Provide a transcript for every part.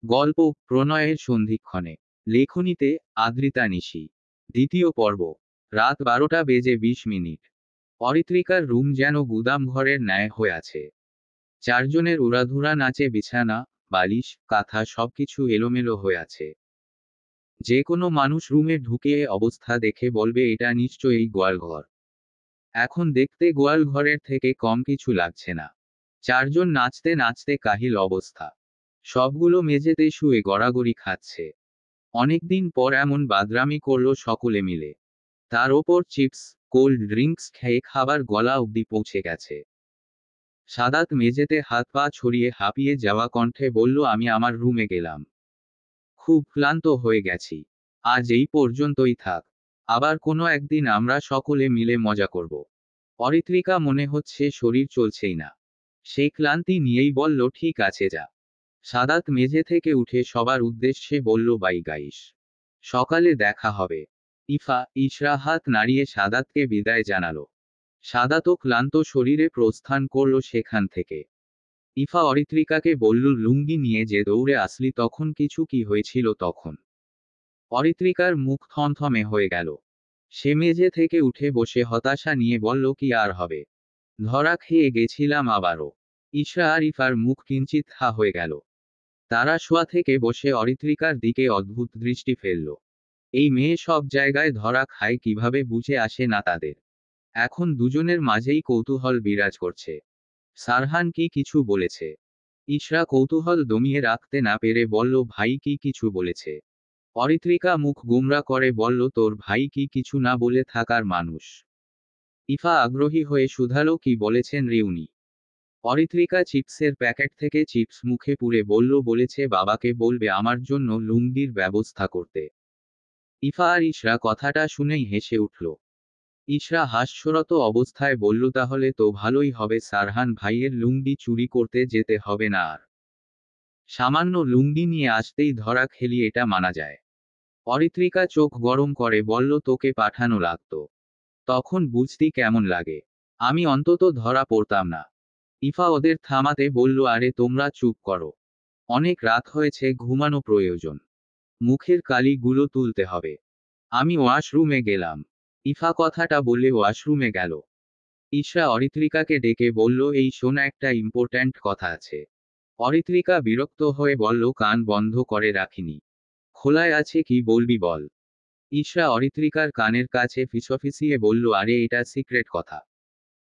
গল্প প্রণয়ের সন্ধিক্ষণে। লেখনীতে আদ্রিতা নিশি। দ্বিতীয় পর্ব। রাত 12:20। অরিত্রিকার রুম যেন গুদাম ঘরের ন্যায় হয়ে আছে। চারজনের উড়াধুরা নাচে বিছানা, বালিশ, কাঁথা সবকিছু এলোমেলো হয়ে আছে। যে কোনো মানুষ রুমে ঢুকে এ অবস্থা দেখে বলবে এটা নিশ্চয়ই গোয়ালঘর। এখন দেখতে গোয়ালঘরের থেকে কম কিছু লাগছে না। চারজন নাচতে নাচতে কাহিল অবস্থা। সবগুলো মেঝেতে শুয়ে গড়াগড়ি খাচ্ছে। অনেকদিন পর এমন বাদরামি করলো সকলে মিলে। তার ওপর চিপস, কোল্ড ড্রিঙ্কস খেয়ে খাবার গলা অবধি পৌঁছে গেছে। সাদাত মেঝেতে হাত পা ছড়িয়ে হাঁপিয়ে যাওয়া কণ্ঠে বলল, আমি আমার রুমে গেলাম। খুব ক্লান্ত হয়ে গেছি। আজ এই পর্যন্তই থাক। আবার কোনো একদিন আমরা সকলে মিলে মজা করব। অরিত্রিকা মনে হচ্ছে শরীর চলছেই না। সে ক্লান্তি নিয়েই বলল, ঠিক আছে যা। সাদাত মেঝে থেকে উঠে সবার উদ্দেশ্যে বলল, বাই গাইস। সকালে দেখা হবে। ইশরা হাত নাড়িয়ে সাদাতকে বিদায় জানালো। সাদাতও ক্লান্ত শরীরে প্রস্থান করল সেখান থেকে। অরিত্রিকাকে বলল, লুঙ্গি নিয়ে যে দৌড়ে আসলি তখন কিছু কি হয়েছিল তখন? অরিত্রিকার মুখ থমথমে হয়ে গেল। সে মেঝে থেকে উঠে বসে হতাশা নিয়ে বলল, কি আর হবে? ধরা খেয়ে গেছিলাম আবারও। ইশরা আর ইফার মুখ কিঞ্চিত হা হয়ে গেল। তারা শোয়া থেকে বসে অরিত্রিকার দিকে অদ্ভুত দৃষ্টি ফেলল। এই মেয়ে সব জায়গায় ধরা খায় কিভাবে বুঝে আসে না তাদের। এখন দুজনের মাঝেই কৌতূহল বিরাজ করছে। সারহান কি কিছু বলেছে? ইশরা কৌতূহল দমিয়ে রাখতে না পেরে বলল, ভাই কি কিছু বলেছে? অরিত্রিকা মুখ গুমরা করে বলল, তোর ভাই কি কিছু না বলে থাকার মানুষ? আগ্রহী হয়ে শুধালো, কি বলেছেন রিউনি? অরিত্রিকা চিপসের প্যাকেট থেকে চিপস মুখে পুরে বলল, বলেছে বাবাকে বলবে আমার জন্য লুঙ্গির ব্যবস্থা করতে। আর ইশরা কথাটা শুনেই হেসে উঠল। ইশরা হাস্যরত অবস্থায় বলল, তাহলে তো ভালোই হবে, সারহান ভাইয়ের লুঙ্গি চুরি করতে যেতে হবে না আর। সামান্য লুঙ্গি নিয়ে আসতেই ধরা খেলি, এটা মানা যায়? অরিত্রিকা চোখ গরম করে বলল, তোকে পাঠানো লাগতো। তখন বুঝতি কেমন লাগে। আমি অন্তত ধরা পড়তাম না। ওদের থামাতে বলল, আরে তোমরা চুপ করো। অনেক রাত হয়েছে, ঘুমানো প্রয়োজন। মুখের কালিগুলো তুলতে হবে। আমি ওয়াশরুমে গেলাম। কথাটা বলে ওয়াশরুমে গেল। ইশরা অরিত্রিকাকে ডেকে বলল, এই শোন, একটা ইম্পর্ট্যান্ট কথা আছে। অরিত্রিকা বিরক্ত হয়ে বলল, কান বন্ধ করে রাখিনি। খোলায় আছে, কি বলবি বল। ইশরা অরিত্রিকার কানের কাছে ফিসফিসিয়ে বলল, আরে এটা সিক্রেট কথা।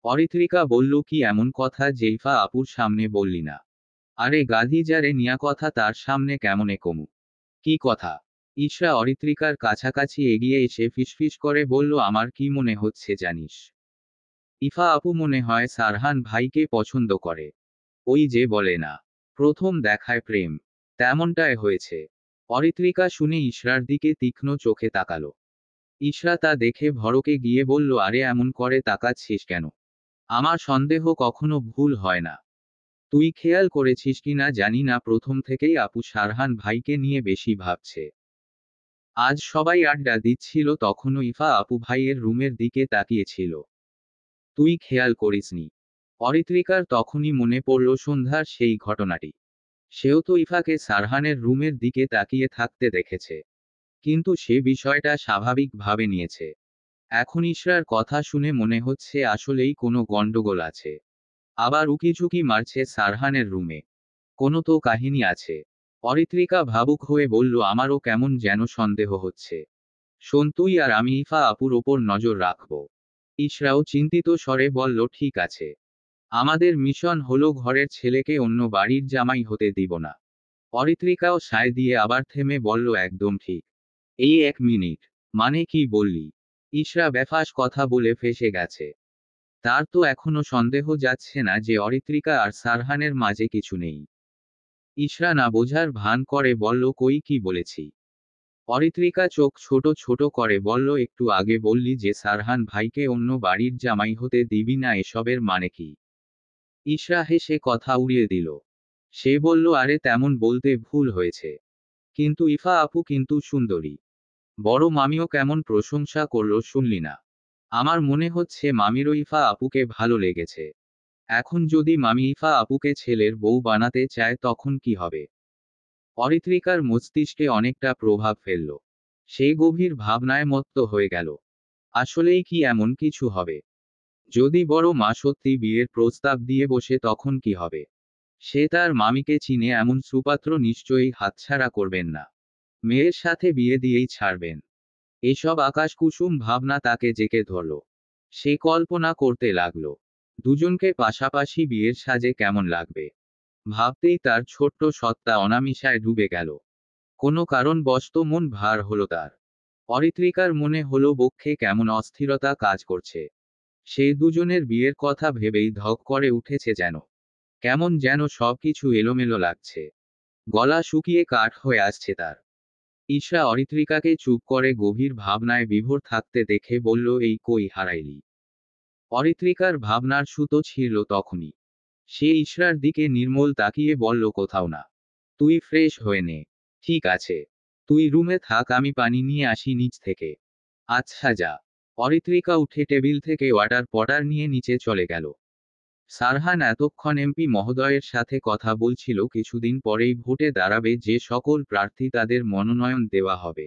অরিত্রিকা বলল, কি এমন কথা যে আপুর সামনে বললি না? আরে গাধি, যারে নিয়া কথা তার সামনে কেমনে কমু? কি কথা? ইশরা অরিত্রিকার কাছাকাছি এগিয়ে এসে ফিসফিস করে বলল, আমার কি মনে হচ্ছে জানিস? আপু মনে হয় সারহান ভাইকে পছন্দ করে। ওই যে বলে না, প্রথম দেখায় প্রেম। তেমনটাই হয়েছে। অরিত্রিকা শুনে ইশরার দিকে তীক্ষ্ণ চোখে তাকালো। ইশরা তা দেখে ভড়কে গিয়ে বলল, আরে এমন করে তাকাচ্ছিস কেন? আমার সন্দেহ কখনো ভুল হয় না। তুই খেয়াল করেছিস কিনা জানি না, প্রথম থেকেই আপু সারহান ভাইকে নিয়ে বেশি ভাবছে। আজ সবাই আড্ডা দিচ্ছিল তখনও আপু ভাইয়ের রুমের দিকে তাকিয়েছিল। তুই খেয়াল করিসনি? অরিত্রিকার তখনই মনে পড়ল সন্ধ্যার সেই ঘটনাটি। সেও তো ইফাকে সারহানের রুমের দিকে তাকিয়ে থাকতে দেখেছে। কিন্তু সে বিষয়টা স্বাভাবিকভাবে নিয়েছে। এখন ইশরার কথা শুনে মনে হচ্ছে আসলেই কোনো গন্ডগোল আছে। আবার উকিঝুঁকি মারছে সারহানের রুমে। কোনো তো কাহিনী আছে। অরিত্রিকা ভাবুক হয়ে বলল, আমারও কেমন যেন সন্দেহ হচ্ছে। শোন, তুই আর আমি আপুর ওপর নজর রাখব। ইশরাও চিন্তিত স্বরে বলল, ঠিক আছে। আমাদের মিশন হলো ঘরের ছেলেকে অন্য বাড়ির জামাই হতে দিব না। অরিত্রিকাও সায় দিয়ে আবার থেমে বলল, একদম ঠিক। এই 1 মিনিট। মানে কি বললি? ইশরা বেফাঁস কথা বলে ফেঁসে গেছে। তার তো এখনো সন্দেহ যাচ্ছে না যে অরিত্রিকা আর সারহানের মাঝে কিছু নেই। ইশরা না বোঝার ভান করে বলল, কই কি বলেছি? অরিত্রিকা চোখ ছোট ছোট করে বলল, একটু আগে বললি যে সারহান ভাইকে অন্য বাড়ির জামাই হতে দিবি না, এসবের মানে কি? ইশরা হেসে কথা উড়িয়ে দিল। সে বলল, আরে তেমন বলতে ভুল হয়েছে। কিন্তু আপু কিন্তু সুন্দরী। বড় মামিও কেমন প্রশংসা করল শুনলি না? আমার মনে হচ্ছে মামিরও আপুকে ভালো লেগেছে। এখন যদি মামি আপুকে ছেলের বউ বানাতে চায় তখন কি হবে? অরিত্রিকার মস্তিষ্কে অনেকটা প্রভাব ফেলল। সে গভীর ভাবনায় মত্ত হয়ে গেল। আসলেই কি এমন কিছু হবে? যদি বড় মা সত্যি বিয়ের প্রস্তাব দিয়ে বসে তখন কি হবে? সে তার মামিকে চিনে, এমন সুপাত্র নিশ্চয়ই হাতছাড়া করবেন না। মেয়ের সাথে বিয়ে দিয়েই ছাড়বেন। এসব আকাশকুসুম ভাবনা তাকে জেঁকে ধরল। সে কল্পনা করতে লাগল, দুজনকে পাশাপাশি বিয়ের সাজে কেমন লাগবে। ভাবতেই তার ছোট্ট সত্তা অনামিশায় ডুবে গেল। কোনো কারণবশত মন ভার হলো তার। অরিত্রিকার মনে হলো বক্ষে কেমন অস্থিরতা কাজ করছে। সে দুজনের বিয়ের কথা ভেবেই ধক করে উঠেছে যেন। কেমন যেন সবকিছু এলোমেলো লাগছে। গলা শুকিয়ে কাঠ হয়ে আসছে তার। ঈশা অরিত্রিকাকে চুপ করে গভীর ভাবনায় বিভোর থাকতে দেখে বলল, এই কই হারাইলি? অরিত্রিকার ভাবনার সুতো ছিঁড়ল তখনই। সে ঈশার দিকে নির্মল তাকিয়ে বলল, কোথাও না। তুই ফ্রেশ হয়ে নে। ঠিক আছে, তুই রুমে থাক, আমি পানি নিয়ে আসি নিচ থেকে। আচ্ছা যা। অরিত্রিকা উঠে টেবিল থেকে ওয়াটার পটার নিয়ে নিচে চলে গেল। সারহান এতক্ষণ এমপি মহোদয়ের সাথে কথা বলছিল কিছুদিন পরেই ভোটে দাঁড়াবে যে সকল প্রার্থী তাদের মনোনয়ন দেওয়া হবে।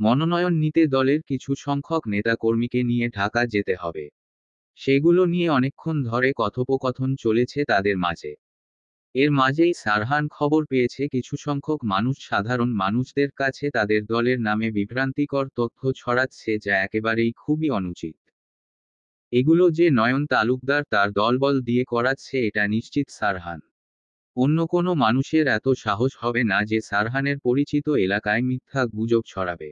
মনোনয়ন নিতে দলের কিছু সংখ্যক নেতাকর্মীকে নিয়ে ঢাকা যেতে হবে। সেগুলো নিয়ে অনেকক্ষণ ধরে কথোপকথন চলেছে তাদের মাঝে। এর মাঝেই সারহান খবর পেয়েছে কিছু সংখ্যক মানুষ সাধারণ মানুষদের কাছে তাদের দলের নামে বিভ্রান্তিকর তথ্য ছড়াচ্ছে, যা একেবারেই খুবই অনুচিত। এগুলো যে নয়ন তালুকদার তার দলবল দিয়ে করাচ্ছে এটা নিশ্চিত সারহান। অন্য কোনো মানুষের এত সাহস হবে না যে সারহানের পরিচিত এলাকায় মিথ্যা গুজব ছড়াবে।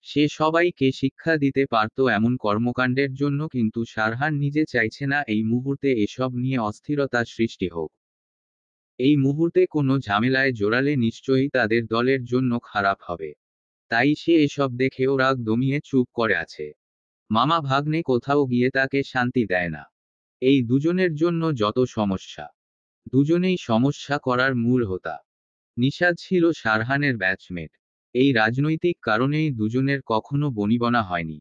সে সবাইকে শিক্ষা দিতে পারত এমন কর্মকাণ্ডের জন্য, কিন্তু সারহান নিজে চাইছে না এই মুহূর্তে এসব নিয়ে অস্থিরতা সৃষ্টি হোক। এই মুহূর্তে কোনো ঝামেলায় জড়ালে নিশ্চয়ই তাদের দলের জন্য খারাপ হবে। তাই সে এসব দেখেও রাগ দমিয়ে চুপ করে আছে। মামা ভাগ্নে কোথাও গিয়ে তাকে শান্তি দেয় না। এই দুজনের জন্য যত সমস্যা, দুজনেই সমস্যা করার মূল হোতা। নিশাদ ছিল সারহানের ব্যাচমেট। এই রাজনৈতিক কারণেই দুজনের কখনো বনিবনা হয়নি।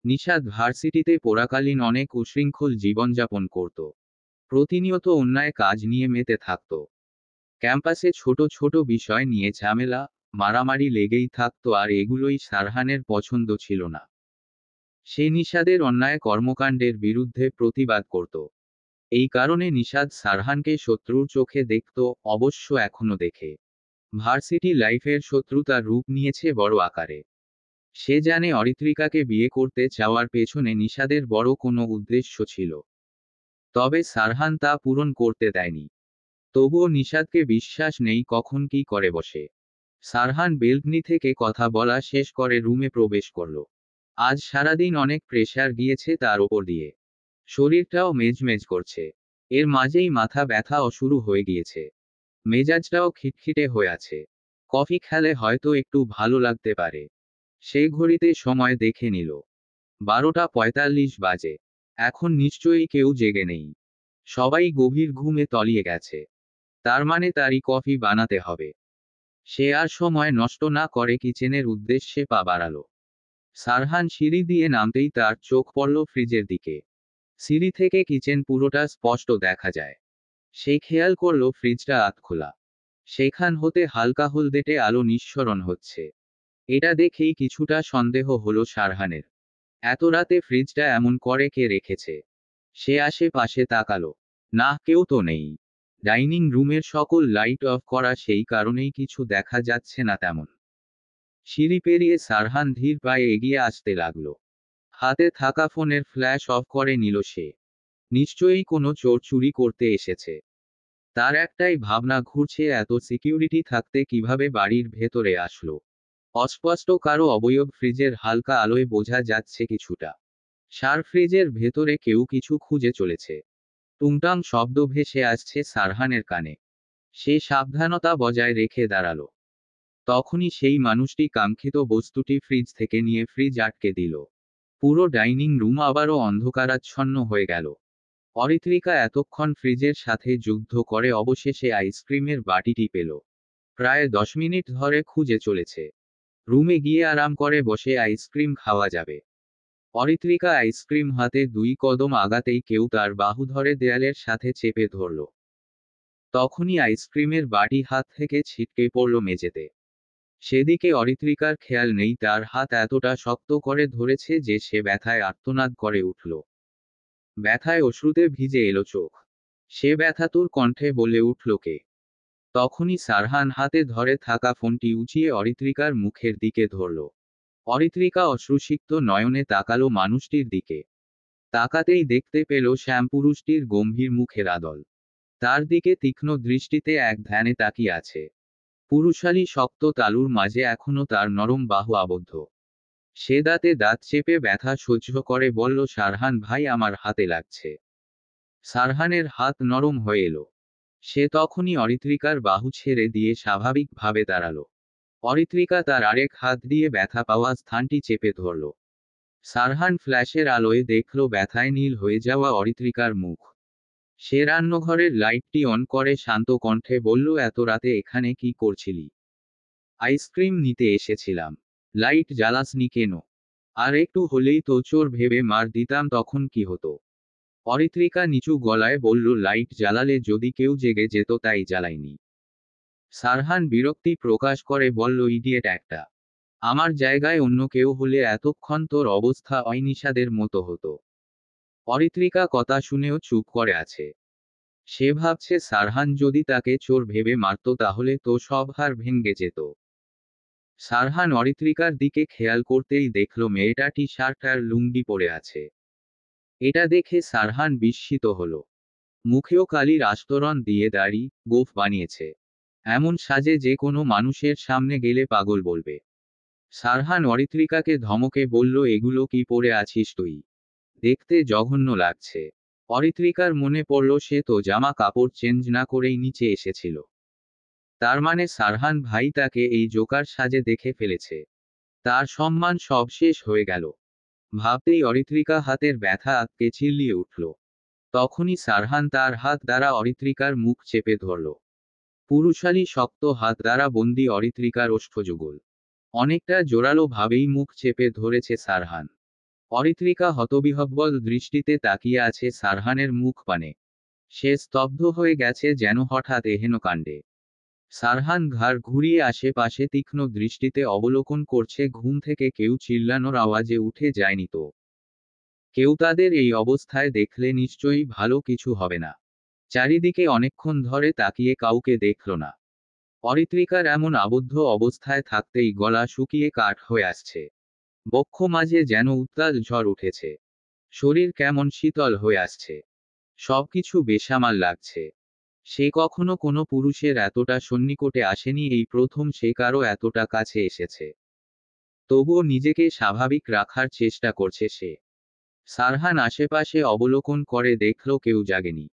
নিশাদ ভার্সিটিতে পড়াকালীন অনেক উশৃঙ্খল জীবনযাপন করত। প্রতিনিয়ত অন্যায় কাজ নিয়ে মেতে থাকত। ক্যাম্পাসে ছোট ছোট বিষয় নিয়ে ঝামেলা, মারামারি লেগেই থাকত, আর এগুলোই সারহানের পছন্দ ছিল না। সে নিশাদের অন্যায় কর্মকাণ্ডের বিরুদ্ধে প্রতিবাদ করত। এই কারণে নিশাদ সারহানকে শত্রুর চোখে দেখত, অবশ্য এখনো দেখে। ভার্সিটি লাইফের শত্রুতার রূপ নিয়েছে বড় আকারে। সে জানে অরিত্রিকাকে বিয়ে করতে চাওয়ার পেছনে নিশাদের বড় কোনো উদ্দেশ্য ছিল। তবে সারহান তা পূরণ করতে দেয়নি। তবুও নিশাদকে বিশ্বাস নেই কখন কি করে বসে। সারহান বেলকনি থেকে কথা বলা শেষ করে রুমে প্রবেশ করল। আজ সারাদিন অনেক প্রেশার গিয়েছে তার ওপর দিয়ে। শরীরটাও মেজমেজ করছে। এর মাঝেই মাথা ব্যথাও শুরু হয়ে গিয়েছে। মেজাজটাও খিটখিটে হয়ে আছে। কফি খেলে হয়তো একটু ভালো লাগতে পারে। সে ঘড়িতে সময় দেখে নিল। 12:45 বাজে। এখন নিশ্চয়ই কেউ জেগে নেই। সবাই গভীর ঘুমে তলিয়ে গেছে। তার মানে তারই কফি বানাতে হবে। সে আর সময় নষ্ট না করে কিচেনের উদ্দেশ্যে পা বাড়ালো। সারহান সিঁড়ি দিয়ে নামতেই তার চোখ পড়ল ফ্রিজের দিকে। সিঁড়ি থেকে কিচেন পুরোটা স্পষ্ট দেখা যায়। সে খেয়াল করল ফ্রিজটা আধখোলা। সেখান হতে হালকা হলদেটে আলো নিঃসরণ হচ্ছে। এটা দেখেই কিছুটা সন্দেহ হলো সারহানের। এত রাতে ফ্রিজটা এমন করে কে রেখেছে? সে আশেপাশে তাকালো। না, কেউ তো নেই। ডাইনিং রুমের সকল লাইট অফ করা, সেই কারণেই কিছু দেখা যাচ্ছে না তেমন। সিঁড়ি পেরিয়ে সারহান ধীর পায়ে এগিয়ে আসতে লাগলো। হাতে থাকা ফোনের ফ্ল্যাশ অফ করে নিল সে। নিশ্চয়ই কোনো চোর চুরি করতে এসেছে। তার একটাই ভাবনা ঘুরছে, এত সিকিউরিটি থাকতে কিভাবে বাড়ির ভেতরে আসলো। অস্পষ্ট কারো অবয়ব ফ্রিজের হালকা আলোয় বোঝা যাচ্ছে কিছুটা। সার ফ্রিজের ভেতরে কেউ কিছু খুঁজে চলেছে। টুংটাং শব্দ ভেসে আসছে সারহানের কানে। সে সাবধানতা বজায় রেখে দাঁড়ালো। তখনই সেই মানুষটি কাঙ্ক্ষিত বস্তুটি ফ্রিজ থেকে নিয়ে ফ্রিজ আটকে দিল। পুরো ডাইনিং রুম আবারও অন্ধকারাচ্ছন্ন হয়ে গেল। অরিত্রিকা এতক্ষণ ফ্রিজের সাথে যুদ্ধ করে অবশেষে আইসক্রিমের বাটিটি পেল। প্রায় 10 মিনিট ধরে খুঁজে চলেছে। রুমে গিয়ে আরাম করে বসে আইসক্রিম খাওয়া যাবে। অরিত্রিকা আইসক্রিম হাতে 2 কদম আগাতেই কেউ তার বাহু ধরে দেয়ালের সাথে চেপে ধরল। তখনই আইসক্রিমের বাটি হাত থেকে ছিটকে পড়ল মেঝেতে। সেদিকে অরিত্রিকার খেয়াল নেই তার হাত এতটা শক্ত করে ধরেছে যে সে ব্যথায় আর্তনাদ করে উঠল। ব্যথায় অশ্রুতে ভিজে এলো চোখ। সে ব্যথাতুর কণ্ঠে বলে উঠল, কে? তখনই সারহান হাতে ধরে থাকা ফোনটি উঁচিয়ে অরিত্রিকার মুখের দিকে ধরল। অরিত্রিকা অশ্রুসিক্ত নয়নে তাকালো মানুষটির দিকে। তাকাতেই দেখতে পেল শ্যামপুরুষটির গম্ভীর মুখের আদল। তার দিকে তীক্ষ্ণ দৃষ্টিতে এক ধ্যানে তাকিয়ে আছে। পুরুষালী শক্ত তালুর মাঝে এখনো তার নরম বাহু আবদ্ধ। সে দাঁতে দাঁত চেপে ব্যথা সহ্য করে বলল, সারহান ভাই, আমার হাতে লাগছে। সারহানের হাত নরম হয়ে এলো। সে তখনই অরিত্রিকার বাহু ছেড়ে দিয়ে স্বাভাবিকভাবে দাঁড়ালো। অরিত্রিকা তার আরেক হাত দিয়ে ব্যথা পাওয়া স্থানটি চেপে ধরল। সারহান ফ্ল্যাশের আলোয় দেখল ব্যথায় নীল হয়ে যাওয়া অরিত্রিকার মুখ। সে রান্নাঘরের লাইটটি অন করে শান্ত কণ্ঠে বলল, এত রাতে এখানে কি করছিলি? আইসক্রিম নিতে এসেছিলাম। লাইট জ্বালাসনি কেন? আর একটু হলেই তো চোর ভেবে মার দিতাম, তখন কি হতো? অরিত্রিকা নিচু গলায় বলল, লাইট জ্বালালে যদি কেউ জেগে যেত, তাই জ্বালাইনি। সারহান বিরক্তি প্রকাশ করে বলল, ইডিয়েট একটা। আমার জায়গায় অন্য কেউ হলে এতক্ষণ তোর অবস্থা অনিষাদের মতো হতো। অরিত্রিকা কথা শুনেও চুপ করে আছে। সে ভাবছে সারহান যদি তাকে চোর ভেবে মারত তাহলে তো সব হাড় ভেঙে যেত। সারহান অরিত্রিকার দিকে খেয়াল করতেই দেখল মেয়েটা টি শার্ট আর লুঙ্গি পরে আছে। এটা দেখে সারহান বিস্মিত হল। মুখেও কালির আস্তরণ দিয়ে দাড়ি, গোঁফ বানিয়েছে। এমন সাজে যে কোনো মানুষের সামনে গেলে পাগল বলবে। সারহান অরিত্রিকাকে ধমকে বলল, এগুলো কি পরে আছিস তুই? দেখতে জঘন্য লাগছে। অরিত্রিকার মনে পড়ল সে তো জামা কাপড় চেঞ্জ না করেই নিচে এসেছিল। তার মানে সারহান ভাই তাকে এই জোকার সাজে দেখে ফেলেছে। তার সম্মান সব শেষ হয়ে গেল। ভাবতেই অরিত্রিকা হাতের ব্যথা আঁতকে চিল্লিয়ে উঠল। তখনই সারহান তার হাত দ্বারা অরিত্রিকার মুখ চেপে ধরল। পুরুষালী শক্ত হাত দ্বারা বন্দি অরিত্রিকার ওষ্ঠযুগল। অনেকটা জোরালো ভাবেই মুখ চেপে ধরেছে সারহান। অরিত্রিকা হতবিহ্বল দৃষ্টিতে তাকিয়ে আছে সারহানের মুখ পানে। সে স্তব্ধ হয়ে গেছে যেন হঠাৎ এহেন কাণ্ডে। সারহান ঘাড় ঘুরিয়ে আশেপাশে তীক্ষ্ণ দৃষ্টিতে অবলোকন করছে। ঘুম থেকে কেউ চিল্লানোর আওয়াজে উঠে যায়নি তো? কেউ তাদের এই অবস্থায় দেখলে নিশ্চয়ই ভালো কিছু হবে না। চারিদিকে অনেকক্ষণ ধরে তাকিয়ে কাউকে দেখল না। অরিত্রিকার এমন আবদ্ধ অবস্থায় থাকতেই গলা শুকিয়ে কাঠ হয়ে আসছে। বক্ষ মাঝে যেন উত্তাল ঝড় উঠেছে। শরীর কেমন শীতল হয়ে আসছে। সবকিছু বেসামাল লাগছে। সে কখনো কোনো পুরুষের এতটা সন্নিকটে আসেনি, এই প্রথম সে কারো এতটা কাছে এসেছে। তবুও নিজেকে স্বাভাবিক রাখার চেষ্টা করছে সে। সারহান আশেপাশে অবলোকন করে দেখল কেউ জাগেনি।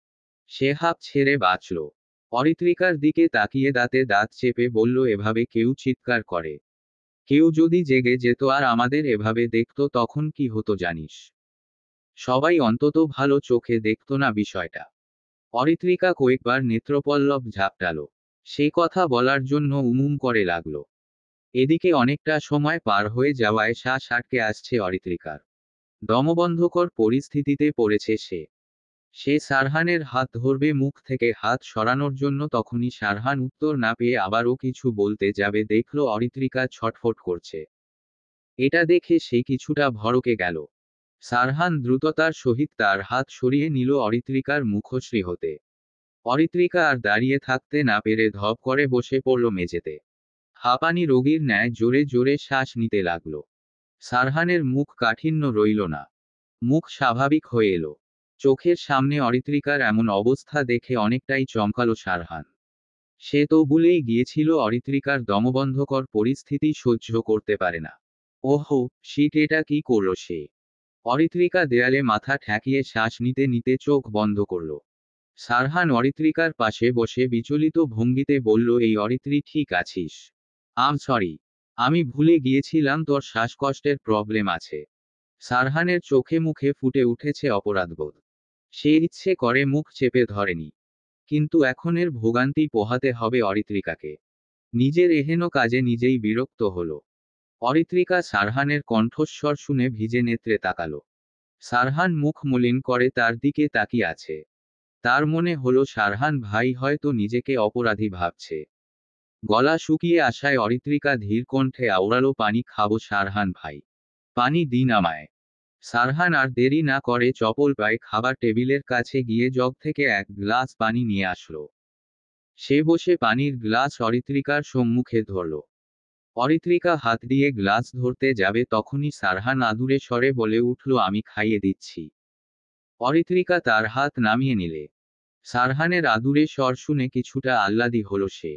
সে হাঁপ ছেড়ে বাঁচল। অরিত্রিকার দিকে তাকিয়ে দাঁতে দাঁত চেপে বলল, এভাবে কেউ চিৎকার করে? কেউ যদি জেগে যেত আর আমাদের এভাবে দেখত তখন কি হতো জানিস? সবাই অন্তত ভালো চোখে দেখত না বিষয়টা। অরিত্রিকা কয়েকবার নেত্রপল্লব ঝাপটাল। সে কথা বলার জন্য উমুম করে লাগল। এদিকে অনেকটা সময় পার হয়ে যাওয়ায় শ্বাস আটকে আসছে অরিত্রিকার। দমবন্ধকর পরিস্থিতিতে পড়েছে সে। সে সারহানের হাত ধরবে মুখ থেকে হাত সরানোর জন্য, তখনই সারহান উত্তর না পেয়ে আবারও কিছু বলতে যাবে দেখল অরিত্রিকা ছটফট করছে। এটা দেখে সে কিছুটা ভড়কে গেল। সারহান দ্রুততার সহিত তার হাত সরিয়ে নিল অরিত্রিকার মুখশ্রী হতে। অরিত্রিকা আর দাঁড়িয়ে থাকতে না পেরে ধপ করে বসে পড়ল মেঝেতে। হাঁপানি রোগীর ন্যায় জোরে জোরে শ্বাস নিতে লাগল। সারহানের মুখ কাঠিন্য রইল না। মুখ স্বাভাবিক হয়ে এলো। চোখের সামনে অরিত্রিকার এমন অবস্থা দেখে অনেকটাই চমকালো সারহান। সে তো ভুলেই গিয়েছিল অরিত্রিকার দমবন্ধকর পরিস্থিতি সহ্য করতে পারে না। ওহো শিট, এটা কি করল সে? অরিত্রিকা দেয়ালে মাথা ঠেকিয়ে শ্বাস নিতে নিতে চোখ বন্ধ করল। সারহান অরিত্রিকার পাশে বসে বিচলিত ভঙ্গিতে বলল, এই অরিত্রি, ঠিক আছিস? সরি। আমি ভুলে গিয়েছিলাম তোর শ্বাসকষ্টের প্রবলেম আছে। সারহানের চোখে মুখে ফুটে উঠেছে অপরাধবোধ। সে ইচ্ছে করে মুখ চেপে ধরেনি। কিন্তু এখন এর ভোগান্তি পোহাতে হবে অরিত্রিকাকে। নিজের এহেন কাজে নিজেই বিরক্ত হল। অরিত্রিকা সারহানের কণ্ঠস্বর শুনে ভিজে নেত্রে তাকালো। সারহান মুখ মলিন করে তার দিকে তাকিয়ে আছে। তার মনে হলো সারহান ভাই হয়তো নিজেকে অপরাধী ভাবছে। গলা শুকিয়ে আসায় অরিত্রিকা ধীর কণ্ঠে আওড়ালো, পানি খাবো সারহান ভাই, পানি দিন আমায়। সারহান আর দেরি না করে চপল পায়ে খাবার টেবিলের কাছে গিয়ে জগ থেকে এক গ্লাস পানি নিয়ে আসলো। সে বসে পানির গ্লাস অরিত্রিকার সম্মুখে ধরল। অরিত্রিকা হাত দিয়ে গ্লাস ধরতে যাবে তখনই সারহান আদুরে স্বরে বলে উঠল, আমি খাইয়ে দিচ্ছি। অরিত্রিকা তার হাত নামিয়ে নিলে। সারহানের আদুরে স্বর শুনে কিছুটা আহ্লাদি হলো সে।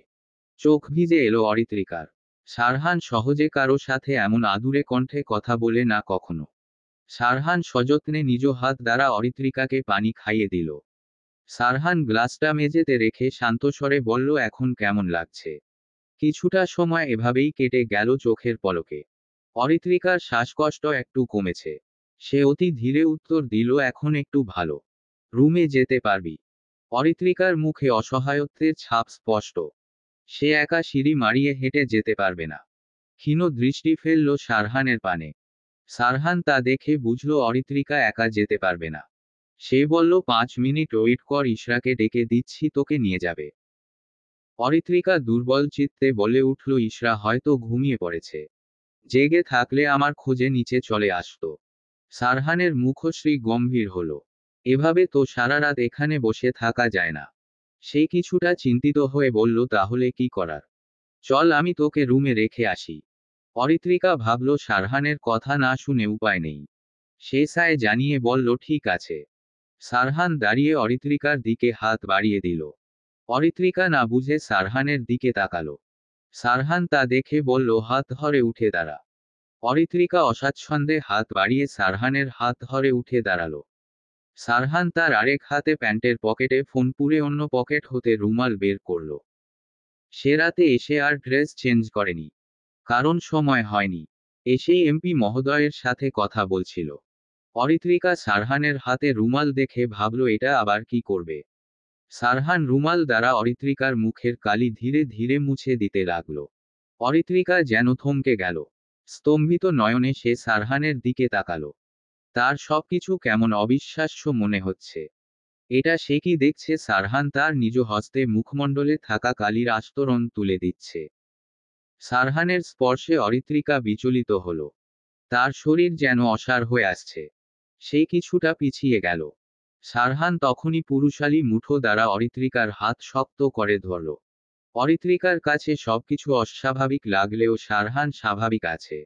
চোখ ভিজে এলো অরিত্রিকার। সারহান সহজে কারো সাথে এমন আদুরে কণ্ঠে কথা বলে না কখনো। সারহান সযত্নে নিজ হাত দ্বারা অরিত্রিকাকে পানি খাইয়ে দিল। সারহান গ্লাসটা মেঝেতে রেখে শান্তস্বরে বলল, এখন কেমন লাগছে? কিছুটা সময় এভাবেই কেটে গেল চোখের পলকে। অরিত্রিকার শ্বাসকষ্ট একটু কমেছে। সে অতি ধীরে উত্তর দিল, এখন একটু ভালো। রুমে যেতে পারবি? অরিত্রিকার মুখে অসহায়ত্বের ছাপ স্পষ্ট। সে একা সিঁড়ি মারিয়ে হেঁটে যেতে পারবে না। ক্ষীণ দৃষ্টি ফেলল সারহানের পানে। সারহান তা দেখে বুঝল অরিত্রিকা একা যেতে পারবে না। সে বলল, 5 মিনিট ওয়েট কর, ইশরাকে ডেকে দিচ্ছি, তোকে নিয়ে যাবে। অরিত্রিকা দুর্বল চিত্তে বলে উঠল, ইশরা হয়তো ঘুমিয়ে পড়েছে। জেগে থাকলে আমার খোঁজে নিচে চলে আসতো। সারহানের মুখশ্রী গম্ভীর হল। এভাবে তো সারা রাত এখানে বসে থাকা যায় না। সে কিছুটা চিন্তিত হয়ে বলল, তাহলে কি করার? চল আমি তোকে রুমে রেখে আসি। অরিত্রিকা ভাবল সারহানের কথা না শুনে উপায় নেই। সে সায় জানিয়ে বলল, ঠিক আছে। সারহান দাঁড়িয়ে অরিত্রিকার দিকে হাত বাড়িয়ে দিল। অরিত্রিকা না বুঝে সারহানের দিকে তাকালো। সারহান তা দেখে বলল, হাত ধরে উঠে দাঁড়া। অরিত্রিকা অস্বাচ্ছন্দ্যে হাত বাড়িয়ে সারহানের হাত ধরে উঠে দাঁড়ালো। সারহান তার আরেক হাতে প্যান্টের পকেটে ফোন পুরে অন্য পকেট হতে রুমাল বের করল। সে রাতে এসে আর ড্রেস চেঞ্জ করেনি। কারণ সময় হয়নি। এসেই এমপি মহোদয়ের সাথে কথা বলছিল। অরিত্রিকা সারহানের হাতে রুমাল দেখে ভাবল, এটা আবার কি করবে। সারহান রুমাল দ্বারা অরিত্রিকার মুখের কালি ধীরে ধীরে মুছে দিতে লাগল। অরিত্রিকা যেন থমকে গেল। স্তম্ভিত নয়নে সে সারহানের দিকে তাকালো। তার সবকিছু কেমন অবিশ্বাস্য মনে হচ্ছে। এটা সে কি দেখছে? সারহান তার নিজ হস্তে মুখমণ্ডলে থাকা কালির আস্তরণ তুলে দিচ্ছে। সারহানের স্পর্শে অরিত্রিকা বিচলিত হল। তার শরীর যেন অসাড় হয়ে আসছে। সে কিছুটা পিছিয়ে গেল। সারহান তখনই পুরুষালী মুঠো দ্বারা অরিত্রিকার হাত শক্ত করে ধরল। অরিত্রিকার কাছে সবকিছু অস্বাভাবিক লাগলেও সারহান স্বাভাবিক আছে।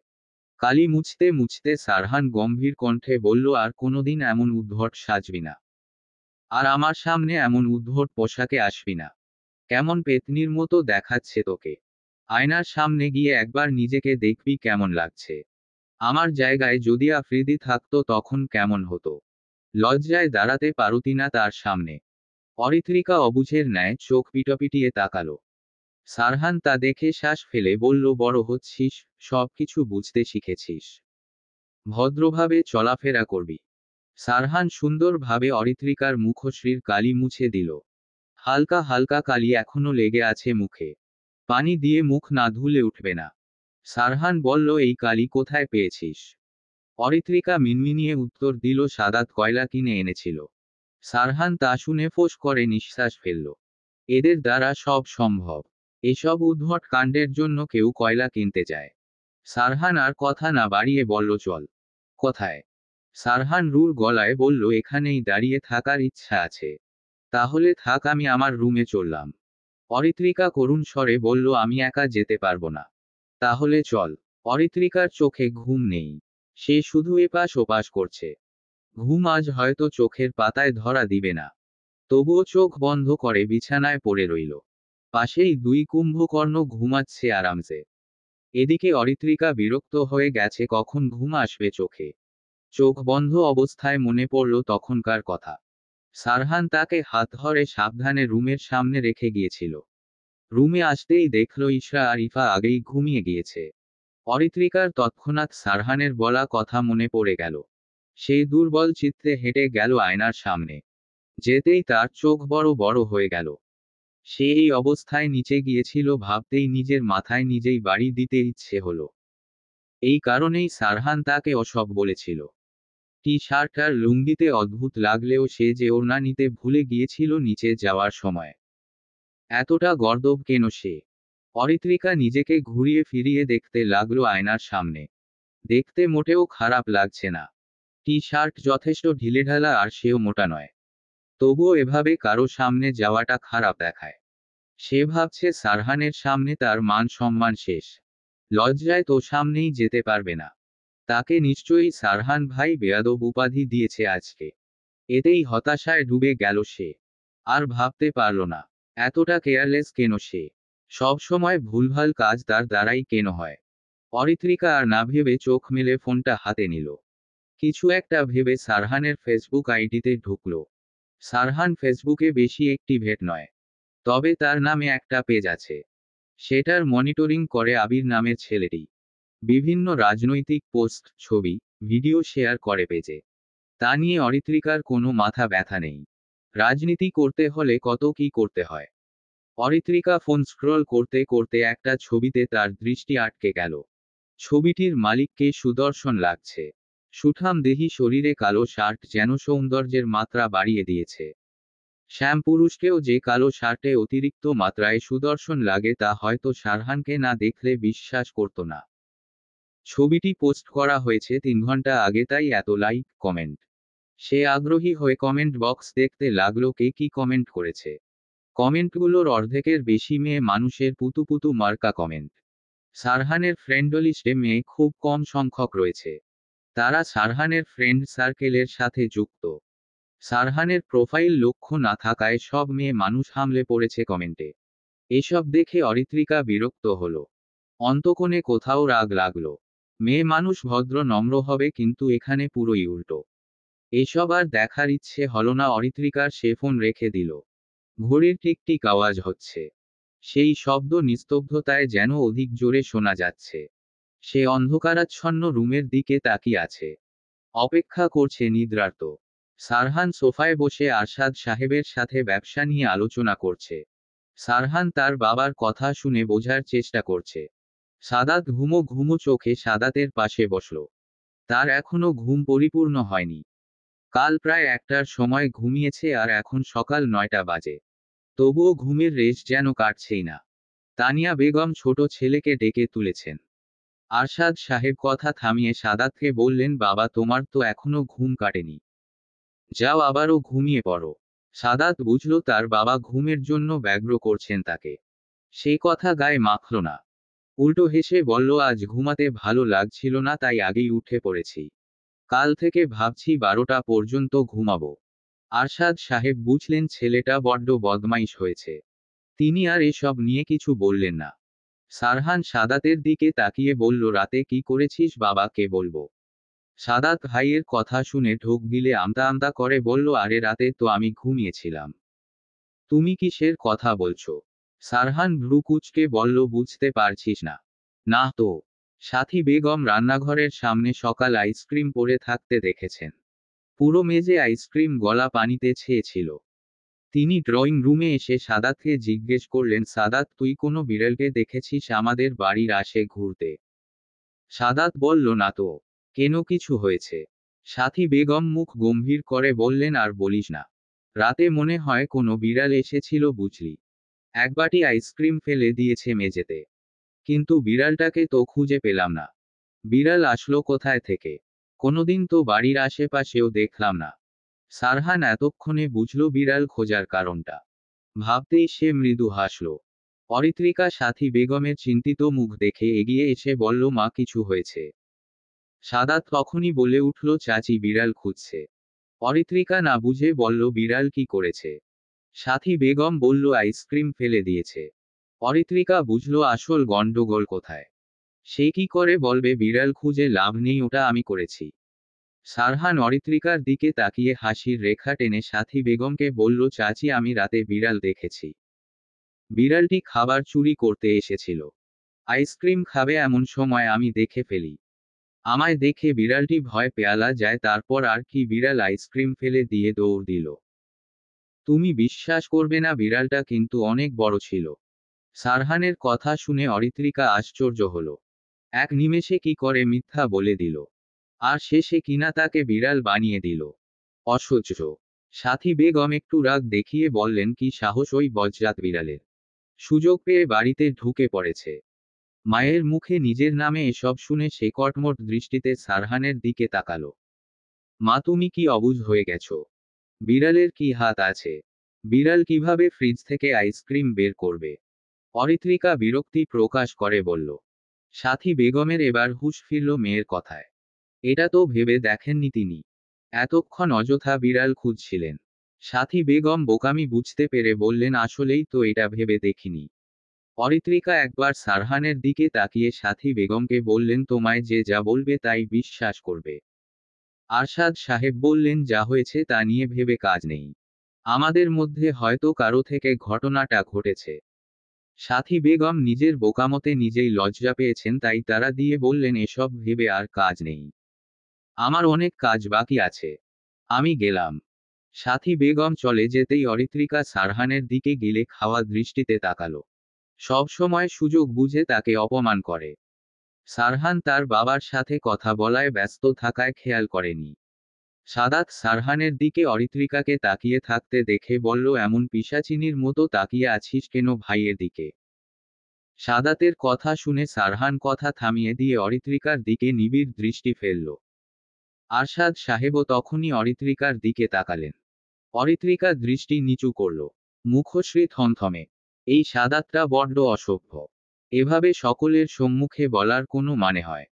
কালি মুছতে মুছতে সারহান গম্ভীর কণ্ঠে বলল, আর কোনোদিন এমন উদ্ভট সাজবি না। আর আমার সামনে এমন উদ্ভট পোশাকে আসবি না। কেমন পেতনির মতো দেখাচ্ছে তোকে। আয়নার সামনে গিয়ে একবার নিজেকে দেখবি কেমন লাগছে। আমার জায়গায় যদি আফ্রিদি থাকতো তখন কেমন হতো। লজ্জায় দাঁড়াতে পারতি না তার সামনে। অরিত্রিকা অবুঝের ন্যায় চোখ পিটপিটিয়ে তাকালো। সারহান তা দেখে শ্বাস ফেলে বলল, বড় হচ্ছিস, সবকিছু বুঝতে শিখেছিস। ভদ্রভাবে চলাফেরা করবি। সারহান সুন্দরভাবে অরিত্রিকার মুখশ্রীর কালি মুছে দিল। হালকা হালকা কালি এখনো লেগে আছে মুখে। পানি দিয়ে মুখ না ধুলে উঠবে না। সারহান বলল, এই কালি কোথায় পেয়েছিস? অরিত্রিকা মিনমিনিয়ে উত্তর দিল, সাদাত কয়লা কিনে এনেছিল। সারহান তা শুনে ফোঁস করে নিঃশ্বাস ফেলল। এদের দ্বারা সব সম্ভব। এসব উদ্ভট কাণ্ডের জন্য কেউ কয়লা কিনতে যায়। সারহান আর কথা না বাড়িয়ে বলল, চল। কোথায়? সারহান রুর গলায় বলল, এখানেই দাঁড়িয়ে থাকার ইচ্ছা আছে। তাহলে থাক, আমি আমার রুমে চললাম। অরিত্রিকা করুণ স্বরে বলল, আমি একা যেতে পারবো না। তাহলে চল। অরিত্রিকার চোখে ঘুম নেই। সে শুধু এপাশ ওপাশ করছে। ঘুম আজ হয়তো চোখের পাতায় ধরা দিবে না। তবুও চোখ বন্ধ করে বিছানায় পড়ে রইল। পাশেই 2 কুম্ভকর্ণ ঘুমাচ্ছে আরামসে। এদিকে অরিত্রিকা বিরক্ত হয়ে গেছে, কখন ঘুম আসবে চোখে। চোখ বন্ধ অবস্থায় মনে পড়ল তখনকার কথা। সারহান তাকে হাত ধরে সাবধানে রুমের সামনে রেখে গিয়েছিল। রুমে আসতেই দেখল ইশরা আর ইফা আগেই ঘুমিয়ে গিয়েছে। অরিত্রিকার তৎক্ষণাৎ সারহানের বলা কথা মনে পড়ে গেল। সেই দুর্বল চিত্তে হেঁটে গেল আয়নার সামনে। যেতেই তার চোখ বড় বড় হয়ে গেল। সে এই অবস্থায় নিচে গিয়েছিল ভাবতেই নিজের মাথায় নিজেই বাড়ি দিতে ইচ্ছে হলো। এই কারণেই সারহান তাকে ওসব বলেছিল। টি শার্ট আর লুঙ্গিতে অদ্ভুত লাগলেও সে যে ওড়না নিতে ভুলে গিয়েছিল নিচে যাওয়ার সময়। এতটা গর্দভ কেন সে? অরিত্রিকা নিজেকে ঘুরিয়ে ফিরিয়ে দেখতে লাগলো আয়নার সামনে। দেখতে মোটেও খারাপ লাগছে না। টি শার্ট যথেষ্ট ঢিলেঢালা আর সেও মোটা নয়। তবুও এভাবে কারো সামনে যাওয়াটা খারাপ দেখায়। সে ভাবছে সারহানের সামনে তার মান সম্মান শেষ। লজ্জায় তো সামনেই যেতে পারবে না। তাকে নিশ্চয়ই সারহান ভাই বেয়াদব উপাধি দিয়েছে আজকে। এতেই হতাশায় ডুবে গেল সে। আর ভাবতে পারল না, এতটা কেয়ারলেস কেন সে? সব সময় ভুলভাল কাজ তার দ্বারাই কেন হয়? অরিত্রিকা আর না ভেবে চোখ মেলে ফোনটা হাতে নিল। কিছু একটা ভেবে সারহানের ফেসবুক আইডিতে ঢুকল। সারহান ফেসবুকে বেশি অ্যাক্টিভেট নয়। তবে তার নামে একটা পেজ আছে। সেটার মনিটরিং করে আবির নামের ছেলেটি। বিভিন্ন রাজনৈতিক পোস্ট, ছবি, ভিডিও শেয়ার করে পেজে। তা নিয়ে অরিত্রিকার কোনো মাথা ব্যথা নেই। রাজনীতি করতে হলে কত কি করতে হয়। অরিত্রিকা ফোন স্ক্রল করতে করতে একটা ছবিতে তার দৃষ্টি আটকে গেল। ছবিটির মালিককে সুদর্শন লাগছে। সুঠাম দেহি শরীরে কালো শার্ট যেন সৌন্দর্যের মাত্রা বাড়িয়ে দিয়েছে। শ্যামপুরুষকেও যে কালো শার্টে অতিরিক্ত মাত্রায় সুদর্শন লাগে তা হয়তো সারহানকে না দেখলে বিশ্বাস করত না। ছবিটি পোস্ট করা হয়েছে 3 ঘন্টা আগে, তাই এত লাইক, কমেন্ট। সে আগ্রহী হয়ে কমেন্ট বক্স দেখতে লাগলো কে কি কমেন্ট করেছে। কমেন্টগুলোর অর্ধেকের বেশি মেয়ে মানুষের পুতু পুতু মার্কা কমেন্ট। সারহানের ফ্রেন্ড লিস্টে মেয়ে খুব কম সংখ্যক রয়েছে। তারা সারহানের ফ্রেন্ড সার্কেলের সাথে যুক্ত। সারহানের প্রোফাইল লক্ষ্য না থাকায় সব মেয়ে মানুষ হামলে পড়েছে কমেন্টে। এসব দেখে অরিত্রিকা বিরক্ত হলো। অন্তকোণে কোথাও রাগ লাগলো। মেয়ে মানুষ ভদ্র নম্র হবে, কিন্তু এখানে পুরোই উল্টো। এসব আর দেখার ইচ্ছে হলো না অরিত্রিকার। সে ফোন রেখে দিল। ঘড়ির টিকটিক আওয়াজ হচ্ছে। সেই শব্দ নিস্তব্ধতায় যেন অধিক জোরে শোনা যাচ্ছে। সে অন্ধকারাচ্ছন্ন রুমের দিকে তাকিয়ে আছে। অপেক্ষা করছে নিদ্রার্ত। সারহান সোফায় বসে আরশাদ সাহেবের সাথে ব্যবসা নিয়ে আলোচনা করছে। সারহান তার বাবার কথা শুনে বোঝার চেষ্টা করছে। সাদাত ঘুমো ঘুমো চোখে সাদাতের পাশে বসল। তার এখনো ঘুম পরিপূর্ণ হয়নি। কাল প্রায় 1টার সময় ঘুমিয়েছে আর এখন সকাল 9টা বাজে। তবুও ঘুমের রেশ যেন কাটছেই না। তানিয়া বেগম ছোট ছেলেকে ডেকে তুলেছেন। আরশাদ সাহেব কথা থামিয়ে সাদাতকে বললেন, বাবা তোমার তো এখনো ঘুম কাটেনি। যাও আবারও ঘুমিয়ে পড়ো। সাদাত বুঝল তার বাবা ঘুমের জন্য ব্যগ্র করছেন তাকে। সে কথা গায়ে মাখল না। উল্টো হেসে বলল, আজ ঘুমাতে ভালো লাগছিল না, তাই আগেই উঠে পড়েছি। কাল থেকে ভাবছি 12টা পর্যন্ত ঘুমাবো। আরশাদ সাহেব বুঝলেন ছেলেটা বড্ড বদমাইশ হয়েছে। তিনি আর এসব নিয়ে কিছু বললেন না। সারহান সাদাতের দিকে তাকিয়ে বলল, রাতে কি করেছিস বাবাকে বলবো? সাদাত ভাইয়ের কথা শুনে ঢোক গিলে আমতা আমতা করে বলল, আরে রাতে তো আমি ঘুমিয়েছিলাম। তুমি কিসের কথা বলছো? সারহান ভ্রু কুঁচকে বলল, বুঝতে পারছিস না? না তো। সাথী বেগম রান্নাঘরের সামনে সকাল আইসক্রিম পড়ে থাকতে দেখেছেন। পুরো মেজে আইসক্রিম গলা পানিতে ছেয়েছিল। তিনি ড্রয়িং রুমে এসে সাদাতকে জিজ্ঞেস করলেন, সাদাত তুই কোনো বিড়ালকে দেখেছিস আমাদের বাড়ির আশে ঘুরতে? সাদাত বলল, না তো। কেন, কিছু হয়েছে? সাথী বেগম মুখ গম্ভীর করে বললেন, আর বলিস না। রাতে মনে হয় কোনো বিড়াল এসেছিল বুঝলি। এক বাটি আইসক্রিম ফেলে দিয়েছে মেঝেতে। কিন্তু বিড়ালটাকে তো খুঁজে পেলাম না। বিড়াল আসলো কোথায় থেকে? কোনোদিন তো বাড়ির আশেপাশেও দেখলাম না। সারহান এতক্ষণে বুঝল বিড়াল খোঁজার কারণটা। ভাবতেই সে মৃদু হাসল। অরিত্রিকা সাথী বেগমের চিন্তিত মুখ দেখে এগিয়ে এসে বলল, মা কিছু হয়েছে? সাদাত তখনই বলে উঠল, চাচি বিড়াল খুঁজছে। অরিত্রিকা না বুঝে বলল, বিড়াল কি করেছে? সাথী বেগম বলল, আইসক্রিম ফেলে দিয়েছে। অরিত্রিকা বুঝল আসল গন্ডগোল কোথায়। সে কি করে বলবে বিড়াল খুঁজে লাভ নেই, ওটা আমি করেছি। সারহান অরিত্রিকার দিকে তাকিয়ে হাসির রেখা টেনে সাথী বেগমকে বলল, চাচি আমি রাতে বিড়াল দেখেছি। বিড়ালটি খাবার চুরি করতে এসেছিল। আইসক্রিম খাবে এমন সময় আমি দেখে ফেলি। আমায় দেখে বিড়ালটি ভয় পেয়ালা যায়, তারপর আর কি বিড়াল আইসক্রিম ফেলে দিয়ে দৌড় দিল। তুমি বিশ্বাস করবে না, বিড়ালটা কিন্তু অনেক বড় ছিল। সারহানের কথা শুনে অরিত্রিকা আশ্চর্য হল। এক নিমেষে কি করে মিথ্যা বলে দিল? আর শেষে কিনা তাকে বিড়াল বানিয়ে দিল। অসহ্য। সাথী বেগম একটু রাগ দেখিয়ে বললেন, কি সাহস ওই বজ্জাত বিড়ালের, সুযোগ পেয়ে বাড়িতে ঢুকে পড়েছে। মায়ের মুখে নিজের নামে এসব শুনে সে কটমট দৃষ্টিতে সারহানের দিকে তাকালো। মা, তুমি কি অবুঝ হয়ে গেছো? বিড়ালের কি হাত আছে? বিড়াল কিভাবে ফ্রিজ থেকে আইসক্রিম বের করবে? অরিত্রিকা বিরক্তি প্রকাশ করে বলল। সাথী বেগমের এবার হুঁশ ফিরল মেয়ের কথায়। এটা তো ভেবে দেখেননি তিনি এতক্ষণ অযথা বিড়াল খুঁজছিলেন। সাথী বেগম বোকামি বুঝতে পেরে বললেন, আসলেই তো এটা ভেবে দেখিনি। অরিত্রিকা একবার সারহানের দিকে তাকিয়ে সাথী বেগমকে বললেন, তোমায় যে যা বলবে তাই বিশ্বাস করবে। আরশাদ সাহেব বললেন, যা হয়েছে তা নিয়ে ভেবে কাজ নেই। আমাদের মধ্যে হয়তো কারো থেকে ঘটনাটা ঘটেছে। সাথী বেগম নিজের বোকামতে নিজেই লজ্জা পেয়েছেন, তাই তারা দিয়ে বললেন, এসব ভেবে আর কাজ নেই। আমার অনেক কাজ বাকি আছে। আমি গেলাম। সাথী বেগম চলে যেতেই অরিত্রিকা সারহানের দিকে গেলে খাওয়া দৃষ্টিতে তাকালো। সব সময় সুযোগ বুঝে তাকে অপমান করে। সারহান তার বাবার সাথে কথা বলায় ব্যস্ত থাকায় খেয়াল করেনি। সাদাত সারহানের দিকে অরিত্রিকাকে তাকিয়ে থাকতে দেখে বলল, এমন পিশাচিনীর মতো তাকিয়ে আছিস কেন ভাইয়ের দিকে? সাদাতের কথা শুনে সারহান কথা থামিয়ে দিয়ে অরিত্রিকার দিকে নিবিড় দৃষ্টি ফেলল। আরশাদ সাহেবও তখনই অরিত্রিকার দিকে তাকালেন। অরিত্রিকা দৃষ্টি নিচু করল। মুখশ্রী থমথমে। এই সাদাতটা বড্ড অসভ্য। এভাবে সকলের সম্মুখে বলার কোনো মানে হয়?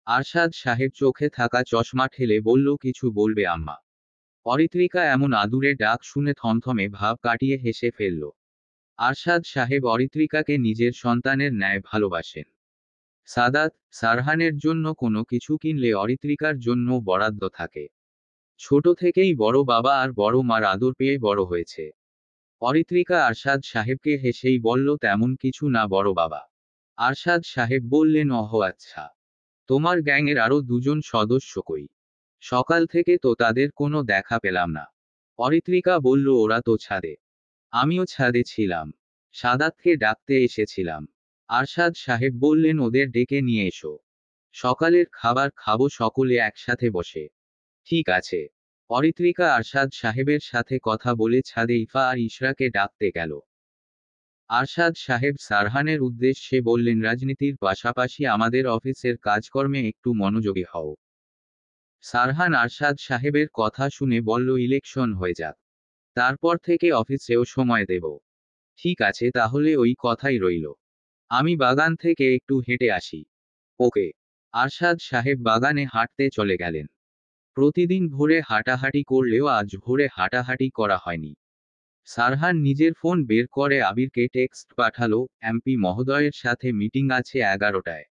আরশাদ সাহেব চোখে থাকা চশমা ঠেলে বলল, কিছু বলবে আম্মা? অরিত্রিকা এমন আদুরে ডাক শুনে থমথমে ভাব কাটিয়ে হেসে ফেলল। আরশাদ সাহেব অরিত্রিকাকে নিজের সন্তানের ন্যায় ভালোবাসেন। সাদাত, সারহানের জন্য কোনো কিছু কিনলে অরিত্রিকার জন্য বরাদ্দ থাকে। ছোট থেকেই বড় বাবা আর বড় মার আদর পেয়ে বড় হয়েছে। অরিত্রিকা আরশাদ সাহেবকে হেসেই বলল, তেমন কিছু না বড় বাবা। আরশাদ সাহেব বললেন, অহ আচ্ছা। তোমার গ্যাংয়ের আরো দুজন সদস্য কই? সকাল থেকে তো তাদের কোনো দেখা পেলাম না। অরিত্রিকা বলল, ওরা তো ছাদে। আমিও ছাদে ছিলাম। সাদাতকে ডাকতে এসেছিলাম। আরশাদ সাহেব বললেন, ওদের ডেকে নিয়ে এসো। সকালের খাবার খাবো সকলে একসাথে বসে। ঠিক আছে। অরিত্রিকা আরশাদ সাহেবের সাথে কথা বলে ছাদে ইফা আর ইশরাকে ডাকতে গেল। আরশাদ সাহেব সারহানের উদ্দেশ্যে বললেন, রাজনীতির পাশাপাশি আমাদের অফিসের কাজকর্মে একটু মনোযোগী হও। সারহান আরশাদ সাহেবের কথা শুনে বলল, ইলেকশন হয়ে যাক, তারপর থেকে অফিসেও সময় দেব। ঠিক আছে, তাহলে ওই কথাই রইল। আমি বাগান থেকে একটু হেঁটে আসি। ওকে। আরশাদ সাহেব বাগানে হাঁটতে চলে গেলেন। প্রতিদিন ভোরে হাঁটাহাঁটি করলেও আজ ভোরে হাঁটাহাঁটি করা হয়নি। সারহান নিজের ফোন বের করে আবিরকে টেক্সট পাঠালো, এমপি মহোদয়ের সাথে মিটিং আছে 11টায়।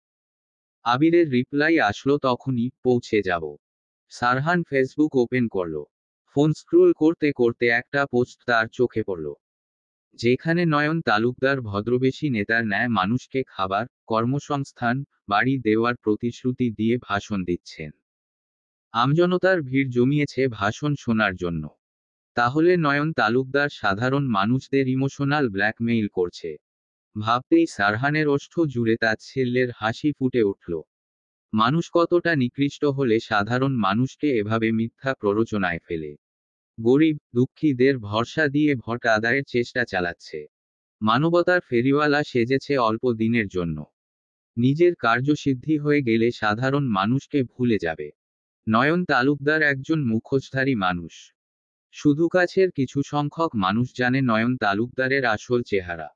আবিরের রিপ্লাই আসলো, তখনই পৌঁছে যাব। সারহান ফেসবুক ওপেন করল। ফোন স্ক্রোল করতে করতে একটা পোস্ট তার চোখে পড়ল, যেখানে নয়ন তালুকদার ভদ্রবেশী নেতার ন্যায় মানুষকে খাবার, কর্মসংস্থান, বাড়ি দেওয়ার প্রতিশ্রুতি দিয়ে ভাষণ দিচ্ছেন। আমজনতার ভিড় জমিয়েছে ভাষণ শোনার জন্য। তাহলে নয়ন তালুকদার সাধারণ মানুষদের ইমোশনাল ব্ল্যাকমেইল করছে। ভাবতেই সারহানের ওষ্ঠ জুড়ে তাচ্ছিল্যের হাসি ফুটে উঠল। মানুষ কতটা নিকৃষ্ট হলে সাধারণ মানুষকে এভাবে মিথ্যা প্ররোচনায় ফেলে। গরিব দুঃখীদের ভরসা দিয়ে ভোট আদায়ের চেষ্টা চালাচ্ছে। মানবতার ফেরিওয়ালা সেজেছে অল্প দিনের জন্য। নিজের কার্যসিদ্ধি হয়ে গেলে সাধারণ মানুষকে ভুলে যাবে। নয়ন তালুকদার একজন মুখোশধারী মানুষ। শুধু কাছের কিছু সংখ্যক মানুষ জানে নয়ন তালুকদারের আসল চেহারা।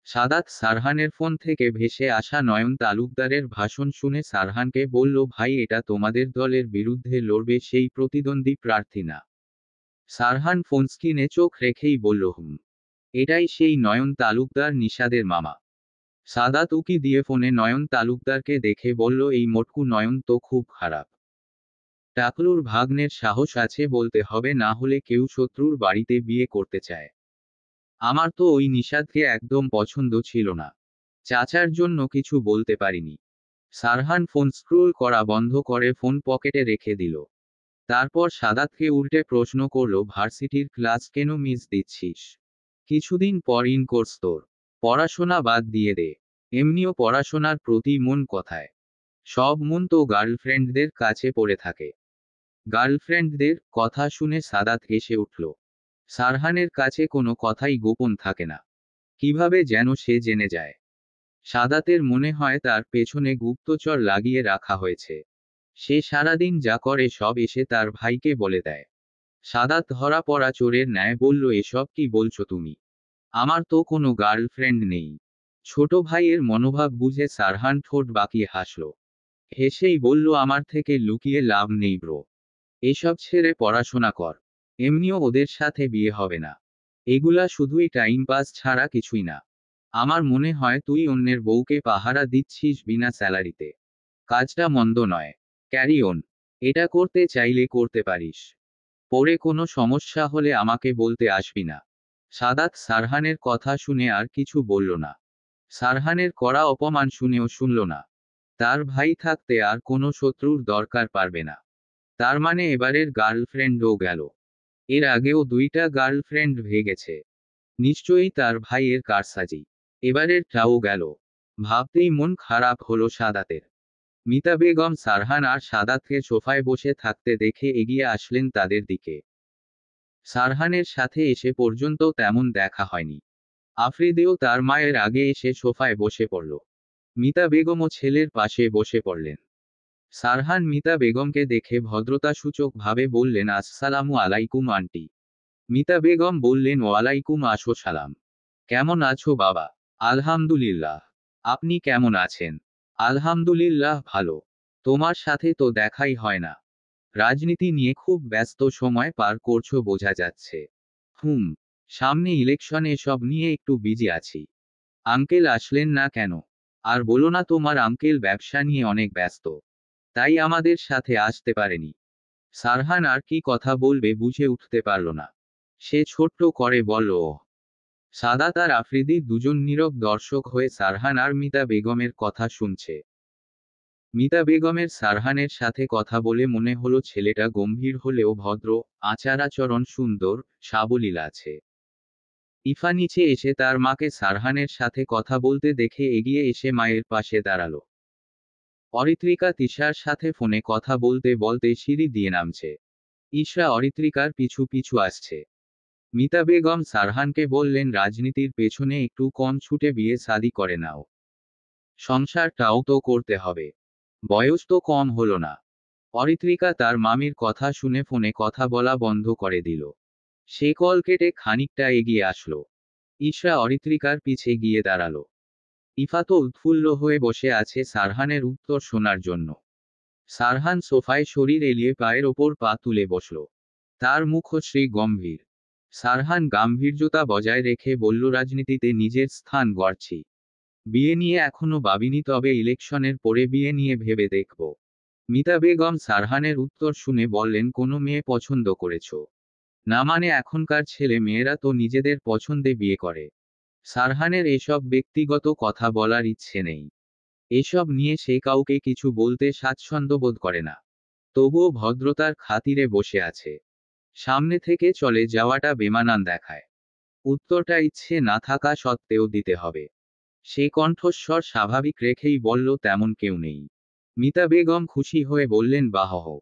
সাদাত সারহানের ফোন থেকে ভেসে আসা নয়ন তালুকদারের ভাষণ শুনে সারহানকে বলল, ভাই, এটা তোমাদের দলের বিরুদ্ধে লড়বে সেই প্রতিদ্বন্দ্বী প্রার্থী না? সারহান ফোন স্ক্রিনে চোখ রেখেই বলল, হুম। এটাই সেই নয়ন তালুকদার, নিশাদের মামা। সাদাত উকি দিয়ে ফোনে নয়ন তালুকদারকে দেখে বলল, এই মোটকু নয়ন তো খুব খারাপ। টাকলুর ভাগ্নের সাহস আছে বলতে হবে, না হলে কেউ শত্রুর বাড়িতে বিয়ে করতে চায়। আমার তো ওই নিশাদকে একদম পছন্দ ছিল না। চাচার জন্য কিছু বলতে পারিনি। সারহান ফোন স্ক্রোল করা বন্ধ করে ফোন পকেটে রেখে দিল। তারপর সাদাতকে উল্টে প্রশ্ন করল, ভার্সিটির ক্লাস কেন মিস দিচ্ছিস? কিছুদিন পর ইন কোর্স তোর। পড়াশোনা বাদ দিয়ে দে। এমনিও পড়াশোনার প্রতি মন কোথায়? সব মন তো গার্লফ্রেন্ডদের কাছে পড়ে থাকে। গার্লফ্রেন্ডদের কথা শুনে সাদাত হেসে উঠল। সারহানের কাছে কোনো কথাই গোপন থাকে না। কিভাবে যেন সে জেনে যায়। সাদাতের মনে হয় তার পেছনে গুপ্তচর লাগিয়ে রাখা হয়েছে। সে সারাদিন যা করে সব এসে তার ভাইকে বলে দেয়। সাদাত ধরা পড়া চোরের ন্যায় বলল, এসব কি বলছো তুমি? আমার তো কোনো গার্লফ্রেন্ড নেই। ছোট ভাইয়ের মনোভাব বুঝে সারহান ঠোঁট বাঁকিয়ে হাসল। হেসেই বলল, আমার থেকে লুকিয়ে লাভ নেই ব্রো। এসব ছেড়ে পড়াশোনা কর। এমনিও ওদের সাথে বিয়ে হবে না। এগুলা শুধুই টাইম পাস ছাড়া কিছুই না। আমার মনে হয় তুই অন্যের বউকে পাহারা দিচ্ছিস বিনা স্যালারিতে। কাজটা মন্দ নয়। Carry on. এটা করতে চাইলে করতে পারিস। পরে কোনো সমস্যা হলে আমাকে বলতে আসবি না। সাদাত সারহানের কথা শুনে আর কিছু বলল না। সারহানের কড়া অপমান শুনেও শুনল না। তার ভাই থাকতে আর কোনো শত্রুর দরকার পারবে না। তার মানে এবারের গার্লফ্রেন্ডও গেল। এর আগেও 2টা গার্লফ্রেন্ড ভেগেছে। নিশ্চয়ই তার ভাইয়ের কারসাজি। এবারেরটাও গেল। ভাবতেই মন খারাপ হলো সাদাতের। মিতা বেগম সারহান আর সাদাতকে সোফায় বসে থাকতে দেখে এগিয়ে আসলেন তাদের দিকে। সারহানের সাথে এসে পর্যন্ত তেমন দেখা হয়নি। আফ্রিদিও তার মায়ের আগে এসে সোফায় বসে পড়ল। মিতা বেগমও ছেলের পাশে বসে পড়লেন। সারহান মিতা বেগমকে দেখে ভদ্রতাসূচক ভাবে বললেন, আসসালামু আলাইকুম আন্টি। মিতা বেগম বললেন, ওয়ালাইকুম আসো সালাম। কেমন আছো বাবা? আলহামদুলিল্লাহ। আপনি কেমন আছেন? আলহামদুলিল্লাহ ভালো। তোমার সাথে তো দেখাই হয় না। রাজনীতি নিয়ে খুব ব্যস্ত সময় পার করছো বোঝা যাচ্ছে। হুম। সামনে ইলেকশন, এসব নিয়ে একটু বিজি আছি। আঙ্কেল আসলেন না কেন? আর বলো না, তোমার আঙ্কেল ব্যবসা নিয়ে অনেক ব্যস্ত। তাই আমাদের সাথে আসতে পারেনি। সারহান আর কি কথা বলবে বুঝে উঠতে পারল না। সে ছোট্ট করে বলল, "ওহ।" সাদাত আর আফ্রিদি দুজন নীরব দর্শক হয়ে সারহান আর মিতা বেগমের কথা শুনছে। মিতা বেগমের সারহানের সাথে কথা বলে মনে হলো ছেলেটা গম্ভীর হলেও ভদ্র, আচার আচরণ সুন্দর, সাবলীল আছে। ইফা নিচে এসে তার মাকে সারহানের সাথে কথা বলতে দেখে এগিয়ে এসে মায়ের পাশে দাঁড়ালো। অরিত্রিকা তিশার সাথে ফোনে কথা বলতে বলতে সিঁড়ি দিয়ে নামছে। ইশরা অরিত্রিকার পিছু পিছু আসছে। মিতা বেগম সারহানকে বললেন, রাজনীতির পেছনে একটু কম ছুটে বিয়ে শাদি করে নাও। সংসারটাও তো করতে হবে। বয়স তো কম হলো না। অরিত্রিকা তার মামির কথা শুনে ফোনে কথা বলা বন্ধ করে দিল। সে কল কেটে খানিকটা এগিয়ে আসলো। ইশরা অরিত্রিকার পিছে গিয়ে দাঁড়ালো। ইফা তো উৎফুল্ল হয়ে বসে আছে সারহানের উত্তর শোনার জন্য। সারহান সোফায় শরীর এলিয়ে পায়ের ওপর পা তুলে বসল। তার মুখশ্রী গম্ভীর। সারহান গাম্ভীর্যতা বজায় রেখে বলল, রাজনীতিতে নিজের স্থান গড়ছি। বিয়ে নিয়ে এখনো ভাবিনি, তবে ইলেকশনের পরে বিয়ে নিয়ে ভেবে দেখব। মিতা বেগম সারহানের উত্তর শুনে বললেন, কোনো মেয়ে পছন্দ করেছো? না মানে এখনকার ছেলে মেয়েরা তো নিজেদের পছন্দে বিয়ে করে। সারহানের এসব ব্যক্তিগত কথা বলার ইচ্ছে নেই। এসব নিয়ে সে কাউকে কিছু বলতে স্বাচ্ছন্দ্য বোধ করে না। তবুও ভদ্রতার খাতিরে বসে আছে। সামনে থেকে চলে যাওয়াটা বেমানান দেখায়। উত্তরটা ইচ্ছে না থাকা সত্ত্বেও দিতে হবে। সে কণ্ঠস্বর স্বাভাবিক রেখেই বলল, তেমন কেউ নেই। মিতা বেগম খুশি হয়ে বললেন, বাহ,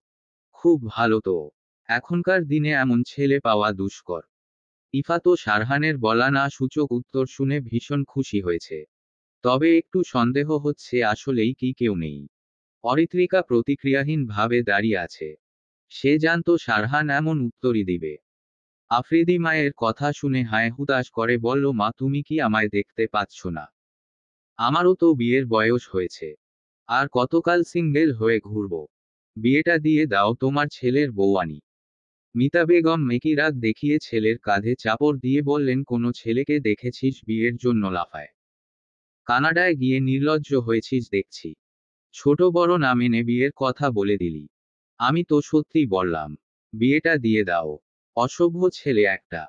খুব ভালো তো। এখনকার দিনে এমন ছেলে পাওয়া দুষ্কর। ইফা তো সারহানের বলা না সূচক উত্তর শুনে ভীষণ খুশি হয়েছে। তবে একটু সন্দেহ হচ্ছে আসলেই কি কেউ নেই। অরিত্রিকা প্রতিক্রিয়াহীন ভাবে দাঁড়িয়ে আছে। সে জানতো সারহান এমন উত্তরই দিবে। আফ্রিদি মায়ের কথা শুনে হায় হুতাশ করে বলল, মা তুমি কি আমায় দেখতে পাচ্ছ না? আমারও তো বিয়ের বয়স হয়েছে। আর কতকাল সিঙ্গেল হয়ে ঘুরব। বিয়েটা দিয়ে দাও, তোমার ছেলের বউ আনি। মিতা বেগম মেকি রাগ দেখিয়ে ছেলের কাঁধে চাপড় দিয়ে বললেন, কোনো ছেলেকে দেখেছিস বিয়ের জন্য লাফায়? কানাডায় গিয়ে নির্লজ্জ হয়েছিস দেখছি। ছোট বড় না মেনে বিয়ের কথা বলে দিলি। আমি তো সত্যি বললাম, বিয়েটা দিয়ে দাও। অসভ্য ছেলে একটা।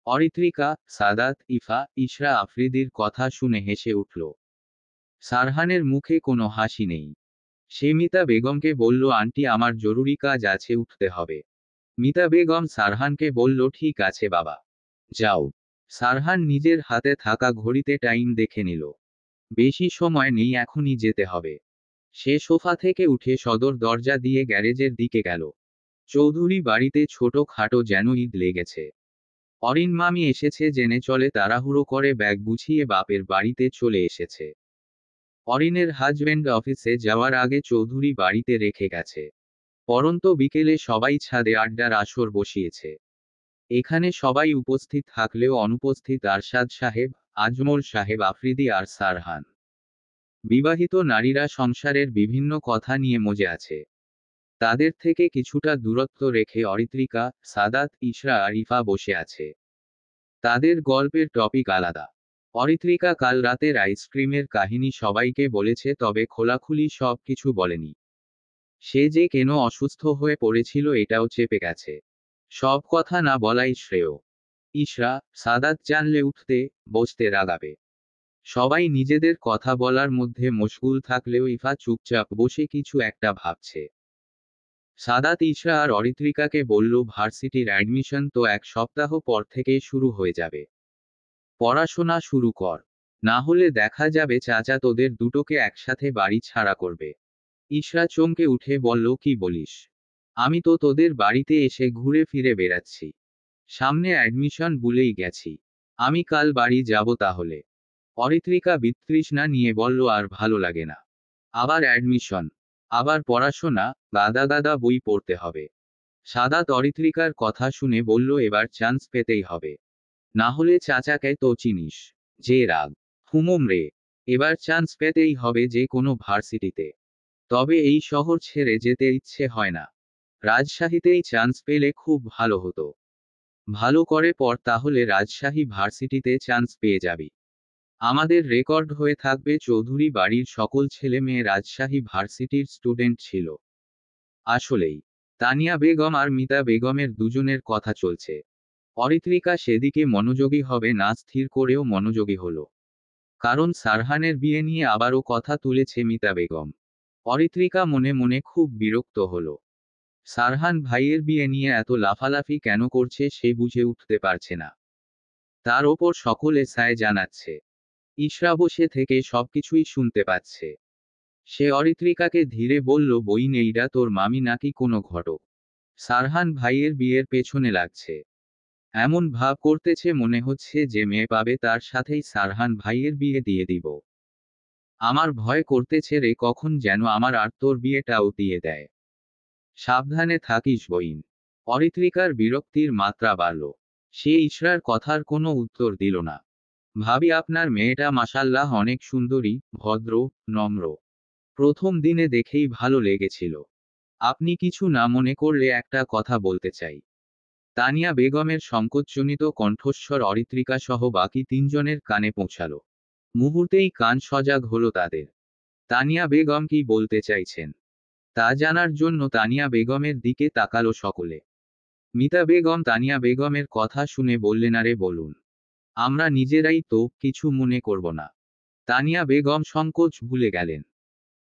অরিত্রিকা, সাদাত, ইফা, ইশরা আফ্রিদির কথা শুনে হেসে উঠল। সারহানের মুখে কোনো হাসি নেই। সে মিতা বেগমকে বলল, আন্টি আমার জরুরি কাজ আছে, উঠতে হবে। মিতা বেগম সারহানকে বলল, ঠিক আছে বাবা। যাও। সারহান নিজের হাতে থাকা ঘড়িতে টাইম দেখে নিল। বেশি সময় নেই, এখনই যেতে হবে। সে সোফা থেকে উঠে সদর দরজা দিয়ে গ্যারেজের দিকে গেল। চৌধুরী বাড়িতে ছোট খাটো যেন ঈদ লেগেছে। অরিন মামি এসেছে জেনে চলে তাড়াহুড়ো করে ব্যাগ গুছিয়ে বাপের বাড়িতে চলে এসেছে। অরিনের হাজবেন্ড অফিসে যাওয়ার আগে চৌধুরী বাড়িতে রেখে গেছে। পরন্ত বিকেলে সবাই ছাদে আড্ডার আসর বসিয়েছে। এখানে সবাই উপস্থিত থাকলেও অনুপস্থিত আরশাদ সাহেব, আজমল সাহেব আফ্রিদি আর সারহান। বিবাহিত নারীরা সংসারের বিভিন্ন কথা নিয়ে মজে আছে। তাদের থেকে কিছুটা দূরত্ব রেখে অরিত্রিকা, সাদাত, ইশরা আর ইফা বসে আছে। তাদের গল্পের টপিক আলাদা। অরিত্রিকা কাল রাতের আইসক্রিমের কাহিনী সবাইকে বলেছে, তবে খোলাখুলি সব কিছু বলেনি। সে যে কেন অসুস্থ হয়ে পড়েছিল এটাও চেপে গেছে। সব কথা না বলাই শ্রেয়। ইশরা, সাদাত জানলে উঠতে বসতে রাগাবে। সবাই নিজেদের কথা বলার মধ্যে মশগুল থাকলেও ইফা চুপচাপ বসে কিছু একটা ভাবছে। সাদাত ইশরা আর অরিত্রিকাকে বলল, ভার্সিটির অ্যাডমিশন তো 1 সপ্তাহ পর থেকেই শুরু হয়ে যাবে। পড়াশোনা শুরু কর, না হলে দেখা যাবে চাচা তোদের দুটোকে একসাথে বাড়ি ছাড়া করবে। ইশরা চমকে উঠে বলল, কি বলিস? আমি তো তোদের বাড়িতে এসে ঘুরে ফিরে বেড়াচ্ছি। সামনে অ্যাডমিশন ভুলেই গেছি। আমি কাল বাড়ি যাব তাহলে। অরিত্রিকা বিতৃষ্ণা নিয়ে বলল, আর ভালো লাগে না। আবার অ্যাডমিশন, আবার পড়াশোনা, গাদা গাদা বই পড়তে হবে। সাদাত অরিত্রিকার কথা শুনে বলল, এবার চান্স পেতেই হবে। না হলে চাচাকে তো চিনিস, যে রাগ। হুমুম রে, এবার চান্স পেতেই হবে যে কোনো ভার্সিটিতে। তবে এই শহর ছেড়ে যেতে ইচ্ছে হয় না। রাজশাহীতেই চান্স পেলে খুব ভালো হতো। ভালো করে পড়, তাহলে রাজশাহী ভার্সিটিতে চান্স পেয়ে যাবি। আমাদের রেকর্ড হয়ে থাকবে চৌধুরী বাড়ির সকল ছেলে মেয়ে রাজশাহী ভার্সিটির স্টুডেন্ট ছিল। আসলেই, তানিয়া বেগম আর মিতা বেগমের দুজনের কথা চলছে। অরিত্রিকা সেদিকে মনোযোগী হবে না স্থির করেও মনোযোগী হলো। কারণ সারহানের বিয়ে নিয়ে আবারও কথা তুলেছে মিতা বেগম। অরিত্রিকা মনে মনে খুব বিরক্ত হলো। সারহান ভাইয়ের বিয়ে নিয়ে এত লাফালাফি কেন করছে সে বুঝে উঠতে পারছে না। তার ওপর সকলে সায় জানাচ্ছে। ইশরা বসে থেকে সবকিছুই শুনতে পাচ্ছে। সে অরিত্রিকাকে ধীরে বলল, বই নেইডা তোর মামি নাকি কোনো ঘটক। সারহান ভাইয়ের বিয়ের পেছনে লাগছে। এমন ভাব করতেছে মনে হচ্ছে যে মেয়ে পাবে তার সাথেই সারহান ভাইয়ের বিয়ে দিয়ে দিব। আমার ভয় করতেছে রে, কখন যেন আমার আর তোর বিয়েটাও দিয়ে দেয়। সাবধানে থাকিস বইন। অরিত্রিকার বিরক্তির মাত্রা বাড়ল। সে ইশরার কথার কোনো উত্তর দিল না। ভাবি, আপনার মেয়েটা মাশাল্লাহ অনেক সুন্দরী, ভদ্র, নম্র। প্রথম দিনে দেখেই ভালো লেগেছিল। আপনি কিছু না মনে করলে একটা কথা বলতে চাই। তানিয়া বেগমের সংকোচজনিত কণ্ঠস্বর অরিত্রিকা সহ বাকি তিনজনের কানে পৌঁছালো। মুহূর্তেই কান সজাগ হলো তাদের। তানিয়া বেগম কি বলতে চাইছেন তা জানার জন্য তানিয়া বেগমের দিকে তাকালো সকলে। মিতা বেগম তানিয়া বেগমের কথা শুনে বললেন, আরে বলুন, আমরা নিজেরাই তো, কিছু মনে করব না। তানিয়া বেগম সংকোচ ভুলে গেলেন।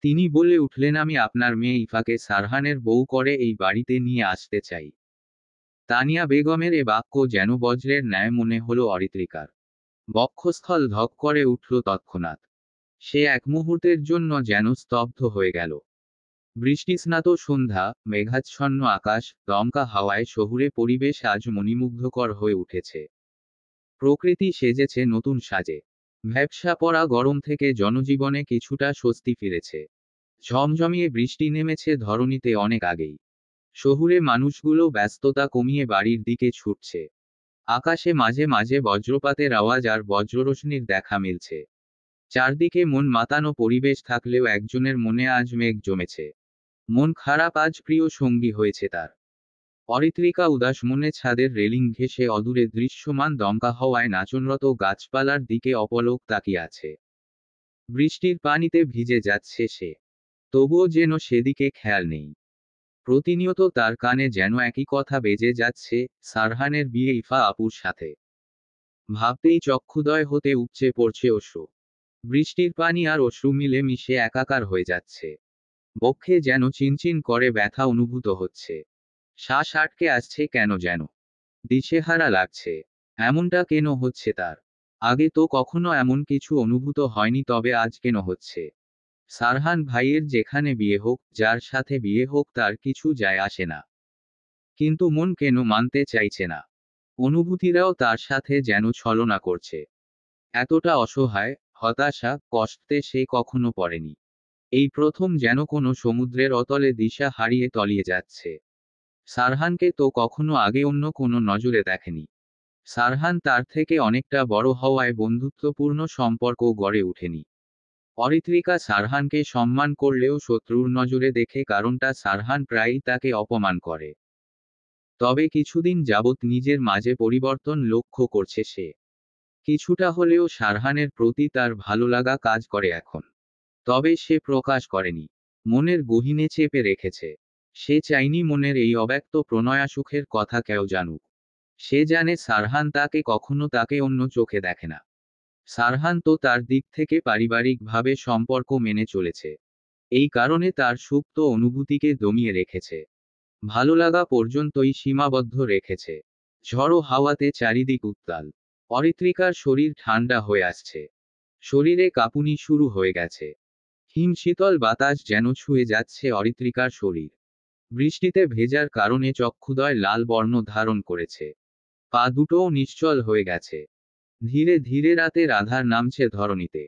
তিনি বলে উঠলেন, আমি আপনার মেয়ে ইফাকে সারহানের বউ করে এই বাড়িতে নিয়ে আসতে চাই। তানিয়া বেগমের এ বাক্য যেন বজ্রের ন্যায় মনে হলো অরিত্রিকার। বক্ষস্থল ধক করে উঠল তৎক্ষণাৎ। সে এক মুহূর্তের জন্য যেন স্তব্ধ হয়ে গেল। বৃষ্টিস্নাত সন্ধ্যা, মেঘাচ্ছন্ন আকাশ, দমকা হাওয়ায় শহুরে পরিবেশ আজ মণিমুগ্ধকর হয়ে উঠেছে। প্রকৃতি সেজেছে নতুন সাজে। ভ্যাপসা পড়া গরম থেকে জনজীবনে কিছুটা স্বস্তি ফিরেছে। ঝমঝমিয়ে বৃষ্টি নেমেছে ধরণীতে অনেক আগেই। শহুরে মানুষগুলো ব্যস্ততা কমিয়ে বাড়ির দিকে ছুটছে। আকাশে মাঝে মাঝে বজ্রপাতের আওয়াজ আর বজ্ররশ্মির দেখা মিলছে। চারদিকে মন মাতানো পরিবেশ থাকলেও একজনের মনে আজ মেঘ জমেছে। মন খারাপ আজ প্রিয় সঙ্গী হয়েছে তার। অরিত্রিকা উদাস মনে ছাদের রেলিং ঘেঁষে অদূরে দৃশ্যমান দমকা হওয়ায় নাচনরত গাছপালার দিকে অপলক তাকিয়ে আছে। বৃষ্টির পানিতে ভিজে যাচ্ছে সে, তবুও যেন সেদিকে খেয়াল নেই। প্রতিনিয়ত তার কানে যেন একই কথা বেজে যাচ্ছে, সারহানের বিয়ে ইফা আপুর সাথে। ভাবতেই চক্ষুদয় হতে উপচে পড়ছে অশ্রু। বৃষ্টির পানি আর অশ্রু মিলে মিশে একাকার হয়ে যাচ্ছে। বক্ষে যেন চিনচিন করে ব্যথা অনুভূত হচ্ছে। শ্বাস আটকে আসছে কেন যেন। দিশেহারা লাগছে। এমনটা কেন হচ্ছে তার? আগে তো কখনো এমন কিছু অনুভূত হয়নি, তবে আজ কেন হচ্ছে? সারহান ভাইয়ের যেখানে বিয়ে হোক, যার সাথে বিয়ে হোক, তার কিছু যায় আসে না। কিন্তু মন কেন মানতে চাইছে না। অনুভূতিরাও তার সাথে যেন ছলনা করছে। এতটা অসহায়, হতাশা, কষ্টে সে কখনো পড়েনি। এই প্রথম যেন কোনো সমুদ্রের অতলে দিশা হারিয়ে তলিয়ে যাচ্ছে। সারহানকে তো কখনো আগে অন্য কোনো নজরে দেখেনি। সারহান তার থেকে অনেকটা বড় হওয়ায় বন্ধুত্বপূর্ণ সম্পর্ক গড়ে ওঠেনি। অরিত্রিকা সারহানকে সম্মান করলেও শত্রুর নজরে দেখে, কারণটা সারহান প্রায়ই তাকে অপমান করে। তবে কিছুদিন যাবৎ নিজের মাঝে পরিবর্তন লক্ষ্য করছে সে। কিছুটা হলেও সারহানের প্রতি তার ভালো লাগা কাজ করে এখন। তবে সে প্রকাশ করেনি। মনের গহীনে চেপে রেখেছে। সে চায়নি মনের এই অব্যক্ত প্রণয়াসুখের কথা কেউ জানুক। সে জানে সারহান তাকে অন্য চোখে দেখে না। সারহান তো তার দিক থেকে পারিবারিকভাবে সম্পর্ক মেনে চলেছে। এই কারণে তার সুপ্ত অনুভূতিকে দমিয়ে রেখেছে। ভালো লাগা পর্যন্তই সীমাবদ্ধ রেখেছে। ঝড়ো হাওয়াতে চারিদিক উত্তাল। অরিত্রিকার শরীর ঠান্ডা হয়ে আসছে। শরীরে কাঁপুনি শুরু হয়ে গেছে। হিমশীতল বাতাস যেন ছুঁয়ে যাচ্ছে অরিত্রিকার শরীর। বৃষ্টিতে ভেজার কারণে চক্ষুদয় লাল বর্ণ ধারণ করেছে। পা দুটোও নিশ্চল হয়ে গেছে। ধীরে ধীরে রাতের আধার নামছে ধরণীতে।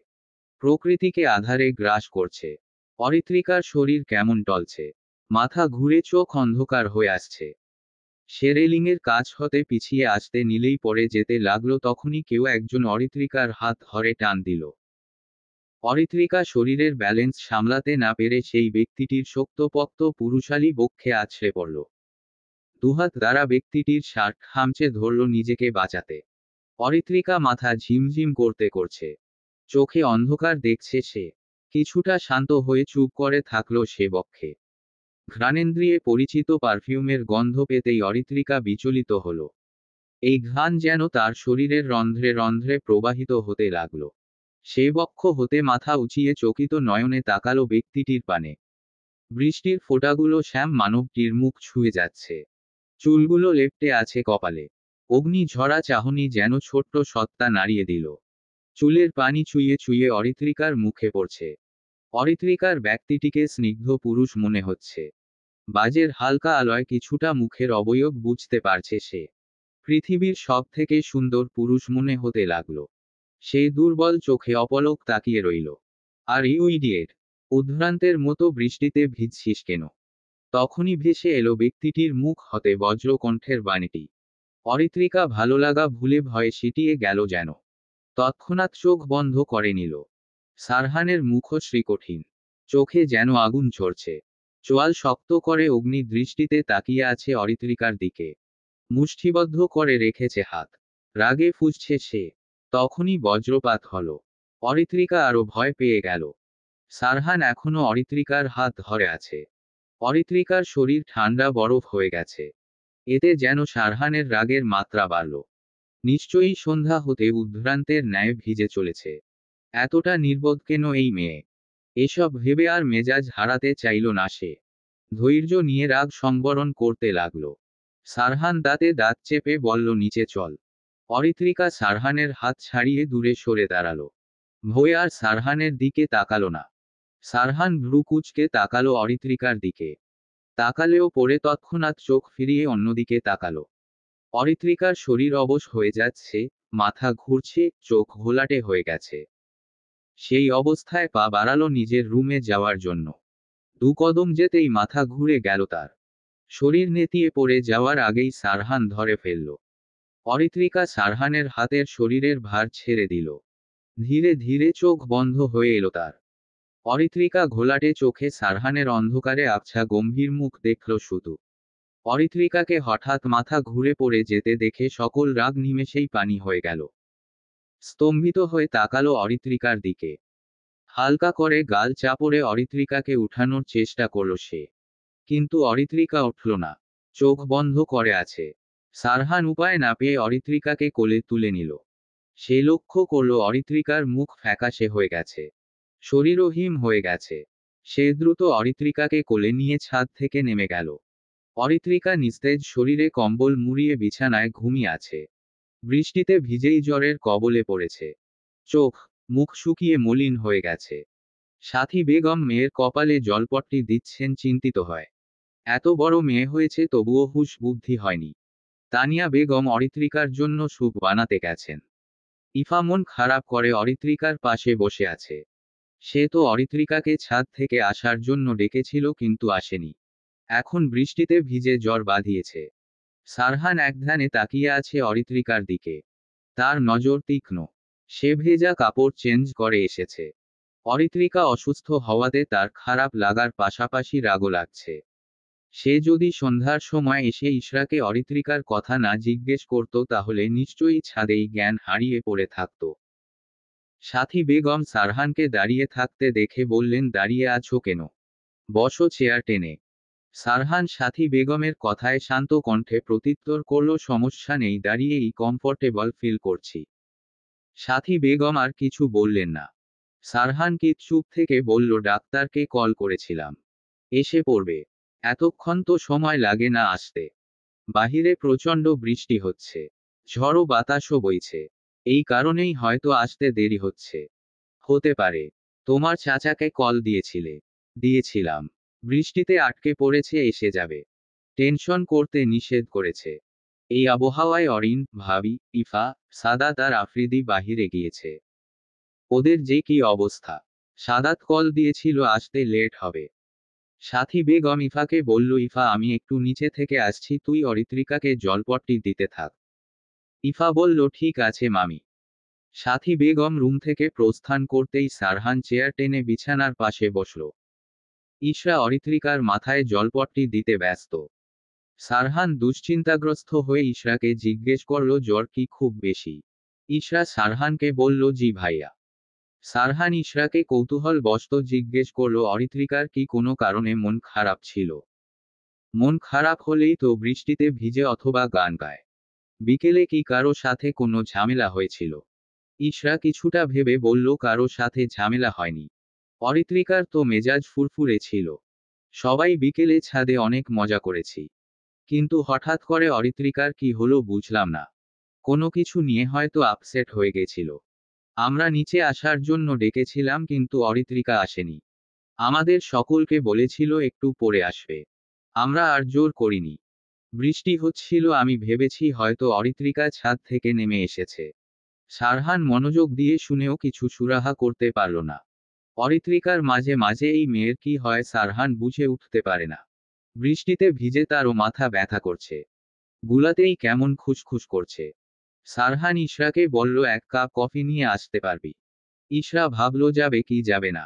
প্রকৃতিকে আধারে গ্রাস করছে। অরিত্রিকার শরীর কেমন টলছে। মাথা ঘুরে চোখ অন্ধকার হয়ে আসছে। সে রেলিংয়ের কাছ হতে পিছিয়ে আসতে নিলেই পড়ে যেতে লাগলো, তখনই কেউ একজন অরিত্রিকার হাত ধরে টান দিল। অরিত্রিকা শরীরের ব্যালেন্স সামলাতে না পেরে সেই ব্যক্তিটির শক্তপোক্ত পুরুষালী বক্ষে আছড়ে পড়ল। দুহাত দ্বারা ব্যক্তিটির শার্ট খামচে ধরল নিজেকে বাঁচাতে। অরিত্রিকা মাথা ঝিমঝিম করছে। চোখে অন্ধকার দেখছে সে। কিছুটা শান্ত হয়ে চুপ করে থাকলো সে বক্ষে। ঘ্রাণেন্দ্রিয়ে পরিচিত পারফিউমের গন্ধ পেতেই অরিত্রিকা বিচলিত হল। এই ঘ্রাণ যেন তার শরীরের রন্ধ্রে রন্ধ্রে প্রবাহিত হতে লাগল। সে বক্ষ হতে মাথা উঁচিয়ে চকিত নয়নে তাকালো ব্যক্তিটির পানে। বৃষ্টির ফোঁটাগুলো শ্যাম মানবটির মুখ ছুঁয়ে যাচ্ছে। চুলগুলো লেপ্টে আছে কপালে। অগ্নি ঝরা চাহনি যেন ছোট্ট সত্তা নাড়িয়ে দিল। চুলের পানি চুইয়ে চুইয়ে অরিত্রিকার মুখে পড়ছে। অরিত্রিকার ব্যক্তিটিকে স্নিগ্ধ পুরুষ মনে হচ্ছে। বাজের হালকা আলোয় কিছুটা মুখের অবয়ব বুঝতে পারছে সে। পৃথিবীর সব থেকে সুন্দর পুরুষ মনে হতে লাগলো। সে দুর্বল চোখে অপলক তাকিয়ে রইল। Are you idiot! উদ্ভ্রান্তের মতো বৃষ্টিতে ভিজছিস কেন? তখনই ভেসে এলো ব্যক্তিটির মুখ হতে বজ্রকণ্ঠের বাণীটি। অরিত্রিকা ভালো লাগা ভুলে ভয়ে সিটিয়ে গেল যেন। তৎক্ষণাৎ চোখ বন্ধ করে নিল। সারহানের মুখশ্রী কঠিন। চোখে যেন আগুন ঝরছে। চোয়াল শক্ত করে অগ্নি দৃষ্টিতে তাকিয়ে আছে অরিত্রিকার দিকে। মুষ্টিবদ্ধ করে রেখেছে হাত। রাগে ফুঁসছে সে। তখনই বজ্রপাত হল। অরিত্রিকা আরো ভয় পেয়ে গেল। সারহান এখনো অরিত্রিকার হাত ধরে আছে। অরিত্রিকার শরীর ঠান্ডা বরফ হয়ে গেছে। এতে যেন সারহানের রাগের মাত্রা বাড়ল। নিশ্চয়ই সন্ধ্যা হতে উদ্ভ্রান্তের ন্যায় ভিজে চলেছে। এতটা নির্বোধ কেন এই মেয়ে? এসব ভেবে আর মেজাজ হারাতে চাইল না সে। ধৈর্য নিয়ে রাগ সংবরণ করতে লাগল। সারহান দাঁতে দাঁত চেপে বলল, নিচে চল। অরিত্রিকা সারহানের হাত ছাড়িয়ে দূরে সরে দাঁড়ালো। ভয় আর সারহানের দিকে তাকালো না। সারহান ভ্রু কুঁচকে তাকালো অরিত্রিকার দিকে। তাকালেও পরে তৎক্ষণাৎ চোখ ফিরিয়ে অন্যদিকে তাকালো। অরিত্রিকার শরীর অবশ হয়ে যাচ্ছে, মাথা ঘুরছে, চোখ ঘোলাটে হয়ে গেছে। সেই অবস্থায় পা বাড়ালো নিজের রুমে যাওয়ার জন্য। 2 কদম যেতেই মাথা ঘুরে গেল তার। শরীর নেতিয়ে পড়ে যাওয়ার আগেই সারহান ধরে ফেলল। অরিত্রিকা সারহানের হাতের শরীরের ভার ছেড়ে দিল। ধীরে ধীরে চোখ বন্ধ হয়ে এলো তার। অরিত্রিকা ঘোলাটে চোখে সারহানের অন্ধকারে আবছা গম্ভীর মুখ দেখল শুধু। অরিত্রিকাকে হঠাৎ মাথা ঘুরে পড়ে যেতে দেখে সকল রাগ নিমেষেই পানি হয়ে গেল। স্তম্ভিত হয়ে তাকালো অরিত্রিকার দিকে। হালকা করে গাল চাপড়ে অরিত্রিকাকে উঠানোর চেষ্টা করল সে। কিন্তু অরিত্রিকা উঠল না। চোখ বন্ধ করে আছে। সারহান উপায় না পেয়ে অরিত্রিকাকে কোলে তুলে নিল। সে লক্ষ্য করল অরিত্রিকার মুখ ফ্যাকাশে হয়ে গেছে। শরীরও হিম হয়ে গেছে। সে দ্রুত অরিত্রিকাকে কোলে নিয়ে ছাদ থেকে নেমে গেল। অরিত্রিকা নিস্তেজ শরীরে কম্বল মুড়িয়ে বিছানায় ঘুমিয়ে আছে। বৃষ্টিতে ভিজেই জ্বরের কবলে পড়েছে। চোখ মুখ শুকিয়ে মলিন হয়ে গেছে। সাথী বেগম মেয়ের কপালে জলপট্টি দিচ্ছেন, চিন্তিত হয়। এত বড় মেয়ে হয়েছে তবুও হুঁশ বুদ্ধি হয়নি। তানিয়া বেগম অরিত্রিকার জন্য স্যুপ বানাতে গেছেন। ইফা মন খারাপ করে অরিত্রিকার পাশে বসে আছে। সে তো অরিত্রিকাকে ছাদ থেকে আসার জন্য ডেকেছিল কিন্তু আসেনি। এখন বৃষ্টিতে ভিজে জ্বর বাঁধিয়েছে। সারহান একধ্যানে তাকিয়ে আছে অরিত্রিকার দিকে। তার নজর তীক্ষ্ণ। সে ভেজা কাপড় চেঞ্জ করে এসেছে। অরিত্রিকা অসুস্থ হওয়াতে তার খারাপ লাগার পাশাপাশি রাগও লাগছে। সে যদি সন্ধ্যার সময় এসে ইশরাকে অরিত্রিকার কথা না জিজ্ঞেস করত তাহলে নিশ্চয়ই ছাদেই জ্ঞান হারিয়ে পড়ে থাকত। সাথী বেগম সারহানকে দাঁড়িয়ে থাকতে দেখে বললেন, দাঁড়িয়ে আছো কেন? বসো চেয়ার টেনে। সারহান সাথী বেগমের কথায় শান্ত কণ্ঠে প্রত্যুত্তর করল, সমস্যা নেই, দাঁড়িয়েই কমফোর্টেবল ফিল করছি। সাথী বেগম আর কিছু বললেন না। সারহান কি চুপ থেকে বলল, ডাক্তারকে কল করেছিলাম। এসে পড়বে। এতক্ষণ তো সময় লাগে না আসতে। বাহিরে প্রচণ্ড বৃষ্টি হচ্ছে। ঝড়ো বাতাসও বইছে। এই কারণেই হয়তো আসতে দেরি হচ্ছে। হতে পারে। তোমার চাচাকে কল দিয়েছিলে? দিয়েছিলাম। বৃষ্টিতে আটকে পড়েছে, এসে যাবে। টেনশন করতে নিষেধ করেছে। এই আবহাওয়ায় অরিন, ভাবি, ইফা, সাদাত আর আফ্রিদি বাহিরে গিয়েছে। ওদের যে কি অবস্থা! সাদাত কল দিয়েছিল আসতে লেট হবে। সাথী বেগম ইফাকে বলল, ইফা আমি একটু নিচে থেকে আসছি, তুই অরিত্রিকাকে জলপট্টি দিতে থাক। ইফা বলল, ঠিক আছে মামি। সাথী বেগম রুম থেকে প্রস্থান করতেই সারহান চেয়ার টেনে বিছানার পাশে বসল। ইশরা অরিত্রিকার মাথায় জলপট্টি দিতে ব্যস্ত। সারহান দুশ্চিন্তাগ্রস্ত হয়ে ইশরাকে জিজ্ঞেস করল, জ্বর কি খুব বেশি? ইশরা সারহানকে বলল, জি ভাইয়া। সারহান ইশরাকে কৌতূহলবশত জিজ্ঞেস করল, অরিত্রিকার কি কোনো কারণে মন খারাপ ছিল? মন খারাপ হলেই তো বৃষ্টিতে ভিজে অথবা গান গায়। বিকেলে কি কারো সাথে কোনো ঝামেলা হয়েছিল? ইশরা কিছুটা ভেবে বলল, কারো সাথে ঝামেলা হয়নি। অরিত্রিকার তো মেজাজ ফুরফুরে ছিল। সবাই বিকেলে ছাদে অনেক মজা করেছি। কিন্তু হঠাৎ করে অরিত্রিকার কি হলো বুঝলাম না। কোনো কিছু নিয়ে হয়তো আপসেট হয়ে গেছিল। আমরা নিচে আসার জন্য ডেকেছিলাম কিন্তু অরিত্রিকা আসেনি। আমাদের সকলকে বলেছিল একটু পরে আসবে। আমরা আর জোর করিনি। বৃষ্টি হচ্ছিল, আমি ভেবেছি হয়তো অরিত্রিকা ছাদ থেকে নেমে এসেছে। সারহান মনোযোগ দিয়ে শুনেও কিছু সুরাহা করতে পারল না। অরিত্রিকার মাঝে মাঝে এই মেয়ের কি হয় সারহান বুঝে উঠতে পারে না। বৃষ্টিতে ভিজে তারও মাথা ব্যথা করছে। গুলাতেই কেমন খুসখুস করছে। সারহান ইশরাকে বলল, এক কাপ কফি নিয়ে আসতে পারবি? ইশরা ভাবল, যাবে কি যাবে না।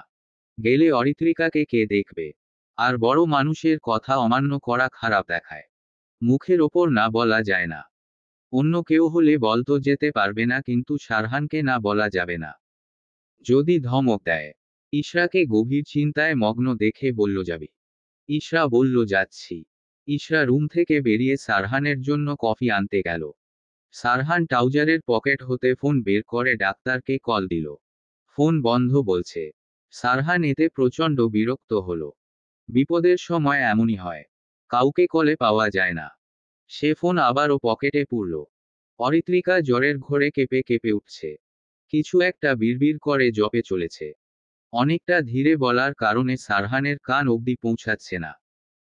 গেলে অরিত্রিকাকে কে দেখবে? আর বড় মানুষের কথা অমান্য করা খারাপ দেখায়। মুখের ওপর না বলা যায় না। অন্য কেউ হলে বলতো যেতে পারবে না, কিন্তু সারহানকে না বলা যাবে না। যদি ধমক দেয়। ইশরাকে গভীর চিন্তায় মগ্ন দেখে বলল, যাবি? ইশরা বলল, যাচ্ছি। ইশরা রুম থেকে বেরিয়ে সারহানের জন্য কফি আনতে গেল। সারহান ট্রাউজারের পকেট হতে ফোন বের করে ডাক্তারকে কল দিল। ফোন বন্ধ বলছে। সারহান এতে প্রচণ্ড বিরক্ত হলো। বিপদের সময় এমনই হয়। কাউকে কলে পাওয়া যায় না। সে ফোন আবারও পকেটে পুরল। অরিত্রিকা জ্বরের ঘোরে কেঁপে কেঁপে উঠছে। কিছু একটা বিড়বিড় করে জপে চলেছে। অনেকটা ধীরে বলার কারণে সারহানের কান অবধি পৌঁছাচ্ছে না।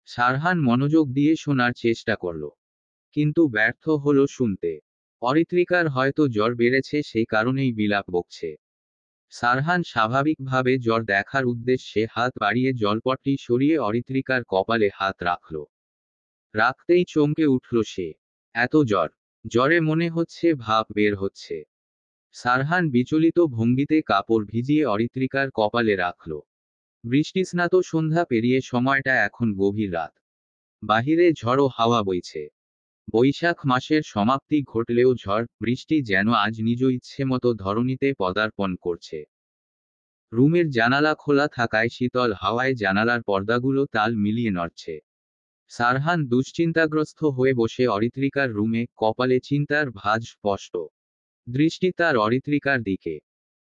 সারহান মনোযোগ দিয়ে শোনার চেষ্টা করল। কিন্তু ব্যর্থ হলো শুনতে। অরিত্রিকার হয়তো জ্বর বেড়েছে, সেই কারণেই বিলাপ বকছে। সারহান স্বাভাবিকভাবে জ্বর দেখার উদ্দেশ্যে হাত বাড়িয়ে জলপট্টি সরিয়ে অরিত্রিকার কপালে হাত রাখল। রাখতেই চমকে উঠল সে। এত জ্বর! জ্বরে মনে হচ্ছে ভাপ বের হচ্ছে। সারহান বিচলিত ভঙ্গিতে কাপড় ভিজিয়ে অরিত্রিকার কপালে রাখল। বৃষ্টিস্নাত সন্ধ্যা পেরিয়ে সময়টা এখন গভীর রাত। বাহিরে ঝড়ো হাওয়া বইছে। বৈশাখ মাসের সমাপ্তি ঘটলেও ঝড় বৃষ্টি যেন আজ নিজ ইচ্ছেমতো ধরণীতে পদার্পণ করছে। রুমের জানালা খোলা থাকায় শীতল হাওয়ায় জানালার পর্দাগুলো তাল মিলিয়ে নড়ছে। সারহান দুশ্চিন্তাগ্রস্ত হয়ে বসে অরিত্রিকার রুমে, কপালে চিন্তার ভাঁজ স্পষ্ট। দৃষ্টি তার অরিত্রিকার দিকে।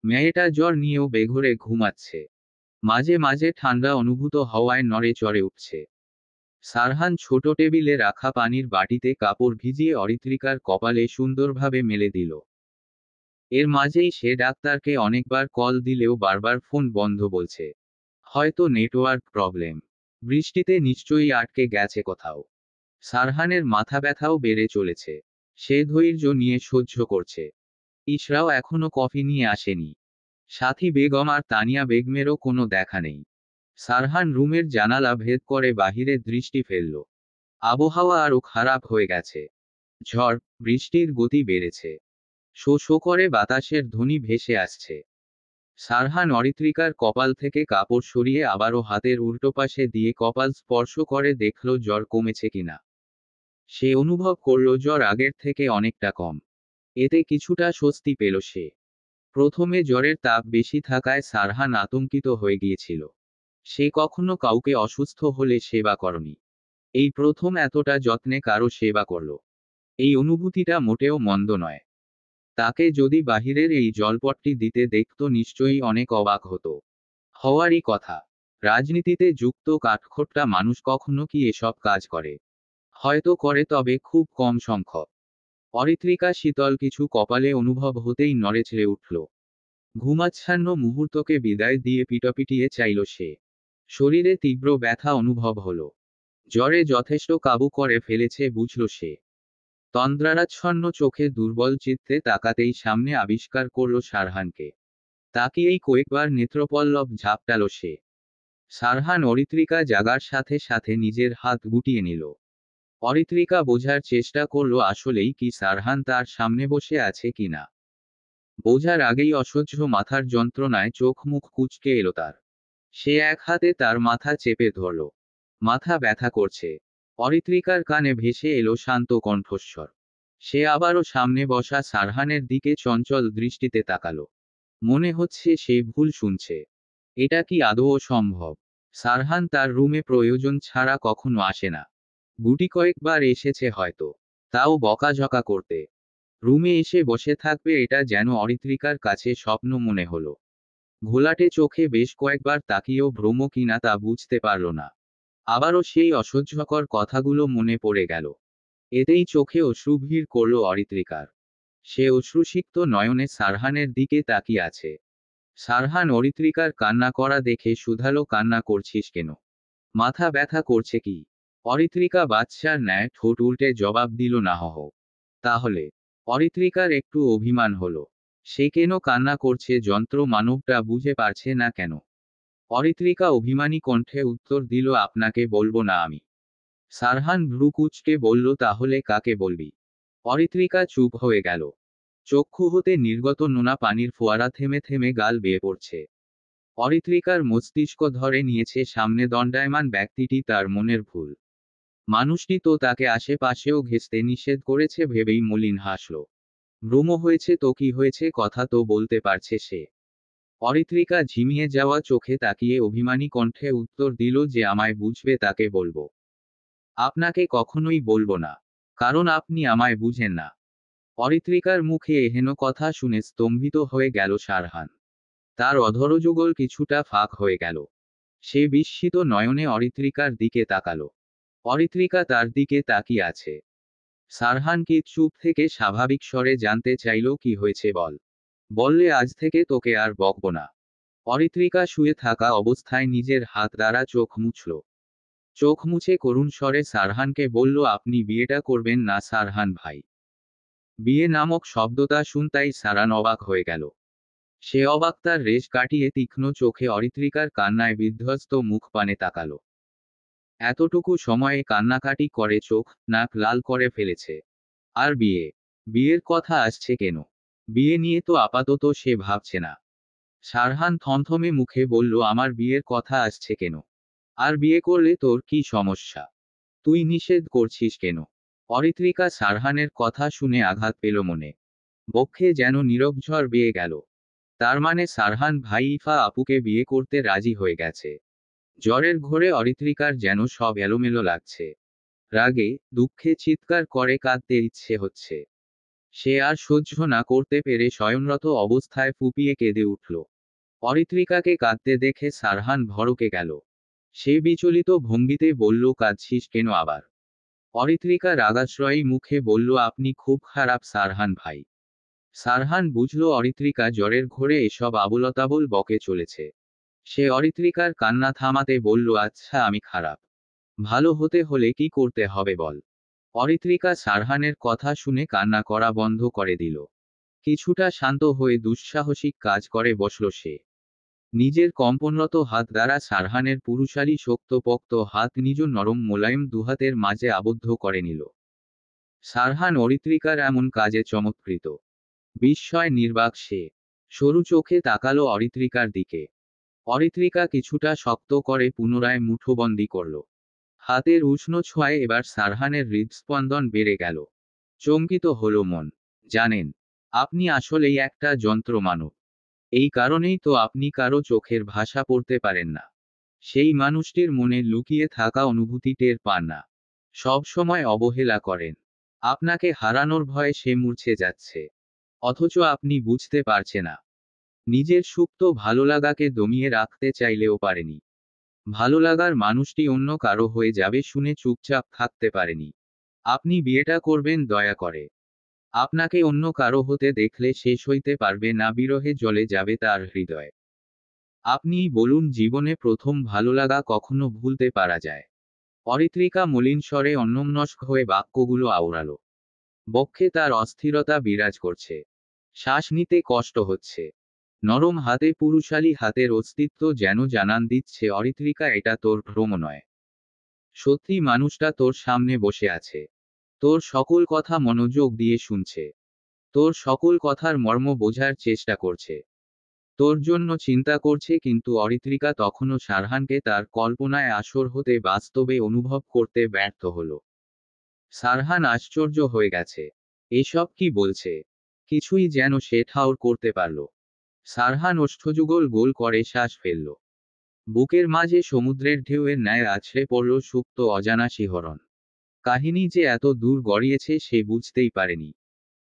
মেয়েটা জ্বর নিয়েও বেঘোরে ঘুমাচ্ছে। মাঝে মাঝে ঠান্ডা অনুভূত হওয়ায় নড়ে চড়ে উঠছে। সারহান ছোট টেবিলে রাখা পানির বাটিতে কাপড় ভিজিয়ে অরিত্রিকার কপালে সুন্দরভাবে মেলে দিল। এর মাঝেই সে ডাক্তারকে অনেকবার কল দিলেও বারবার ফোন বন্ধ বলছে। হয়তো নেটওয়ার্ক প্রবলেম। বৃষ্টিতে নিশ্চয়ই আটকে গেছে কোথাও। সারহানের মাথা ব্যথাও বেড়ে চলেছে। সে ধৈর্য নিয়ে সহ্য করছে। ইশরাও এখনো কফি নিয়ে আসেনি। সাথী বেগম আর তানিয়া বেগমেরও কোনো দেখা নেই। সারহান রুমের জানালা ভেদ করে বাহিরে দৃষ্টি ফেলল। আবহাওয়া আরও খারাপ হয়ে গেছে। ঝড়, বৃষ্টির গতি বেড়েছে। শো শো করে বাতাসের ধ্বনি ভেসে আসছে। সারহান অরিত্রিকার কপাল থেকে কাপড় সরিয়ে আবারও হাতের উল্টো পাশে দিয়ে কপাল স্পর্শ করে দেখল জ্বর কমেছে কিনা। সে অনুভব করল জ্বর আগের থেকে অনেকটা কম। এতে কিছুটা স্বস্তি পেল সে। প্রথমে জ্বরের তাপ বেশি থাকায় সারহান আতঙ্কিত হয়ে গিয়েছিল। সে কখনো কাউকে অসুস্থ হলে সেবা করেনি। এই প্রথম এতটা যত্নে কারো সেবা করল। এই অনুভূতিটা মোটেও মন্দ নয়। তাকে যদি বাহিরের এই জলপটটি দিতে দেখত নিশ্চয়ই অনেক অবাক হতো। হওয়ারই কথা। রাজনীতিতে যুক্ত কাঠখোট্টা মানুষ কখনো কি এসব কাজ করে? হয়তো করে, তবে খুব কম সংখ্যক। অরিত্রিকা শীতল কিছু কপালে অনুভব হতেই নড়েচড়ে উঠল। ঘুমাচ্ছন্ন মুহূর্তকে বিদায় দিয়ে পিটপিটিয়ে চাইল সে। শরীরে তীব্র ব্যথা অনুভব হলো। জ্বরে যথেষ্ট কাবু করে ফেলেছে বুঝল সে। তন্দ্রাচ্ছন্ন চোখে দুর্বল চিত্তে তাকাতেই সামনে আবিষ্কার করল সারহানকে। তাকিয়েই কয়েকবার নেত্রপল্লব ঝাপটাল সে। সারহান অরিত্রিকা জাগার সাথে সাথে নিজের হাত গুটিয়ে নিল। অরিত্রিকা বোঝার চেষ্টা করল আসলেই কি সারহান তার সামনে বসে আছে কিনা। বোঝার আগেই অসহ্য মাথার যন্ত্রণায় চোখ মুখ কুঁচকে এলো তার। সে এক হাতে তার মাথা চেপে ধরল। মাথা ব্যথা করছে। অরিত্রিকার কানে ভেসে এলো শান্ত কণ্ঠস্বর। সে আবারও সামনে বসা সারহানের দিকে চঞ্চল দৃষ্টিতে তাকালো। মনে হচ্ছে সে ভুল শুনছে। এটা কি আদৌ সম্ভব? সারহান তার রুমে প্রয়োজন ছাড়া কখনো আসে না। গুটি কয়েকবার এসেছে হয়তো। তাও বকাঝকা করতে। রুমে এসে বসে থাকবে এটা যেন অরিত্রিকার কাছে স্বপ্ন মনে হলো। ঘোলাটে চোখে বেশ কয়েকবার তাকিয়েও ভ্রম কিনা তা বুঝতে পারল না। আবারও সেই অসহ্যকর কথাগুলো মনে পড়ে গেল। এতেই চোখে অশ্রু ভিড় করল অরিত্রিকার। সে অশ্রুসিক্ত নয়নে সারহানের দিকে তাকিয়ে আছে। সারহান অরিত্রিকার কান্না করা দেখে শুধালো, কান্না করছিস কেন? মাথা ব্যথা করছে কি? অরিত্রিকা বাচ্চার ন্যায় ঠোঁট উল্টে জবাব দিল, না হহ। তাহলে? অরিত্রিকার একটু অভিমান হলো। সে কেন কান্না করছে যন্ত্র মানবটা বুঝে পারছে না কেন? অরিত্রিকা অভিমানী কণ্ঠে উত্তর দিল, আপনাকে বলবো না আমি। সারহান ভ্রু কুঁচকে বলল, তাহলে কাকে বলবি? অরিত্রিকা চুপ হয়ে গেল। চক্ষু হতে নির্গত নোনা পানির ফোয়ারা থেমে থেমে গাল বেয়ে পড়ছে। অরিত্রিকার মস্তিষ্ক ধরে নিয়েছে সামনে দণ্ডায়মান ব্যক্তিটি তার মনের ভুল। মানুষটি তো তাকে আশেপাশেও ঘেঁষতে নিষেধ করেছে ভেবেই মলিন হাসল। ভ্রম হয়েছে তো কি হয়েছে, কথা তো বলতে পারছে সে। অরিত্রিকা ঝিমিয়ে যাওয়া চোখে তাকিয়ে অভিমানী কণ্ঠে উত্তর দিল, যে আমায় বুঝবে তাকে বলবো। আপনাকে কখনোই বলবো না। কারণ আপনি আমায় বুঝেন না। অরিত্রিকার মুখে এহেন কথা শুনে স্তম্ভিত হয়ে গেল সারহান। তার অধরযুগল কিছুটা ফাঁক হয়ে গেল। সে বিস্মিত নয়নে অরিত্রিকার দিকে তাকালো। অরিত্রিকা তার দিকে তাকিয়ে আছে। সারহানকে চুপ থেকে স্বাভাবিক স্বরে জানতে চাইল, কি হয়েছে বল। বললে আজ থেকে তোকে আর বকব না। অরিত্রিকা শুয়ে থাকা অবস্থায় নিজের হাত দ্বারা চোখ মুছল। চোখ মুছে করুণ স্বরে সারহানকে বলল, আপনি বিয়েটা করবেন না সারহান ভাই? বিয়ে নামক শব্দটা শুনতাই সারান অবাক হয়ে গেল। সে অবাকতার রেশ কাটিয়ে তীক্ষ্ণ চোখে অরিত্রিকার কান্নায় বিধ্বস্ত মুখ পানে তাকালো। এতটুকু সময়ে কান্নাকাটি করে চোখ নাক লাল করে ফেলেছে। আর বিয়ে? বিয়ের কথা আসছে কেন? বিয়ে নিয়ে তো আপাতত সে ভাবছে না। সারহান থমথমে মুখে বলল, আমার বিয়ের কথা আসছে কেন? আর বিয়ে করলে তোর কি সমস্যা? তুই নিষেধ করছিস কেন? অরিত্রিকা সারহানের কথা শুনে আঘাত পেল মনে। বক্ষে যেন নীরব ঝড় বেয়ে গেল। তার মানে সারহান ভাই ইফা আপুকে বিয়ে করতে রাজি হয়ে গেছে। জ্বরের ঘোরে অরিত্রিকার যেন সব এলোমেলো লাগছে। রাগে দুঃখে চিৎকার করে কাঁদতে ইচ্ছে হচ্ছে। সে আর সহ্য না করতে পেরে শয়নরত অবস্থায় ফুপিয়ে কেঁদে উঠল। অরিত্রিকাকে কাঁদতে দেখে সারহান ভড়কে গেল। সে বিচলিত ভঙ্গিতে বলল, কাঁদছিস কেন আবার? অরিত্রিকা রাগাশ্রয়ী মুখে বলল, আপনি খুব খারাপ সারহান ভাই। সারহান বুঝল অরিত্রিকা জ্বরের ঘোরে এসব আবোলতাবোল বকে চলেছে। সে অরিত্রিকার কান্না থামাতে বলল, আচ্ছা আমি খারাপ। ভালো হতে হলে কি করতে হবে বল। অরিত্রিকা সারহানের কথা শুনে কান্না করা বন্ধ করে দিল। কিছুটা শান্ত হয়ে দুঃসাহসিক কাজ করে বসল সে। নিজের কম্পনরত হাত দ্বারা সারহানের পুরুষালী শক্তপোক্ত হাত নিজ নরম মোলায়েম দুহাতের মাঝে আবদ্ধ করে নিল। সারহান অরিত্রিকার এমন কাজে চমৎকৃত। বিস্ময় নির্বাক সে। সরু চোখে তাকালো অরিত্রিকার দিকে। অরিত্রিকা কিছুটা শক্ত করে পুনরায় মুঠোবন্দি করল। হাতের উষ্ণ ছোঁয়ায় এবার সারহানের হৃদস্পন্দন বেড়ে গেল। চমকিত হলো মন। জানেন, আপনি আসলেই একটা যন্ত্র মানব। এই কারণেই তো আপনি কারো চোখের ভাষা পড়তে পারেন না। সেই মানুষটির মনে লুকিয়ে থাকা অনুভূতি টের পান না। সব সময় অবহেলা করেন। আপনাকে হারানোর ভয়ে সে মূর্ছে যাচ্ছে। অথচ আপনি বুঝতে পারছে না। নিজের সুপ্ত ভালোলাগাকে দমিয়ে রাখতে চাইলেও পারেনি। ভালো লাগার মানুষটি অন্য কারো হয়ে যাবে শুনে চুপচাপ থাকতে পারেনি। আপনি বিয়েটা করবেন দয়া করে। আপনাকে অন্য কারো হতে দেখলে শেষ হইতে পারবে না, বিরহে জ্বলে যাবে তার হৃদয়। আপনিই বলুন, জীবনে প্রথম ভালোলাগা কখনো ভুলতে পারা যায়? অরিত্রিকা মলিন স্বরে অন্যমনস্ক হয়ে বাক্যগুলো আওড়ালো। বক্ষে তার অস্থিরতা বিরাজ করছে। শ্বাস নিতে কষ্ট হচ্ছে। নরম হাতে পুরুষালী হাতের অস্তিত্ব যেন জানান দিচ্ছে, অরিত্রিকা, এটা তোর ভ্রম নয়। সত্যি মানুষটা তোর সামনে বসে আছে। তোর সকল কথা মনোযোগ দিয়ে শুনছে। তোর সকল কথার মর্ম বোঝার চেষ্টা করছে। তোর জন্য চিন্তা করছে। কিন্তু অরিত্রিকা তখনও সারহানকে তার কল্পনায় আসর হতে বাস্তবে অনুভব করতে ব্যর্থ হল। সারহান আশ্চর্য হয়ে গেছে। এসব কি বলছে? কিছুই যেন সে ঠাউর করতে পারল। সারহান ওষ্ঠযুগল গোল করে শ্বাস ফেলল। বুকের মাঝে সমুদ্রের ঢেউয়ের ন্যায় আছড়ে পড়ল সুপ্ত অজানা শিহরণ। কাহিনী যে এত দূর গড়িয়েছে সে বুঝতেই পারেনি।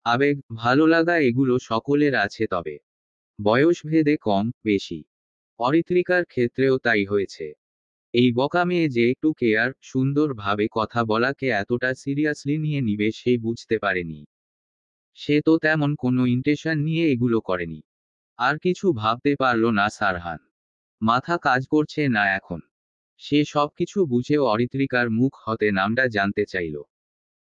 আবেগ, ভালো লাগা এগুলো সকলের আছে, তবে বয়সভেদে কম বেশি। অরিত্রিকার ক্ষেত্রেও তাই হয়েছে। এই বকা মেয়ে যে একটু কেয়ার সুন্দরভাবে কথা বলাকে এতটা সিরিয়াসলি নিয়ে নিবে সে বুঝতে পারেনি। সে তো তেমন কোনো ইন্টেনশন নিয়ে এগুলো করেনি। আর কিছু ভাবতে পারল না সারহান। মাথা কাজ করছে না এখন। সে সবকিছু বুঝেও অরিত্রিকার মুখ হতে নামটা জানতে চাইল।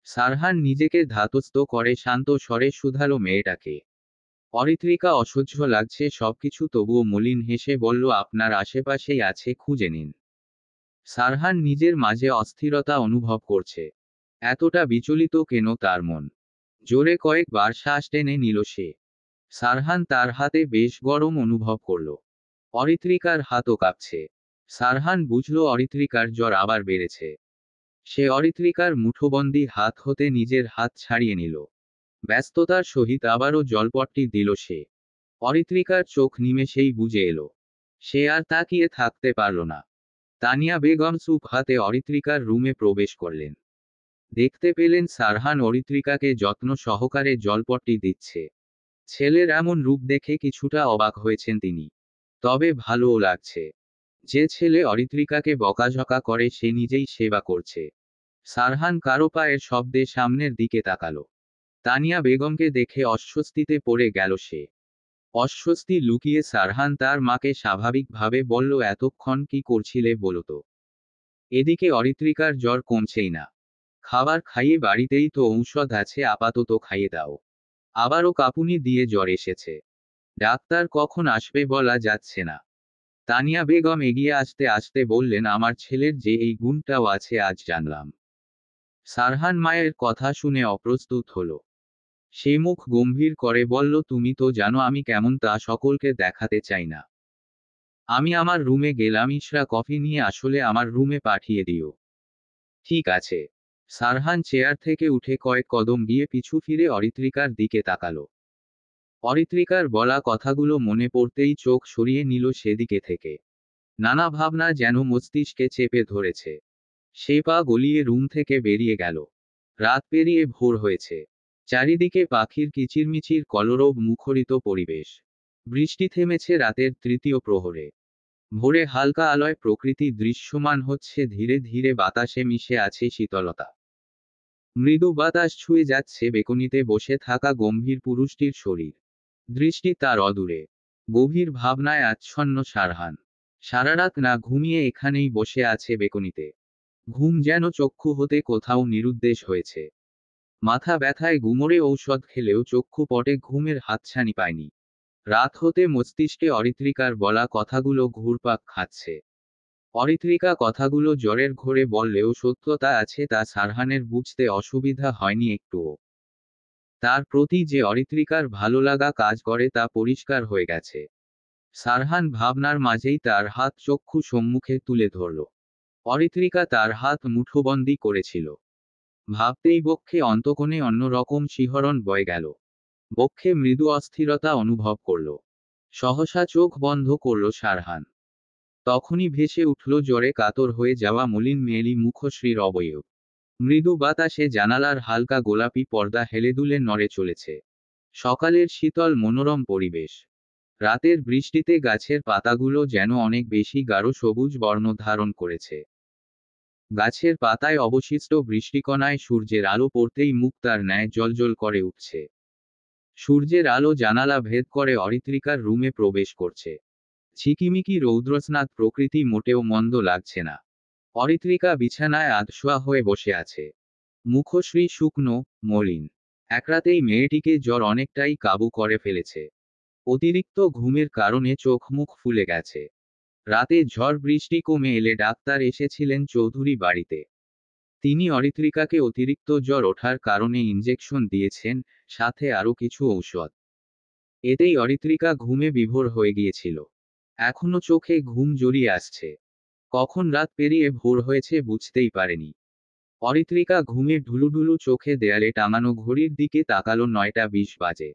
সারহান নিজেকে ধাতস্থ করে শান্ত স্বরে শুধালো, মেয়েটাকে? অরিত্রিকা অসহ্য লাগছে সবকিছু, তবুও মলিন হেসে বলল, আপনার আশেপাশেই আছে, খুঁজে নিন। সারহান নিজের মাঝে অস্থিরতা অনুভব করছে। এতটা বিচলিত কেন তার মন? জোরে কয়েকবার শ্বাস টেনে নিল সে। সারহান তার হাতে বেশ গরম অনুভব করল। অরিত্রিকার হাতও কাঁপছে। সারহান বুঝল অরিত্রিকার জ্বর আবার বেড়েছে। সে অরিত্রিকার মুঠোবন্দি হাত হতে নিজের হাত ছাড়িয়ে নিল। ব্যস্ততার সহিত আবারও জলপট্টি দিল সে। অরিত্রিকার চোখ নিমেষেই বুজে এলো। সে আর তাকিয়ে থাকতে পারল না। তানিয়া বেগম চুপ হাতে অরিত্রিকার রুমে প্রবেশ করলেন। দেখতে পেলেন সারহান অরিত্রিকাকে যত্ন সহকারে জলপট্টি দিচ্ছে। ছেলের এমন রূপ দেখে কিছুটা অবাক হয়েছেন তিনি। তবে ভালোও লাগছে। যে ছেলে অরিত্রিকাকে বকাঝকা করে সে নিজেই সেবা করছে। সারহান কারো পায়ের শব্দে সামনের দিকে তাকালো। তানিয়া বেগমকে দেখে অস্বস্তিতে পড়ে গেল সে। অস্বস্তি লুকিয়ে সারহান তার মাকে স্বাভাবিকভাবে বলল, এতক্ষণ কি করছিলে বলো তো? এদিকে অরিত্রিকার জ্বর কমছেই না। খাবার খাইয়ে, বাড়িতেই তো ঔষধ আছে, আপাতত খাইয়ে দাও। আবারও কাঁপুনি দিয়ে জ্বর এসেছে। ডাক্তার কখন আসবে বলা যাচ্ছে না। তানিয়া বেগম এগিয়ে আসতে আসতে বললেন, আমার ছেলের যে এই গুণটাও আছে আজ জানলাম। সারহান মায়ের কথা শুনে অপ্রস্তুত হল। সে মুখ গম্ভীর করে বলল, তুমি তো জানো আমি কেমন, তা সকলকে দেখাতে চাই না। আমি আমার রুমে গেলাম, ইশরা কফি নিয়ে আসলে আমার রুমে পাঠিয়ে দিও। ঠিক আছে। সারহান চেয়ার থেকে উঠে কয়েক কদম গিয়ে পিছু ফিরে অরিত্রিকার দিকে তাকালো। অরিত্রিকার বলা কথাগুলো মনে পড়তেই চোখ সরিয়ে নিল সেদিকে থেকে। নানা ভাবনা যেন মস্তিষ্কে চেপে ধরেছে। সে পা গলিয়ে রুম থেকে বেরিয়ে গেল। রাত পেরিয়ে ভোর হয়েছে। চারিদিকে পাখির কিচিরমিচির কলরব মুখরিত পরিবেশ। বৃষ্টি থেমেছে রাতের তৃতীয় প্রহরে। ভোরে হালকা আলোয় প্রকৃতি দৃশ্যমান হচ্ছে, ধীরে ধীরে বাতাসে মিশে আছে শীতলতা। মৃদু বাতাস ছুঁয়ে যাচ্ছে বেকনিতে বসে থাকা গম্ভীর পুরুষটির শরীর। দৃষ্টি তার অদূরে। গভীর ভাবনায় আচ্ছন্ন সারহান। সারা রাত না ঘুমিয়ে এখানেই বসে আছে বেকনিতে। ঘুম যেন চক্ষু হতে কোথাও নিরুদ্দেশ হয়েছে। মাথা ব্যথায় গুমরে ঔষধ খেলেও চক্ষু পটে ঘুমের হাতছানি পায়নি। রাত হতে মস্তিষ্কে অরিত্রিকার বলা কথাগুলো ঘুরপাক খাচ্ছে। অরিত্রিকা কথাগুলো জ্বরের ঘোরে বললেও সত্যতা আছে তা সারহানের বুঝতে অসুবিধা হয়নি একটুও। তার প্রতি যে অরিত্রিকার ভালো লাগা কাজ করে তা পরিষ্কার হয়ে গেছে। সারহান ভাবনার মাঝেই তার হাত চক্ষু সম্মুখে তুলে ধরল। অরিত্রিকা তার হাত মুঠোবন্দি করেছিল। ভাবতেই বক্ষে অন্তকোণে অন্যরকম শিহরণ বয়ে গেল। বক্ষে মৃদু অস্থিরতা অনুভব করল। সহসা চোখ বন্ধ করল সারহান। তখনই ভেসে উঠল জ্বরে কাতর হয়ে যাওয়া মলিন মেয়েলি মুখশ্রীর অবয়ব। মৃদু বাতাসে জানালার হালকা গোলাপি পর্দা হেলেদুলে নড়ে চলেছে। সকালের শীতল মনোরম পরিবেশ। রাতের বৃষ্টিতে গাছের পাতাগুলো যেন অনেক বেশি গাঢ় সবুজ বর্ণ ধারণ করেছে। গাছের পাতায় অবশিষ্ট বৃষ্টিকণায় সূর্যের আলো পড়তেই মুখ তার ন্যায় জ্বলজ্বল করে উঠছে। সূর্যের আলো জানালা ভেদ করে অরিত্রিকার রুমে প্রবেশ করছে। ঝিকিমিকি রৌদ্রস্নাত প্রকৃতি মোটেও মন্দ লাগছে না। অরিত্রিকা বিছানায় আধশোয়া হয়ে বসে আছে। মুখশ্রী শুকনো, মলিন। একরাতেই মেয়েটিকে জ্বর অনেকটাই কাবু করে ফেলেছে। অতিরিক্ত ঘুমের কারণে চোখ মুখ ফুলে গেছে। রাতে ঝড় বৃষ্টি কমে এলে ডাক্তার এসেছিলেন চৌধুরী বাড়িতে। তিনি অরিত্রিকাকে অতিরিক্ত জ্বর ওঠার কারণে ইনজেকশন দিয়েছেন, সাথে আরও কিছু ঔষধ। এতেই অরিত্রিকা ঘুমে বিভোর হয়ে গিয়েছিল। এখনো চোখে ঘুম জড়িয়ে আসছে। কখন রাত পেরিয়ে ভোর হয়েছে বুঝতেই পারেনি। অরিত্রিকা ঘুমে ঢুলুঢুলু চোখে দেয়ালে টাঙানো ঘড়ির দিকে তাকালো 9টা 20 বাজে।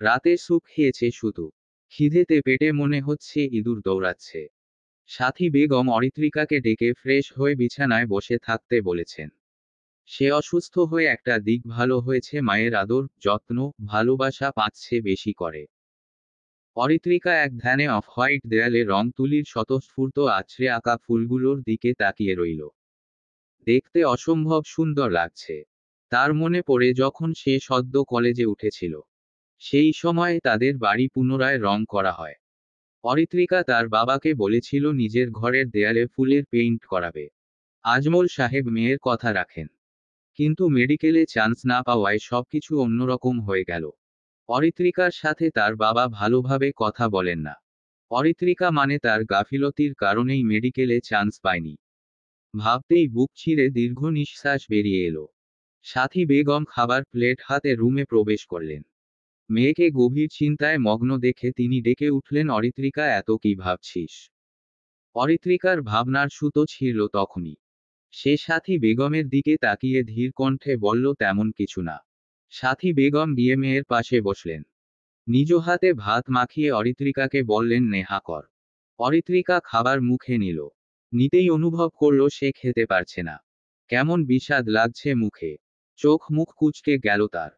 রাতে স্যুপ খেয়েছে শুধু। খিদেতে পেটে মনে হচ্ছে ইঁদুর দৌড়াচ্ছে। সাথী বেগম অরিত্রিকাকে ডেকে ফ্রেশ হয়ে বিছানায় বসে থাকতে বলেছেন। সে অসুস্থ হয়ে একটা দিক ভালো হয়েছে, মায়ের আদর, যত্ন, ভালোবাসা পাচ্ছে বেশি করে। অরিত্রিকা এক ধ্যানে অফ হোয়াইট দেয়ালে রং তুলির স্বতঃস্ফূর্ত আছড়ে আঁকা ফুলগুলোর দিকে তাকিয়ে রইল। দেখতে অসম্ভব সুন্দর লাগছে। তার মনে পড়ে যখন সে সদ্য কলেজে উঠেছিল। সেই সময়ে তাদের বাড়ি পুনরায় রং করা হয়। অরিত্রিকা তার বাবাকে বলেছিল নিজের ঘরের দেয়ালে ফুলের পেইন্ট করাবে। আজমল সাহেব মেয়ের কথা রাখেন। কিন্তু মেডিকেলে চান্স না পাওয়ায় সবকিছু অন্যরকম হয়ে গেল। অরিত্রিকার সাথে তার বাবা ভালোভাবে কথা বলেন না। অরিত্রিকা মানে তার গাফিলতির কারণেই মেডিকেলে চান্স পায়নি। ভাবতেই বুক ছিঁড়ে দীর্ঘ নিঃশ্বাস বেরিয়ে এলো। সাথী বেগম খাবার প্লেট হাতে রুমে প্রবেশ করলেন। মেয়েকে গভীর চিন্তায় মগ্ন দেখে তিনি ডেকে উঠলেন, অরিত্রিকা, এত কি ভাবছিস? অরিত্রিকার ভাবনার সুতো ছিঁড়ল তখনই। সে সাথী বেগমের দিকে তাকিয়ে ধীর কণ্ঠে বলল, তেমন কিছু না। সাথী বেগম গিয়ে মেয়ের পাশে বসলেন। নিজ হাতে ভাত মাখিয়ে অরিত্রিকাকে বললেন, নেহা কর। অরিত্রিকা খাবার মুখে নিল। নিতেই অনুভব করল সে খেতে পারছে না। কেমন বিষাদ লাগছে মুখে। চোখ মুখ কুঁচকে গেল তার।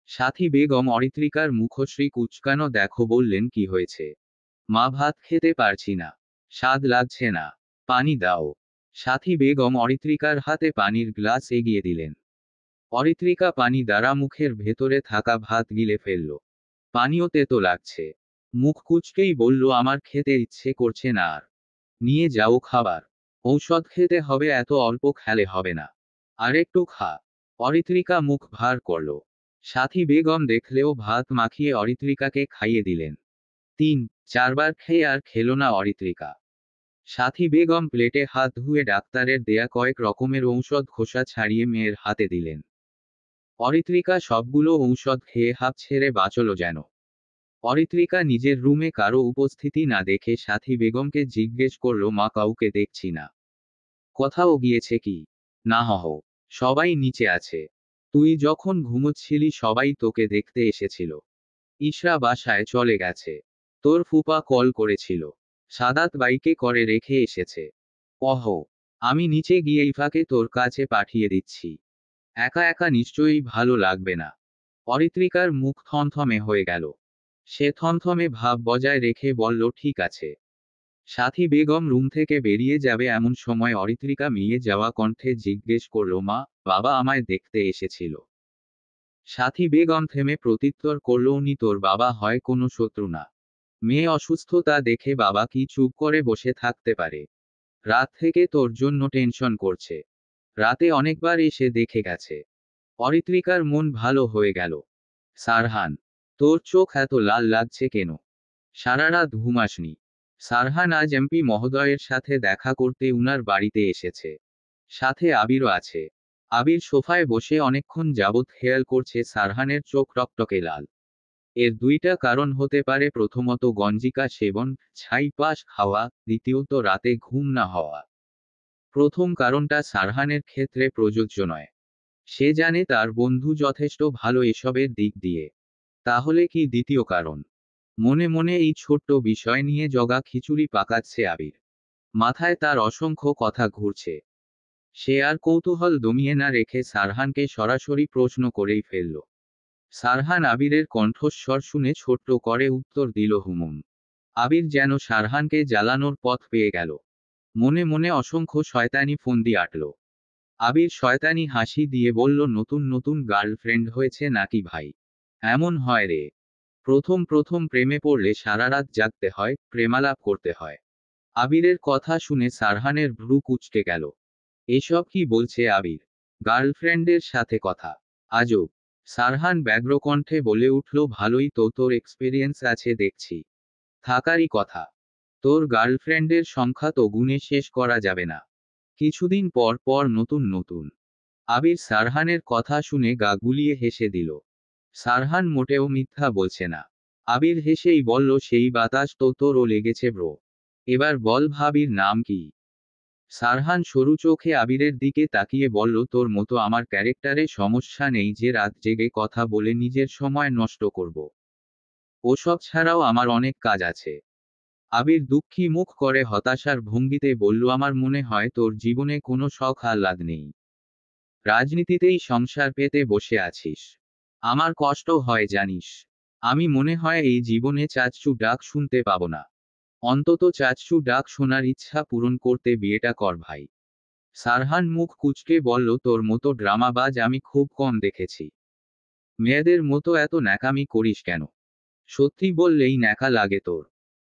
সাথী বেগম অরিত্রিকার মুখশ্রী কুঁচকানো দেখো বললেন, কি হয়েছে? মা, ভাত খেতে পারছি না। স্বাদ লাগছে না। পানি দাও। সাথী বেগম অরিত্রিকার হাতে পানির গ্লাস এগিয়ে দিলেন। অরিত্রিকা পানি দ্বারা মুখের ভেতরে থাকা ভাত গিলে ফেলল। পানিও তেতো লাগছে। মুখ কুঁচকেই বলল, আমার খেতে ইচ্ছে করছে না আর। নিয়ে যাও খাবার। ঔষধ খেতে হবে, এত অল্প খেলে হবে না। আরেকটু খা। অরিত্রিকা মুখ ভার করল। সাথী বেগম দেখলেও ভাত মাখিয়ে অরিত্রিকাকে খাইয়ে দিলেন। 3-4 বার খেয়ে আর খেল না অরিত্রিকা। সাথী বেগম প্লেটে হাত ধুয়ে ডাক্তারের দেয়া কয়েক রকমের ঔষধ খোসা ছাড়িয়ে মেয়ের হাতে দিলেন। অরিত্রিকা সবগুলো ঔষধ খেয়ে হাঁপ ছেড়ে বাঁচল যেন। অরিত্রিকা নিজের রুমে কারো উপস্থিতি না দেখে সাথী বেগমকে জিজ্ঞেস করল, মা, কাউকে দেখছি না। কোথাও গিয়েছে কি? না হহ। সবাই নিচে আছে। তুই যখন ঘুমোচ্ছিলি সবাই তোকে দেখতে এসেছিল। ইশরা বাসায় চলে গেছে। তোর ফুপা কল করেছিল। সাদাত বাইকে করে রেখে এসেছে। অহ। আমি নিচে গিয়ে ইফাকে তোর কাছে পাঠিয়ে দিচ্ছি। একা একা নিশ্চয়ই ভালো লাগবে না। অরিত্রিকার মুখ থমথমে হয়ে গেল। সে থমথমে ভাব বজায় রেখে বলল, ঠিক আছে। সাথী বেগম রুম থেকে বেরিয়ে যাবে এমন সময় অরিত্রিকা মিয়ে যাওয়া কণ্ঠে জিজ্ঞেস করল, মা, বাবা আমায় দেখতে এসেছিল। সাথী বেগম থেমে প্রত্যুত্তর করল, উনি তোর বাবা হয় কোনো শত্রু না। মেয়ে অসুস্থ তা দেখে বাবা কি চুপ করে বসে থাকতে পারে? রাত থেকে তোর জন্য টেনশন করছে। রাতে অনেকবার এসে দেখে গেছে। অরিত্রিকার মন ভালো হয়ে গেল। সারহান, তোর চোখ এত লাল লাগছে কেন? সারা রাত ঘুমাসনি? সারহান আজ এমপি মহোদয়ের সাথে দেখা করতে উনার বাড়িতে এসেছে। সাথে আবিরও আছে। আবির সোফায় বসে অনেকক্ষণ যাবৎ খেয়াল করছে সারহানের চোখ টকটকে লাল। এর দুইটা কারণ হতে পারে, প্রথমত গঞ্জিকা সেবন, ছাইপাস খাওয়া, দ্বিতীয়ত রাতে ঘুম না হওয়া। প্রথম কারণটা সারহানের ক্ষেত্রে প্রযোজ্য নয়। সে জানে তার বন্ধু যথেষ্ট ভালো এসবের দিক দিয়ে। তাহলে কি দ্বিতীয় কারণ? মনে মনে এই ছোট্ট বিষয় নিয়ে জগা খিচুড়ি পাকাচ্ছে আবির। মাথায় তার অসংখ্য কথা ঘুরছে। সে আর কৌতূহল দমিয়ে না রেখে সারহানকে সরাসরি প্রশ্ন করেই ফেলল। সারহান আবিরের কণ্ঠস্বর শুনে ছোট্ট করে উত্তর দিল, হুমুম। আবির যেন সারহানকে জ্বালানোর পথ পেয়ে গেল। মনে মনে অসংখ্য শয়তানি ফন্দি আটল। আবির শয়তানি হাসি দিয়ে বলল, নতুন নতুন গার্লফ্রেন্ড হয়েছে নাকি ভাই? এমন হয় রে। প্রথম প্রথম প্রেমে পড়লে সারা রাত জাগতে হয়, প্রেমালাপ করতে হয়। আবিরের কথা শুনে সারহানের ভ্রু কুঁচকে গেল। এসব কি বলছে আবির? গার্লফ্রেন্ডের সাথে কথা? আজব। সারহান ব্যগ্র কণ্ঠে বলে উঠল, ভালোই তো তোর এক্সপেরিয়েন্স আছে দেখছি। থাকারই কথা। তোর গার্লফ্রেন্ডের সংখ্যা তো গুণে শেষ করা যাবে না। কিছুদিন পর পর নতুন নতুন। আবির সারহানের কথা শুনে গা গুলিয়ে হেসে দিল। সারহান মোটেও মিথ্যা বলছে না। আবির হেসেই বলল, সেই বাতাস তো তোরও লেগেছে ব্রো। এবার বল ভাবির নাম কি? সারহান সরু চোখে আবিরের দিকে তাকিয়ে বলল, তোর মতো আমার ক্যারেক্টারে সমস্যা নেই যে রাত জেগে কথা বলে নিজের সময় নষ্ট করব। ওসব ছাড়াও আমার অনেক কাজ আছে। আবির দুঃখী মুখ করে হতাশার ভঙ্গিতে বলল, আমার মনে হয় তোর জীবনে কোনো শখ আহ্লাদ নেই। রাজনীতিতেই সংসার পেতে বসে আছিস। আমার কষ্ট হয় জানিস। আমি মনে হয় এই জীবনে চাচচু ডাক শুনতে পাবো না। অন্তত চাচচু ডাক শোনার ইচ্ছা পূরণ করতে বিয়েটা কর ভাই। সারহান মুখ কুঁচকে বলল, তোর মতো ড্রামাবাজ আমি খুব কম দেখেছি। মেয়েদের মতো এত ন্যাকামি করিস কেন? সত্যি বললেই ন্যাকা লাগে তোর।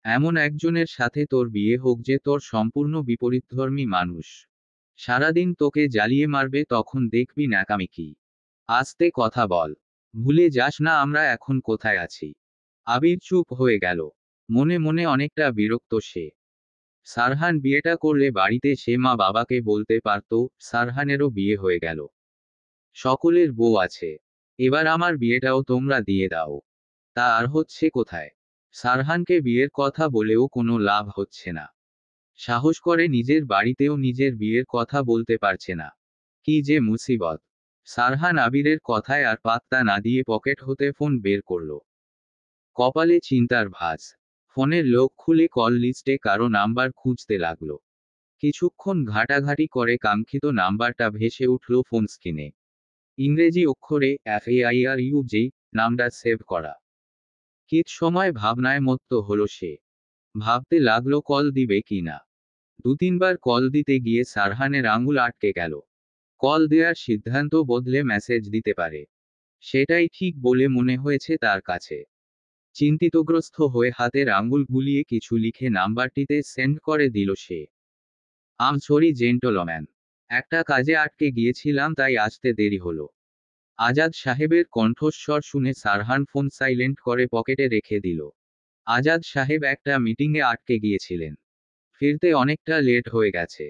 এমন একজনের সাথে তোর বিয়ে হোক যে তোর সম্পূর্ণ বিপরীতধর্মী মানুষ। সারাদিন তোকে জ্বালিয়ে মারবে, তখন দেখবি ন্যাকামি কি। আস্তে কথা বল। ভুলে যাস না আমরা এখন কোথায় আছি। আবির চুপ হয়ে গেল। মনে মনে অনেকটা বিরক্ত সে। সারহান বিয়েটা করলে বাড়িতে সে মা বাবাকে বলতে পারত, সারহানেরও বিয়ে হয়ে গেল। সকলের বউ আছে। এবার আমার বিয়েটাও তোমরা দিয়ে দাও। তা আর হচ্ছে কোথায়? সারহানকে বিয়ের কথা বলেও কোনো লাভ হচ্ছে না। সাহস করে নিজের বাড়িতেও নিজের বিয়ের কথা বলতে পারছে না। কি যে মুসিবত! সারহান আবিরের কথায় আর পাত্তা না দিয়ে পকেট হতে ফোন বের করল। কপালে চিন্তার ভাঁজ। ফোনের লোক খুলে কল লিস্টে কারো নাম্বার খুঁজতে লাগলো। কিছুক্ষণ ঘাটাঘাটি করে কাঙ্ক্ষিত নাম্বারটা ভেসে উঠল ফোন স্ক্রিনে। ইংরেজি অক্ষরে FAIRUJ নামটা সেভ করা। কিছ সময় ভাবনায় মত্ত হলো সে। ভাবতে লাগলো কল দিবে কি না। দু তিনবার কল দিতে গিয়ে সারহানের আঙুল আটকে গেল। কল দেওয়ার সিদ্ধান্ত বদলে মেসেজ দিতে পারে, সেটাই ঠিক বলে মনে হয়েছে তার কাছে। চিন্তিতগ্রস্ত হয়ে হাতের আঙুল গুলিয়ে কিছু লিখে নাম্বারটিতে সেন্ড করে দিল সে। আম সরি জেন্টলম্যান। একটা কাজে আটকে গিয়েছিলাম তাই আসতে দেরি হলো। আজাদ সাহেবের কণ্ঠস্বর শুনে সারহান ফোন সাইলেন্ট করে পকেটে রেখে দিল। আজাদ সাহেব একটা মিটিংয়ে আটকে গিয়েছিলেন। ফিরতে অনেকটা লেট হয়ে গেছে।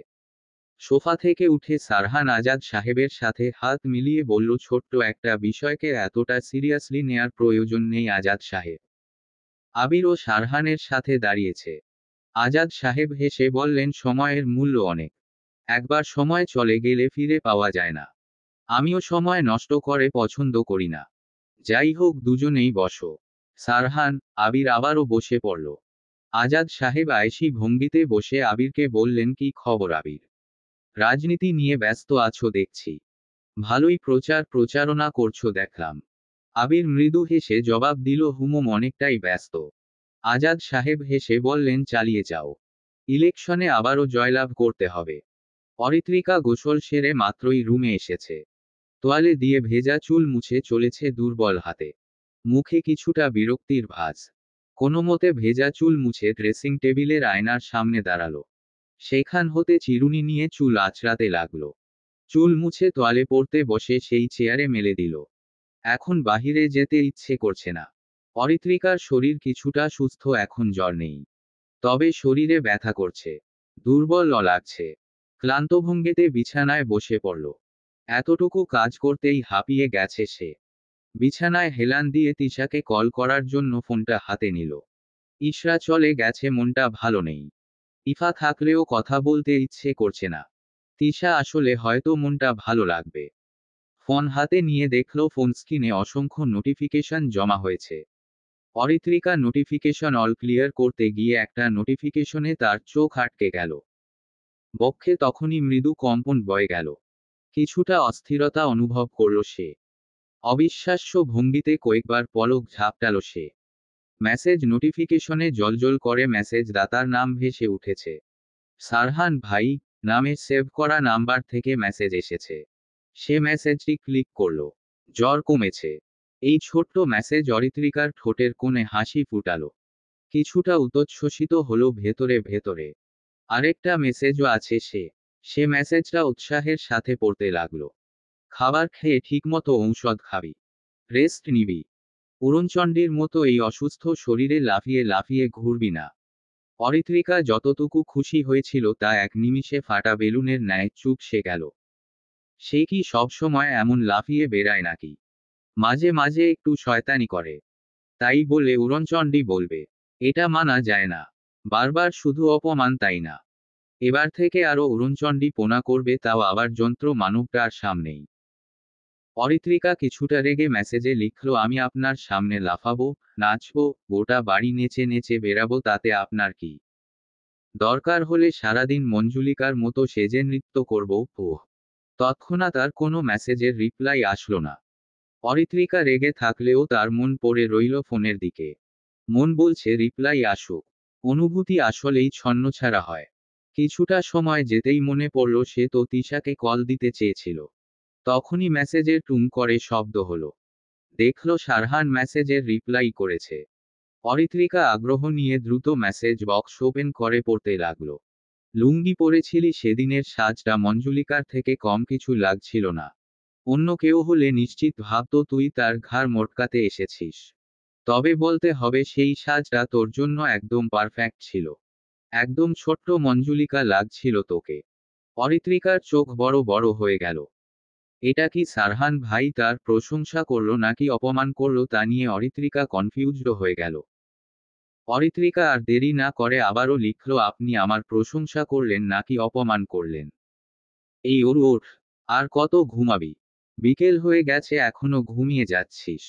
সোফা থেকে উঠে সারহান আজাদ সাহেবের সাথে হাত মিলিয়ে বলল, ছোট্ট একটা বিষয়কে এতটা সিরিয়াসলি নেয়ার প্রয়োজন নেই আজাদ সাহেব। আবির ও সারহানের সাথে দাঁড়িয়েছে। আজাদ সাহেব হেসে বললেন, সময়ের মূল্য অনেক। একবার সময় চলে গেলে ফিরে পাওয়া যায় না। আমিও সময় নষ্ট করে পছন্দ করি না। যাই হোক, দুজনেই বসো। সারহান, আবির আবারও বসে পড়ল। আজাদ সাহেব আয়েশি ভঙ্গিতে বসে আবিরকে বললেন, কি খবর আবির? রাজনীতি নিয়ে ব্যস্ত আছো দেখছি। ভালোই প্রচার প্রচারণা করছো দেখলাম। আবির মৃদু হেসে জবাব দিল, হুমুম অনেকটাই ব্যস্ত। আজাদ সাহেব হেসে বললেন, চালিয়ে যাও। ইলেকশনে আবারও জয়লাভ করতে হবে। অরিত্রিকা গোসল সেরে মাত্রই রুমে এসেছে। তোয়ালে দিয়ে ভেজা চুল মুছে চলেছে দুর্বল হাতে। মুখে কিছুটা বিরক্তির ভাঁজ। কোনো মতে ভেজা চুল মুছে ড্রেসিং টেবিলের আয়নার সামনে দাঁড়ালো। সেখান হতে চিরুনি নিয়ে চুল আঁচড়াতে লাগলো। চুল মুছে তোয়ালে পড়তে বসে সেই চেয়ারে মেলে দিল। এখন বাহিরে যেতে ইচ্ছে করছে না। অরিত্রিকার শরীর কিছুটা সুস্থ, এখন জ্বর নেই। তবে শরীরে ব্যথা করছে, দুর্বল লাগছে। ক্লান্ত ভঙ্গিতে বিছানায় বসে পড়ল। এতটুকু কাজ করতেই হাঁপিয়ে গেছে সে। বিছানায় হেলান দিয়ে তিশাকে কল করার জন্য ফোনটা হাতে নিল। ইশরা চলে গেছে, মনটা ভালো নেই। ইফা থাকলেও কথা বলতে ইচ্ছে করছে না। তিশা আসলে হয়তো মনটা ভালো লাগবে। ফোন হাতে নিয়ে দেখল ফোন স্ক্রিনে অসংখ্য নোটিফিকেশন জমা হয়েছে। অরিত্রিকা নোটিফিকেশন অল ক্লিয়ার করতে গিয়ে একটা নোটিফিকেশনে তার চোখ আটকে গেল। বক্ষে তখনই মৃদু কম্পন বয়ে গেল। কিছুটা অস্থিরতা অনুভব করল সে। অবিশ্বাস্য ভঙ্গিতে কয়েকবার পলক ঝাপটাল সে। মেসেজ নোটিফিকেশনে জ্বলজ্বল করে মেসেজ দাতার নাম ভেসে উঠেছে। সারহান ভাই নামে সেভ করা নাম্বার থেকে মেসেজ এসেছে। সে মেসেজটি ক্লিক করল। জ্বর কমেছে। এই ছোট্ট মেসেজ অরিত্রিকার ঠোঁটের কোণে হাসি ফুটালো। কিছুটা উতচ্ছ্বসিত হলো ভেতরে ভেতরে। আরেকটা মেসেজও আছে সে মেসেজটা উৎসাহের সাথে পড়তে লাগলো। খাবার খেয়ে ঠিকমতো ঔষধ খাবি, রেস্ট নিবি, উড়নচণ্ডীর মতো এই অসুস্থ শরীরে লাফিয়ে লাফিয়ে ঘুরবি না। অরিত্রিকা যতটুকু খুশি হয়েছিল তা এক নিমিষে ফাটা বেলুনের ন্যায় চুপসে গেল। সে কি সবসময় এমন লাফিয়ে বেড়ায় নাকি? মাঝে মাঝে একটু শয়তানি করে, তাই বলে উড়নচণ্ডী বলবে? এটা মানা যায় না। বারবার শুধু অপমান, তাই না? এবার থেকে আরো উড়নচণ্ডী পোনা করবে, তাও আবার যন্ত্র মানবটার সামনেই। অরিত্রিকা কিছুটা রেগে মেসেজে লিখল, আমি আপনার সামনে লাফাবো, নাচবো, গোটা বাড়ি নেচে নেচে বেরাবো, তাতে আপনার কি? দরকার হলে সারাদিন মঞ্জুলিকার মতো সেজে নৃত্য করব। ওহ। তৎক্ষণাৎ আর কোনো মেসেজের রিপ্লাই আসলো না। অরিত্রিকা রেগে থাকলেও তার মন পড়ে রইল ফোনের দিকে। মন বলছে রিপ্লাই আসুক। অনুভূতি আসলেই ছন্নছাড়া হয়। কিছুটা সময় যেতেই মনে পড়ল সে তো তিশাকে কল দিতে চেয়েছিল। তখনই মেসেজের টুং করে শব্দ হলো। দেখল সারহান মেসেজের রিপ্লাই করেছে। অরিত্রিকা আগ্রহ নিয়ে দ্রুত মেসেজ বক্স ওপেন করে পড়তে লাগলো। লুঙ্গি পরেছিলি সেদিনের সাজটা মঞ্জুলিকার থেকে কম কিছু লাগছিল না। অন্য কেউ হলে নিশ্চিত ভাবতো তুই তার ঘাড় মোটকাতে এসেছিস। তবে বলতে হবে সেই সাজটা তোর জন্য একদম পারফেক্ট ছিল। একদম ছোট্ট মঞ্জুলিকা লাগছিল তোকে। অরিত্রিকার চোখ বড় বড় হয়ে গেল। এটা কি সারহান ভাই তার প্রশংসা করলো নাকি অপমান করলো তা নিয়ে অরিত্রিকা কনফিউজড হয়ে গেল। অরিত্রিকা আর দেরি না করে আবারও লিখল, আপনি আমার প্রশংসা করলেন নাকি অপমান করলেন? এই ওর, আর কত ঘুমাবি? বিকেল হয়ে গেছে, এখনো ঘুমিয়ে যাচ্ছিস?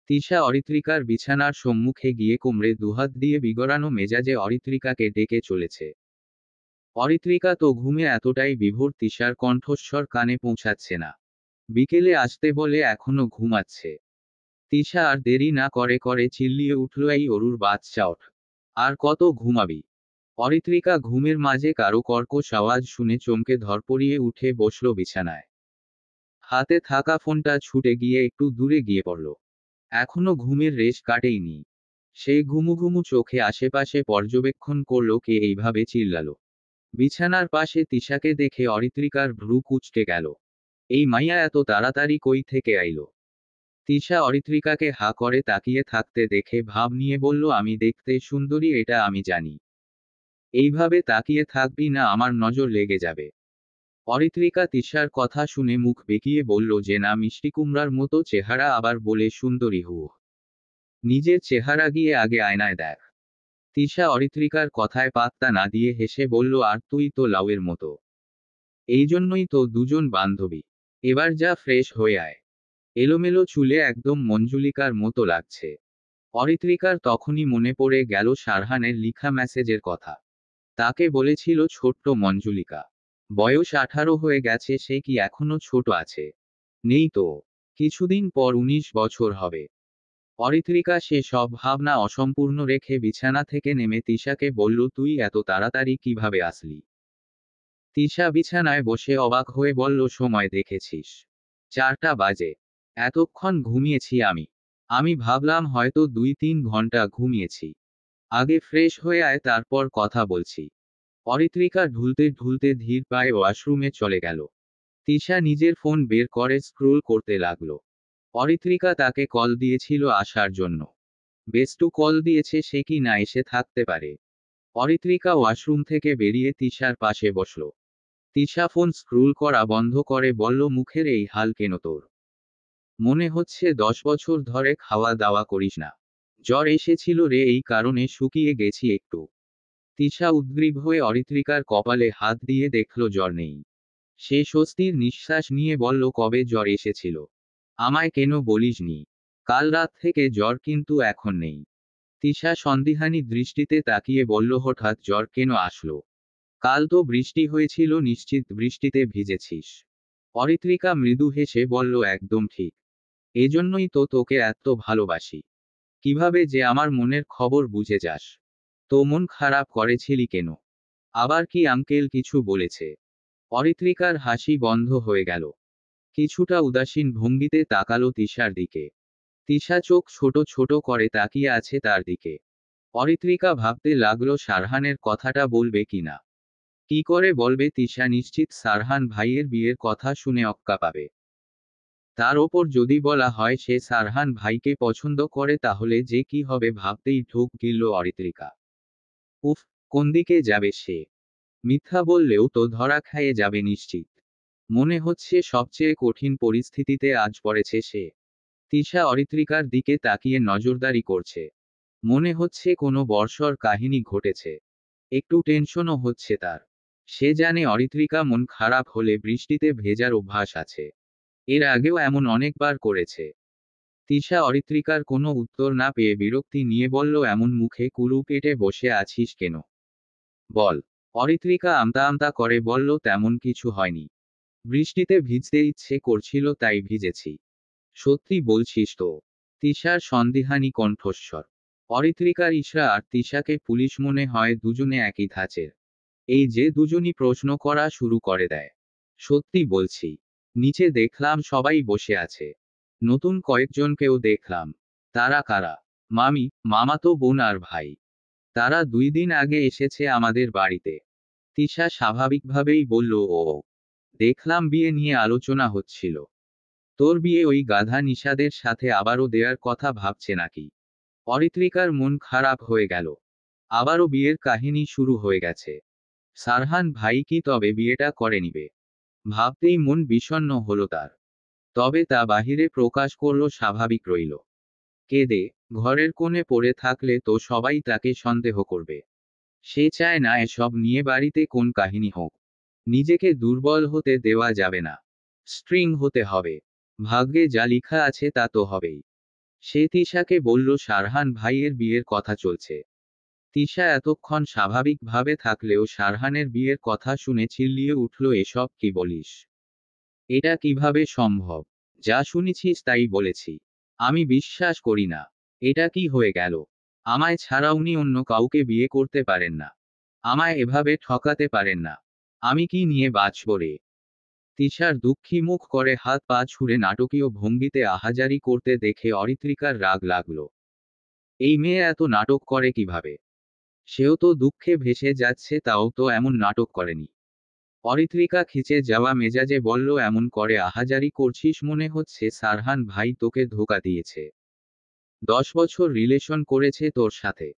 তিশা অরিত্রিকার বিছানার সম্মুখে গিয়ে কোমরে দুহাত দিয়ে বিগড়ানো মেজাজে অরিত্রিকাকে ডেকে চলেছে। অরিত্রিকা তো ঘুমে এতটাই বিভোর তিশার কণ্ঠস্বর কানে পৌঁছাচ্ছে না। বিকেলে আসতে বলে এখনো ঘুমাচ্ছে। তিশা আর দেরি না করে করে চিল্লিয়ে উঠল, এই অরুর বাচ্চা ওঠ। আর কত ঘুমাবি? অরিত্রিকা ঘুমের মাঝে কারো কর্কশ আওয়াজ শুনে চমকে ধরপড়িয়ে উঠে বসল বিছানায়। হাতে থাকা ফোনটা ছুটে গিয়ে একটু দূরে গিয়ে পড়ল। এখনো ঘুমের রেশ কাটেইনি। সে ঘুমুঘুমু চোখে আশেপাশে পর্যবেক্ষণ করল কে এইভাবে চিল্লালো। বিছানার পাশে তিশাকে দেখে অরিত্রিকার ভ্রু কুঁচকে গেল। এই মাইয়া এত তাড়াতাড়ি কই থেকে আইলো? তিশা অরিত্রিকাকে হা করে তাকিয়ে থাকতে দেখে ভাব নিয়ে বলল, আমি দেখতে সুন্দরী এটা আমি জানি। এইভাবে তাকিয়ে থাকবি না, আমার নজর লেগে যাবে। অরিত্রিকা তিশার কথা শুনে মুখ বেঁকিয়ে বলল, যে না মিষ্টি কুমড়ার মতো চেহারা, আবার বলে সুন্দরী হু? নিজের চেহারা গিয়ে আগে আয়নায় দেখ। তিশা অরিত্রিকার কথায় পাত্তা না দিয়ে হেসে বলল, আর তুই তো লাউয়ের মতো। এই জন্যই তো দুজন বান্ধবী। এবার যা ফ্রেশ হয়ে আয়। এলোমেলো চুলে একদম মঞ্জুলিকার মতো লাগছে। অরিত্রিকার তখনই মনে পড়ে গেল সারহানের লিখা মেসেজের কথা। তাকে বলেছিল ছোট্ট মঞ্জুলিকা। বয়স 18 হয়ে গেছে, সে কি এখনো ছোট আছে? নেই তো। কিছুদিন পর 19 বছর হবে। অরিত্রিকা সে সব ভাবনা অসম্পূর্ণ রেখে বিছানা থেকে নেমে তিশাকে বলল, তুই এত তাড়াতাড়ি কিভাবে আসলি? তিশা বিছানায় বসে অবাক হয়ে বলল, সময় দেখেছিস? 4টা বাজে। এতক্ষণ ঘুমিয়েছি আমি। আমি ভাবলাম হয়তো 2-3 ঘন্টা ঘুমিয়েছি। আগে ফ্রেশ হয়ে আয়, তারপর কথা বলছি। অরিত্রিকা ঢুলতে ঢুলতে ধীর পায়ে ওয়াশরুমে চলে গেল। তিশা নিজের ফোন বের করে স্ক্রোল করতে লাগলো। অরিত্রিকা তাকে কল দিয়েছিল আসার জন্য। বেস্টু কল দিয়েছে, সে কি না এসে থাকতে পারে। অরিত্রিকা ওয়াশরুম থেকে বেরিয়ে তিশার পাশে বসল। তিশা ফোন স্ক্রোল করা বন্ধ করে বলল, মুখের এই হাল কেন তোর? মনে হচ্ছে 10 বছর ধরে খাওয়া দাওয়া করিস না। জ্বর এসেছিল রে, এই কারণে শুকিয়ে গেছি একটু। তিশা উদ্গ্রীব হয়ে অরিত্রিকার কপালে হাত দিয়ে দেখল জ্বর নেই। সে স্বস্তির নিঃশ্বাস নিয়ে বলল, কবে জ্বর এসেছিল? আমায় কেন বলিসনি? কাল রাত থেকে জ্বর, কিন্তু এখন নেই। তিশা সন্দিহানী দৃষ্টিতে তাকিয়ে বলল, হঠাৎ জ্বর কেন আসলো? কাল তো বৃষ্টি হয়েছিল, নিশ্চিত বৃষ্টিতে ভিজেছিস। অরিত্রিকা মৃদু হেসে বলল, একদম ঠিক। এজন্যই তো তোকে এত ভালোবাসি। কিভাবে যে আমার মনের খবর বুঝে যাস। তো মন খারাপ করেছিলি কেন? আবার কি আঙ্কেল কিছু বলেছে? অরিত্রিকার হাসি বন্ধ হয়ে গেল। কিছুটা উদাসীন ভঙ্গিতে তাকালো তিশার দিকে। তিশা চোখ ছোট ছোট করে তাকিয়ে আছে তার দিকে। অরিত্রিকা ভাবতে লাগলো সারহানের কথাটা বলবে কিনা। কি করে বলবে? তিশা নিশ্চিত সারহান ভাইয়ের বিয়ের কথা শুনে অক্কা পাবে। তার ওপর যদি বলা হয় সে সারহান ভাইকে পছন্দ করে, তাহলে যে কি হবে ভাবতেই ঢোক গিলল অরিত্রিকা। উফ, কোন দিকে যাবে সে? মিথ্যা বললেও তো ধরা খাইয়ে যাবে নিশ্চিত। মনে হচ্ছে সবচেয়ে কঠিন পরিস্থিতিতে আজ পড়েছে সে। তিশা অরিত্রিকার দিকে তাকিয়ে নজরদারি করছে। মনে হচ্ছে কোনো বর্ষর কাহিনী ঘটেছে। একটু টেনশনও হচ্ছে তার। সে জানে অরিত্রিকা মন খারাপ হলে বৃষ্টিতে ভেজার অভ্যাস আছে। এর আগেও এমন অনেকবার করেছে। তিশা অরিত্রিকার কোনো উত্তর না পেয়ে বিরক্তি নিয়ে বলল, এমন মুখে কুলু কেটে বসে আছিস কেন? বল। অরিত্রিকা আমতা আমতা করে বলল, তেমন কিছু হয়নি। বৃষ্টিতে ভিজতে ইচ্ছে করছিল তাই ভিজেছি। সত্যি বলছিস তো? তিশার সন্দিহানী কণ্ঠস্বর। অরিত্রিকার ইশরা আর তিশাকে পুলিশ মনে হয় দুজনে একই ধাঁচের। এই যে দুজনই প্রশ্ন করা শুরু করে দেয়। সত্যি বলছি। নিচে দেখলাম সবাই বসে আছে। নতুন কয়েকজনকেও দেখলাম। তারা কারা? মামি, মামাতো বোন আর ভাই। তারা 2 দিন আগে এসেছে আমাদের বাড়িতে। তিশা স্বাভাবিকভাবেই বলল, ও। দেখলাম বিয়ে নিয়ে আলোচনা হচ্ছিল। তোর বিয়ে ওই গাধা নিষাদের সাথে আবারও দেয়ার কথা ভাবছে নাকি? অরিত্রিকার মন খারাপ হয়ে গেল। আবারও বিয়ের কাহিনী শুরু হয়ে গেছে। সারহান ভাই কি তবে বিয়েটা করে নিবে? ভাবতেই মন বিষণ্ণ হলো তার। তবে তা বাহিরে প্রকাশ করল স্বাভাবিক রইল। কেঁদে ঘরের কোণে পড়ে থাকলে তো সবাই তাকে সন্দেহ করবে। সে চায় না এসব নিয়ে বাড়িতে কোন কাহিনী হোক। নিজেকে দুর্বল হতে দেওয়া যাবে না। স্ট্রিং হতে হবে। ভাগ্যে যা লিখা আছে তা তো হবেই। সে তিশাকে বলল, সারহান ভাইয়ের বিয়ের কথা চলছে। তিশা এতক্ষণ স্বাভাবিকভাবে থাকলেও সারহানের বিয়ের কথা শুনে চিল্লিয়ে উঠল, এসব কি বলিস? এটা কিভাবে সম্ভব? যা শুনেছিস তাই বলেছি। আমি বিশ্বাস করি না। এটা কি হয়ে গেল? আমায় ছাড়া উনি অন্য কাউকে বিয়ে করতে পারেন না। আমায় এভাবে ঠকাতে পারেন না। আমি কি নিয়ে বাঁচব রে? তিশার দুঃখী মুখ করে হাত পা ছুঁড়ে নাটকীয় ভঙ্গিতে আহাজারি করতে দেখে অরিত্রিকার রাগ লাগলো। এই মেয়ে এত নাটক করে কিভাবে? সেও তো দুঃখে ভেসে যাচ্ছে, তাও তো এমন নাটক করেনি। অরিত্রিকা খিচে যাওয়া মেজাজে বলল, এমন করে আহাজারি করছিস মনে হচ্ছে সারহান ভাই তোকে ধোঁকা দিয়েছে। 10 বছর রিলেশন করেছে তোর সাথে।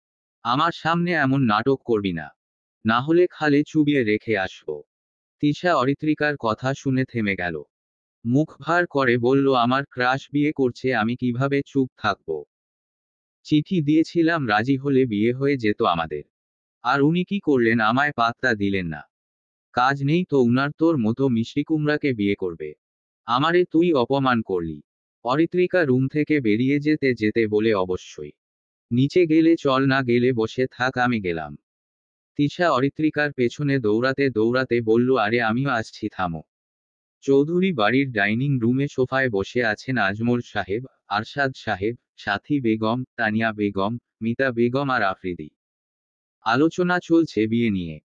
আমার সামনে এমন নাটক করবি না। না হলে খালে চুবিয়ে রেখে আসবো। তিশা অরিত্রিকার কথা শুনে থেমে গেল। মুখ ভার করে বলল, আমার ক্রাশ বিয়ে করছে, আমি কিভাবে চুপ থাকবো? চিঠি দিয়েছিলাম, রাজি হলে বিয়ে হয়ে যেত আমাদের। আর উনি কি করলেন? আমায় পাত্তা দিলেন না। কাজ নেই তো উনার, তোর মতো মিষ্টি কুমড়াকে বিয়ে করবে? আমারে তুই অপমান করলি। অরিত্রিকা রুম থেকে বেরিয়ে যেতে যেতে বলে, অবশ্যই। নিচে গেলে চল, না গেলে বসে থাক, আমি গেলাম। তিশা অরিত্রিকার পেছনে দৌড়াতে দৌড়াতে বলল, আরে আমিও আসছি, থামো। চৌধুরী বাড়ির ডাইনিং রুমে সোফায় বসে আছেন আজমল সাহেব, আরশাদ সাহেব, সাথী বেগম, তানিয়া বেগম, মিতা বেগম আর আফ্রিদি। আলোচনা চলছে বিয়ে নিয়ে।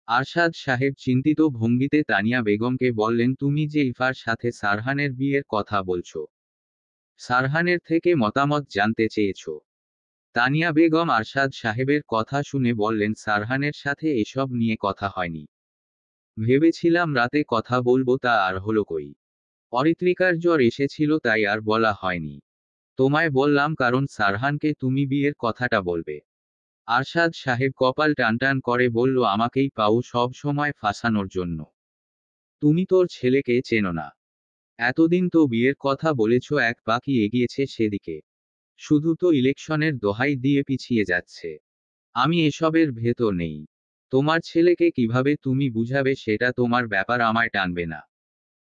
আরশাদ সাহেব চিন্তিত ভঙ্গিতে তানিয়া বেগমকে বললেন, তুমি যে ইফার সাথে সারহানের বিয়ের কথা বলছো, সারহানের থেকে মতামত জানতে চেয়েছ? তানিয়া বেগম আরশাদ সাহেবের কথা শুনে বললেন, সারহানের সাথে এসব নিয়ে কথা হয়নি। ভেবেছিলাম রাতে কথা বলবো, তা আর হলো কই। অরিত্রিকার জ্বর এসেছিল তাই আর বলা হয়নি। তোমায় বললাম কারণ সারহানকে তুমি বিয়ের কথাটা বলবে। আরশাদ সাহেব কপাল টানটান করে বলল, আমাকেই পাও সব সময় ফাঁসানোর জন্য। তুমি তোর ছেলেকে চেনো না। এতদিন তো বিয়ের কথা বলেছ, এক পা কি এগিয়েছে সেদিকে? শুধু তো ইলেকশনের দোহাই দিয়ে পিছিয়ে যাচ্ছে। আমি এসবের ভেতর নেই। তোমার ছেলেকে কিভাবে তুমি বুঝাবে সেটা তোমার ব্যাপার, আমায় টানবে না।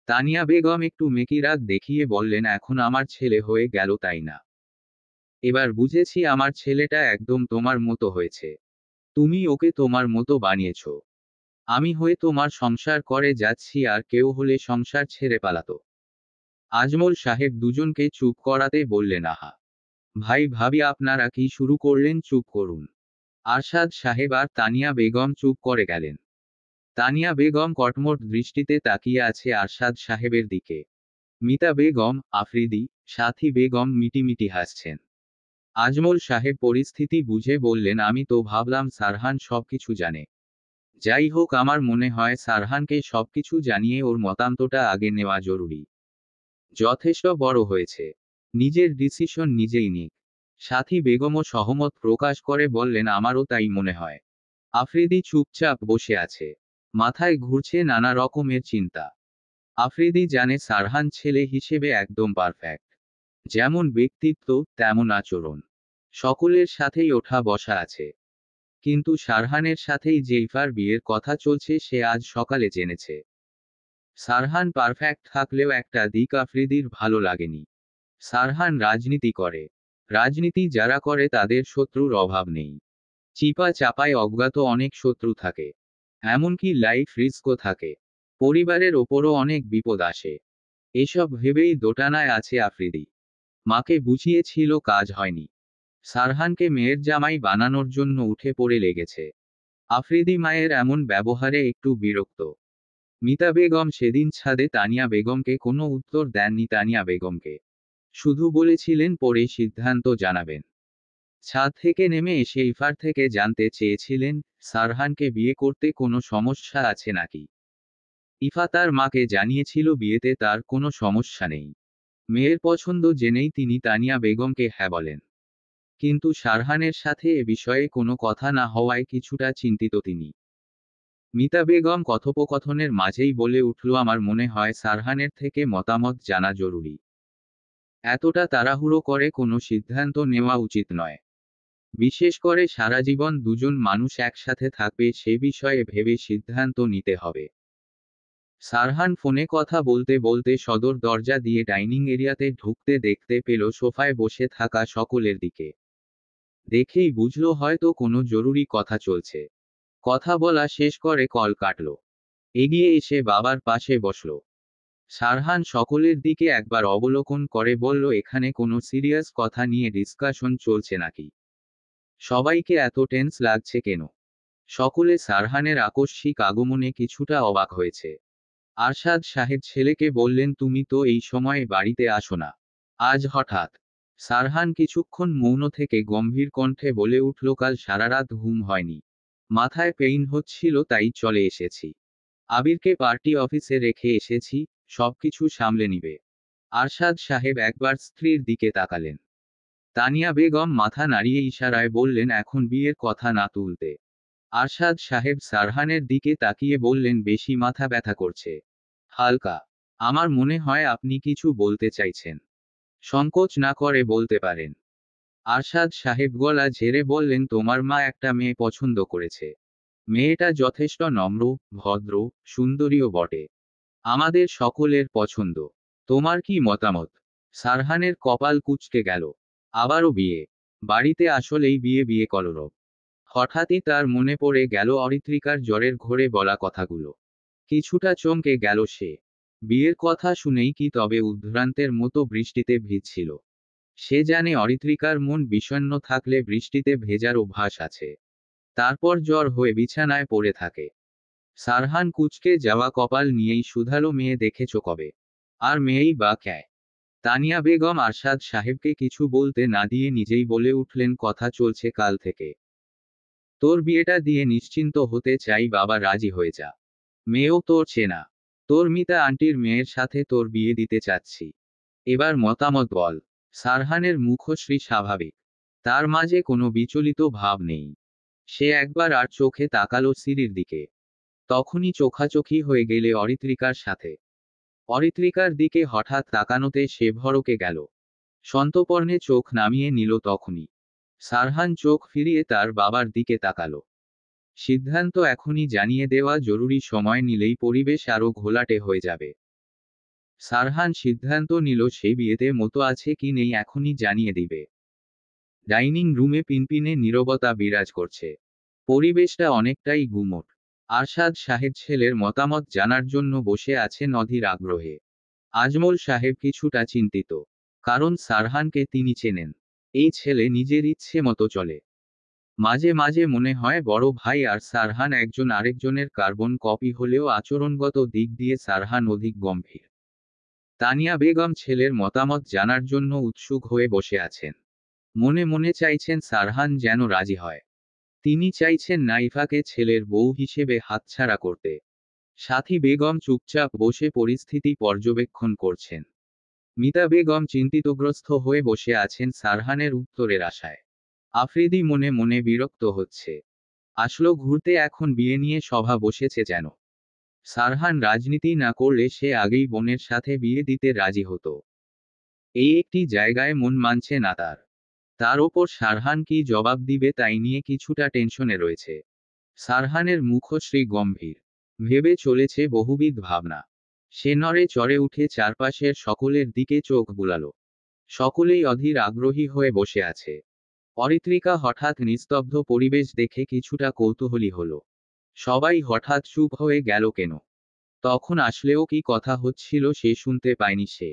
তানিয়া বেগম একটু মেকি রাগ দেখিয়ে বললেন, এখন আমার ছেলে হয়ে গেল তাই না? এবার বুঝেছি আমার ছেলেটা একদম তোমার মতো হয়েছে। তুমি ওকে তোমার মতো বানিয়েছ। আমি হয়ে তোমার সংসার করে যাচ্ছি, আর কেউ হলে সংসার ছেড়ে পালাতো। আজমল সাহেব দুজনকে চুপ করাতে বললেন, আহা ভাই ভাবি, আপনারা কি শুরু করলেন? চুপ করুন। আরশাদ সাহেব আর তানিয়া বেগম চুপ করে গেলেন। তানিয়া বেগম কটমট দৃষ্টিতে তাকিয়ে আছে আরশাদ সাহেবের দিকে। মিতা বেগম, আফ্রিদি, সাথী বেগম মিটিমিটি হাসছেন। আজমল সাহেব পরিস্থিতি বুঝে বললেন, আমি তো ভাবলাম সারহান সবকিছু জানে। যাই হোক, আমার মনে হয় সারহানকে সবকিছু জানিয়ে ওর মতামতটা আগে নেওয়া জরুরি। যথেষ্ট বড় হয়েছে, নিজের ডিসিশন নিজেই নিক। সাথী বেগমও সহমত প্রকাশ করে বললেন, আমারও তাই মনে হয়। আফ্রিদি চুপচাপ বসে আছে। মাথায় ঘুরছে নানা রকমের চিন্তা। আফ্রিদি জানে সারহান ছেলে হিসেবে একদম পারফেক্ট। যেমন ব্যক্তিত্ব, তেমন আচরণ। সকলের সাথেই ওঠা বসা আছে। কিন্তু সারহানের সাথেই জেইফার বিয়ের কথা চলছে সে আজ সকালে জেনেছে। সারহান পারফেক্ট থাকলেও একটা দিক আফ্রিদির ভালো লাগেনি। সারহান রাজনীতি করে। রাজনীতি যারা করে তাদের শত্রুর অভাব নেই। চিপা চাপায় অজ্ঞাত অনেক শত্রু থাকে। এমনকি লাইফ রিস্কও থাকে। পরিবারের ওপরও অনেক বিপদ আসে। এসব ভেবেই দোটানায় আছে আফ্রিদি। মাকে বুঝিয়েছিল, কাজ হয়নি। সারহানকে মেয়ের জামাই বানানোর জন্য উঠে পড়ে লেগেছে। আফ্রিদি মায়ের এমন ব্যবহারে একটু বিরক্ত। মিতা বেগম সেদিন ছাদে তানিয়া বেগমকে কোনো উত্তর দেননি। তানিয়া বেগমকে শুধু বলেছিলেন পরে সিদ্ধান্ত জানাবেন। ছাদ থেকে নেমে এসে ইফার থেকে জানতে চেয়েছিলেন, সারহানকে বিয়ে করতে কোনো সমস্যা আছে নাকি। ইফা তার মাকে জানিয়েছিল বিয়েতে তার কোনো সমস্যা নেই। মেয়ের পছন্দ জেনেই তিনি তানিয়া বেগমকে হ্যাঁ বলেন। কিন্তু সারহানের সাথে এ বিষয়ে কোনো কথা না হওয়ায় কিছুটা চিন্তিত তিনি। মিতা বেগম কথোপকথনের মাঝেই বলে উঠল, আমার মনে হয় সারহানের থেকে মতামত জানা জরুরি। এতটা তাড়াহুড়ো করে কোনো সিদ্ধান্ত নেওয়া উচিত নয়। বিশেষ করে সারা জীবন দুজন মানুষ একসাথে থাকবে সে বিষয়ে ভেবে সিদ্ধান্ত নিতে হবে। সারহান ফোনে কথা বলতে বলতে সদর দরজা দিয়ে ডাইনিং এরিয়াতে ঢুকতে দেখতে পেল সোফায় বসে থাকা সকলের দিকে। দেখেই বুঝল হয়তো কোনো জরুরি কথা চলছে। কথা বলা শেষ করে কল কাটল। এগিয়ে এসে বাবার পাশে বসল। সারহান সকলের দিকে একবার অবলোকন করে বলল, এখানে কোনো সিরিয়াস কথা নিয়ে ডিসকাশন চলছে নাকি? সবাইকে এত টেন্স লাগছে কেন? সকলে সারহানের আকস্মিক আগমনে কিছুটা অবাক হয়েছে। আরশাদ সাহেব ছেলেকে বললেন, তুমি তো এই সময়ে বাড়িতে আসো না, আজ হঠাৎ? সারহান কিছুক্ষণ মৌন থেকে গম্ভীর কণ্ঠে বলে উঠল, কাল সারারাত ঘুম হয়নি। মাথায় পেইন হচ্ছিল তাই চলে এসেছি। আবিরকে পার্টি অফিসে রেখে এসেছি, সবকিছু সামলে নিবে। আরশাদ সাহেব একবার স্ত্রীর দিকে তাকালেন। তানিয়া বেগম মাথা নাড়িয়ে ইশারায় বললেন, এখন বিয়ের কথা না তুলতে। আরশাদ সাহেব সারহানের দিকে তাকিয়ে বললেন, বেশি মাথা ব্যথা করছে? হালকা। আমার মনে হয় আপনি কিছু বলতে চাইছেন। সংকোচ না করে বলতে পারেন। আরশাদ সাহেব গলা ঝেড়ে বললেন, তোমার মা একটা মেয়ে পছন্দ করেছে। মেয়েটা যথেষ্ট নম্র, ভদ্র, সুন্দরীও বটে। আমাদের সকলের পছন্দ। তোমার কি মতামত? সারহানের কপাল কুঁচকে গেল। আবারও বিয়ে? বাড়িতে আসলেই বিয়ে বিয়ে কলরব। হঠাৎই তার মনে পড়ে গেল অরিত্রিকার জ্বরের ঘোরে বলা কথাগুলো। কিছুটা চমকে গেল সে। বিয়ের কথা শুনেই কি তবে উদ্ভ্রান্তের মতো বৃষ্টিতে ভিজছিল? সে জানে অরিত্রিকার মন বিষণ্ণ থাকলে বৃষ্টিতে ভেজার অভ্যাস আছে। তারপর জ্বর হয়ে বিছানায় পড়ে থাকে। সারহান কুঁচকে যাওয়া কপাল নিয়েই শুধালো, মেয়ে দেখেছ কবে? আর মেয়েই বা ক্যায়? তানিয়া বেগম আরশাদ সাহেবকে কিছু বলতে না দিয়ে নিজেই বলে উঠলেন, কথা চলছে কাল থেকে। তোর বিয়েটা দিয়ে নিশ্চিন্ত হতে চাই বাবা, রাজি হয়ে যা। মেয়েও তোর চেনা। তোর মিতা আন্টির মেয়ের সাথে তোর বিয়ে দিতে চাচ্ছি। এবার মতামত বল। সারহানের মুখশ্রী স্বাভাবিক। তার মাঝে কোনো বিচলিত ভাব নেই। সে একবার আর চোখে তাকালো সিঁড়ির দিকে। তখনই চোখাচোখি হয়ে গেলে অরিত্রিকার সাথে। অরিত্রিকার দিকে হঠাৎ তাকানোতে সে ভড়কে গেল। সন্তর্পণে চোখ নামিয়ে নিল তখনই। সারহান চোখ ফিরিয়ে তার বাবার দিকে তাকালো। সিদ্ধান্ত এখনই জানিয়ে দেওয়া জরুরি, সময় নিলেই পরিবেশ আরো ঘোলাটে হয়ে যাবে। সারহান সিদ্ধান্ত নিল সে বিয়েতে মতো আছে কি নেই এখনই জানিয়ে দিবে। ডাইনিং রুমে পিনপিনে নীরবতা বিরাজ করছে। পরিবেশটা অনেকটাই গুমট। আরশাদ সাহেব ছেলের মতামত জানার জন্য বসে আছেন অধীর আগ্রহে। আজমল সাহেব কিছুটা চিন্তিত। কারণ সারহানকে তিনি চেনেন। এই ছেলে নিজের ইচ্ছে মতো চলে। মাঝে মাঝে মনে হয় বড় ভাই আর সারহান একজন আরেকজনের কার্বন কপি হলেও আচরণগত দিক দিয়ে সারহান অধিক গম্ভীর। তানিয়া বেগম ছেলের মতামত জানার জন্য উৎসুক হয়ে বসে আছেন। মনে মনে চাইছেন সারহান যেন রাজি হয়। তিনি চাইছেন নাইফাকে ছেলের বউ হিসেবে হাতছাড়া করতে। সাথী বেগম চুপচাপ বসে পরিস্থিতি পর্যবেক্ষণ করছেন। মিতা বেগম চিন্তিতগ্রস্ত হয়ে বসে আছেন সারহানের উত্তরের আশায়। আফ্রিদি মনে মনে বিরক্ত হচ্ছে। আসলো ঘুরতে এখন বিয়ে নিয়ে সভা বসেছে যেন। সারহান রাজনীতি না করলে সে আগেই বোনের সাথে বিয়ে দিতে রাজি হতো। এই একটি জায়গায় মন মানছে না তার। তার ওপর সারহান কি জবাব দিবে তাই নিয়ে কিছুটা টেনশনে রয়েছে। সারহানের মুখশ্রী গম্ভীর। ভেবে চলেছে বহুবিধ ভাবনা। সে নড়ে চড়ে উঠে চারপাশের সকলের দিকে চোখ বুলালো। সকলেই অধীর আগ্রহী হয়ে বসে আছে। অরিত্রিকা হঠাৎ নিস্তব্ধ পরিবেশ দেখে কিছুটা কৌতূহলী হলো। সবাই হঠাৎ চুপ হয়ে গেল কেন? তখন আসলেও কি কথা হচ্ছিল সে শুনতে পায়নি সে।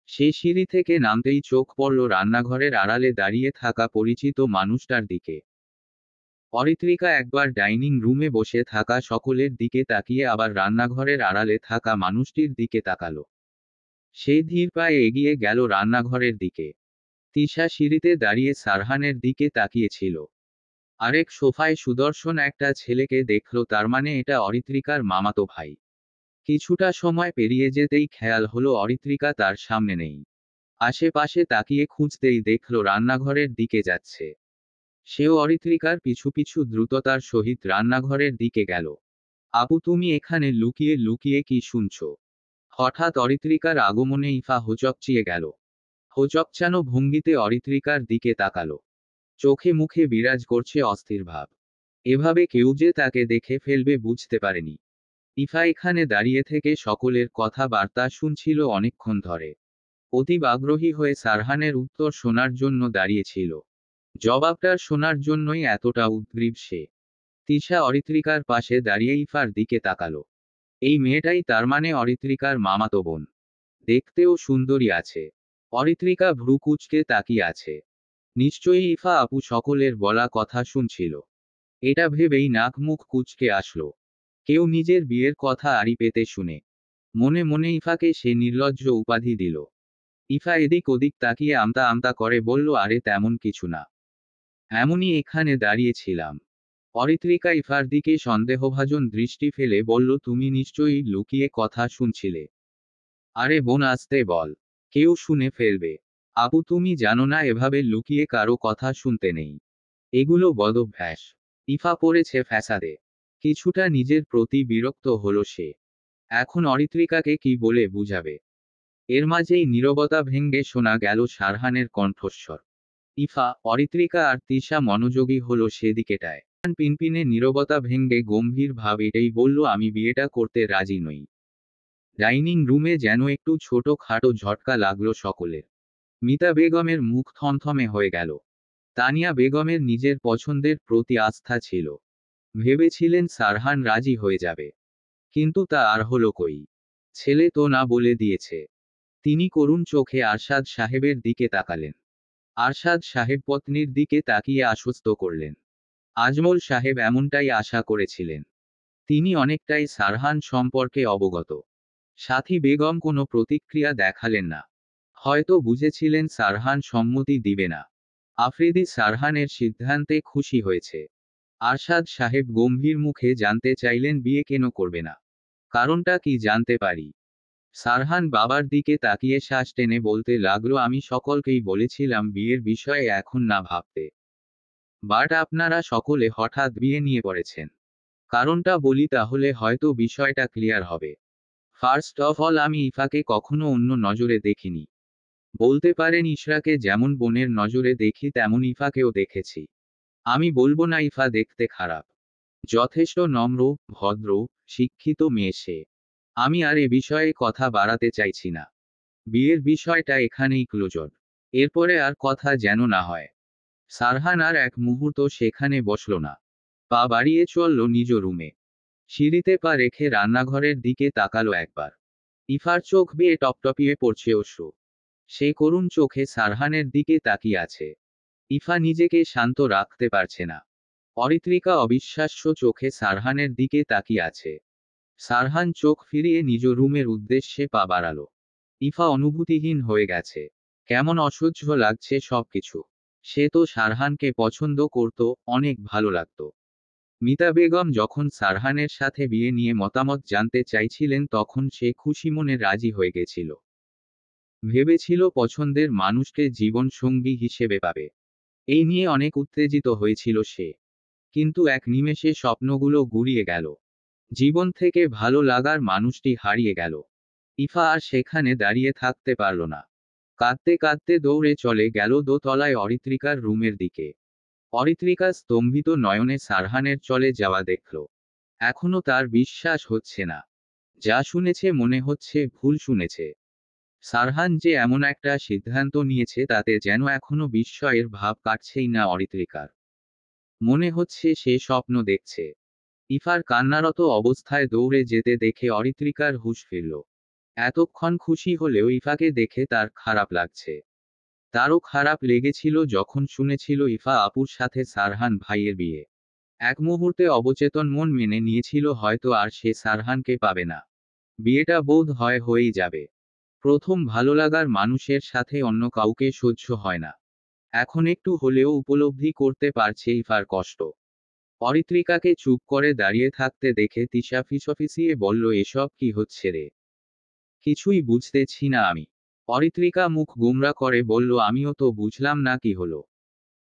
সে সিঁড়ি থেকে নামতেই চোখ পড়ল রান্নাঘরের আড়ালে দাঁড়িয়ে থাকা পরিচিত মানুষটার দিকে। অরিত্রিকা একবার ডাইনিং রুমে বসে থাকা সকলের দিকে তাকিয়ে আবার রান্নাঘরের আড়ালে থাকা মানুষটির দিকে তাকালো। সে ধীর পায়ে এগিয়ে গেল রান্নাঘরের দিকে। তিশা সিঁড়িতে দাঁড়িয়ে সারহানের দিকে তাকিয়েছিল। আরেক সোফায় সুদর্শন একটা ছেলেকে দেখল, তার মানে এটা অরিত্রিকার মামাতো ভাই। কিছুটা সময় পেরিয়ে যেতেই খেয়াল হলো অরিত্রিকা তার সামনে নেই। আশেপাশে তাকিয়ে খুঁজতেই দেখল রান্নাঘরের দিকে যাচ্ছে। সেও অরিত্রিকার পিছু পিছু দ্রুততার সহিত রান্নাঘরের দিকে গেল। আপু, তুমি এখানে লুকিয়ে লুকিয়ে কি শুনছো? হঠাৎ অরিত্রিকার আগমনে ইফা হোঁচকচিয়ে গেল। হোঁচকচানো ভঙ্গিতে অরিত্রিকার দিকে তাকালো। চোখে মুখে বিরাজ করছে অস্থির ভাব। এভাবে কেউ যে তাকে দেখে ফেলবে বুঝতে পারেনি। ইফা এখানে দাঁড়িয়ে থেকে সকলের কথাবার্তা শুনছিল অনেকক্ষণ ধরে। অতীব আগ্রহী হয়ে সারহানের উত্তর শোনার জন্য দাঁড়িয়েছিল। জবাবটা শোনার জন্যই এতটা উদ্গ্রীব সে। তিশা অরিত্রিকার পাশে দাঁড়িয়ে ইফার দিকে তাকালো। এই মেয়েটাই তার মানে অরিত্রিকার মামাতো বোন। দেখতেও সুন্দরী আছে। অরিত্রিকা ভ্রু কুঁচকে তাকিয়ে আছে। নিশ্চয়ই ইফা আপু সকলের বলা কথা শুনছিল। এটা ভেবেই নাক মুখ কুঁচকে আসলো। কেউ নিজের বিয়ের কথা আড়ি পেতে শুনে। মনে মনে ইফাকে সে নির্লজ্জ উপাধি দিল। ইফা এদিক ওদিক তাকিয়ে আমতা আমতা করে বলল, আরে তেমন কিছু না। এমনই এখানে দাঁড়িয়েছিলাম। অরিত্রিকা ইফার দিকে সন্দেহভাজন দৃষ্টি ফেলে বলল, তুমি নিশ্চয়ই লুকিয়ে কথা শুনছিলে। আরে বোন, আসতে বল। কেউ শুনে ফেলবে। আপু, তুমি জানো না এভাবে লুকিয়ে কারো কথা শুনতে নেই। এগুলো বদভ্যাস। ইফা পড়েছে ফ্যাসাদে। কিছুটা নিজের প্রতি বিরক্ত হলো সে। এখন অরিত্রিকাকে কি বলে বুঝাবে? এর মাঝেই নীরবতা ভেঙ্গে শোনা গেল সারহানের কণ্ঠস্বর। ইফা, অরিত্রিকা আর তিশা মনোযোগী হলো সেদিকেটায়। পিনপিনে নীরবতা ভেঙ্গে গম্ভীর ভাব এটাই বলল, আমি বিয়েটা করতে রাজি নই। ডাইনিং রুমে যেন একটু ছোট খাটো ঝটকা লাগলো সকলের। মিতা বেগমের মুখ থমথমে হয়ে গেল। তানিয়া বেগমের নিজের পছন্দের প্রতি আস্থা ছিল। ভেবেছিলেন সারহান রাজি হয়ে যাবে। কিন্তু তা আর হলো কই। ছেলে তো না বলে দিয়েছে। তিনি করুণ চোখে আরশাদ সাহেবের দিকে তাকালেন। আরশাদ সাহেব পত্নীর দিকে তাকিয়ে আশ্বস্ত করলেন। আজমল সাহেব এমনটাই আশা করেছিলেন। তিনি অনেকটাই সারহান সম্পর্কে অবগত। সাথী বেগম কোনো প্রতিক্রিয়া দেখালেন না। হয়তো বুঝেছিলেন সারহান সম্মতি দিবে না। আফ্রিদি সারহানের সিদ্ধান্তে খুশি হয়েছে। আরশাদ সাহেব গম্ভীর মুখে জানতে চাইলেন বিয়ে কেন করবে না, কারণটা কি জানতে পারি? সারহান বাবার দিকে তাকিয়ে শ্বাস টেনে বলতে লাগলো, আমি সকলকেই বলেছিলাম বিয়ের বিষয়ে এখন না ভাবতে, বাট আপনারা সকলে হঠাৎ বিয়ে নিয়ে পড়েছেন। কারণটা বলি তাহলে হয়তো বিষয়টা ক্লিয়ার হবে। ফার্স্ট অফ অল, আমি ইফাকে কখনো অন্য নজরে দেখিনি। বলতে পারেন ইশরাকে যেমন বোনের নজরে দেখি তেমন ইফাকেও দেখেছি। আমি বলবো না ইফা দেখতে খারাপ। যথেষ্ট নম্র, ভদ্র, শিক্ষিত মেয়ে সে। আমি আর এ বিষয়ে কথা বাড়াতে চাইছি না। বিয়ের বিষয়টা এখানেই ক্লোজড। এরপরে আর কথা যেন না হয়। সারহান আর এক মুহূর্ত সেখানে বসল না। পা বাড়িয়ে চলল নিজ রুমে। সিঁড়িতে পা রেখে রান্নাঘরের দিকে তাকালো একবার। ইফার চোখ বেয়ে টপটপিয়ে পড়ছে অশ্রু। সে করুণ চোখে সারহানের দিকে তাকিয়ে আছে। ইফা নিজেকে শান্ত রাখতে পারছে না। অরিত্রিকা অবিশ্বাস্য চোখে সারহানের দিকে তাকিয়ে আছে। সারহান চোখ ফিরিয়ে নিজ রুমের উদ্দেশ্যে পা বাড়ালো। ইফা অনুভূতিহীন হয়ে গেছে। কেমন অসহ্য লাগছে সবকিছু। সে তো সারহানকে পছন্দ করত, অনেক ভালো লাগতো। মিতা বেগম যখন সারহানের সাথে বিয়ে নিয়ে মতামত জানতে চাইছিলেন তখন সে খুশি মনে রাজি হয়ে গেছিল। ভেবেছিল পছন্দের মানুষকে জীবন সঙ্গী হিসেবে পাবে। এই নিয়ে অনেক উত্তেজিত হয়েছিল সে। কিন্তু এক নিমেষে স্বপ্নগুলো গুড়িয়ে গেল। জীবন থেকে ভালো লাগার মানুষটি হারিয়ে গেল। ইফা আর সেখানে দাঁড়িয়ে থাকতে পারল না। কাঁদতে কাঁদতে দৌড়ে চলে গেল দোতলায় অরিত্রিকার রুমের দিকে। অরিত্রিকা স্তম্ভিত নয়নে সারহানের চলে যাওয়া দেখল। এখনো তার বিশ্বাস হচ্ছে না। যা শুনেছে মনে হচ্ছে ভুল শুনেছে। সারহান যে এমন একটা সিদ্ধান্ত নিয়েছে তাতে যেন এখনো বিস্ময়ের ভাব কাটছেই না অরিত্রিকার। মনে হচ্ছে সে স্বপ্ন দেখছে। ইফার কান্নারত অবস্থায় দৌড়ে যেতে দেখে অরিত্রিকার হুঁশ ফিরল। এতক্ষণ খুশি হলেও ইফাকে দেখে তার খারাপ লাগছে। তারও খারাপ লেগেছিল যখন শুনেছিল ইফা আপুর সাথে সারহান ভাইয়ের বিয়ে। এক মুহূর্তে অবচেতন মন মেনে নিয়েছিল হয়তো আর সে সারহানকে পাবে না। বিয়েটা বোধ হয় হয়েই যাবে। প্রথম ভালো লাগার মানুষের সাথে অন্য কাউকে সহ্য হয় না। এখন একটু হলেও উপলব্ধি করতে পারছে ইফার কষ্ট। অরিত্রিকাকে চুপ করে দাঁড়িয়ে থাকতে দেখে তিশা ফিসফিসিয়ে বলল, এসব কি হচ্ছে রে? কিছুই বুঝতেছি না আমি। অরিত্রিকা মুখ গোমরা করে বলল, আমিও তো বুঝলাম না কি হলো।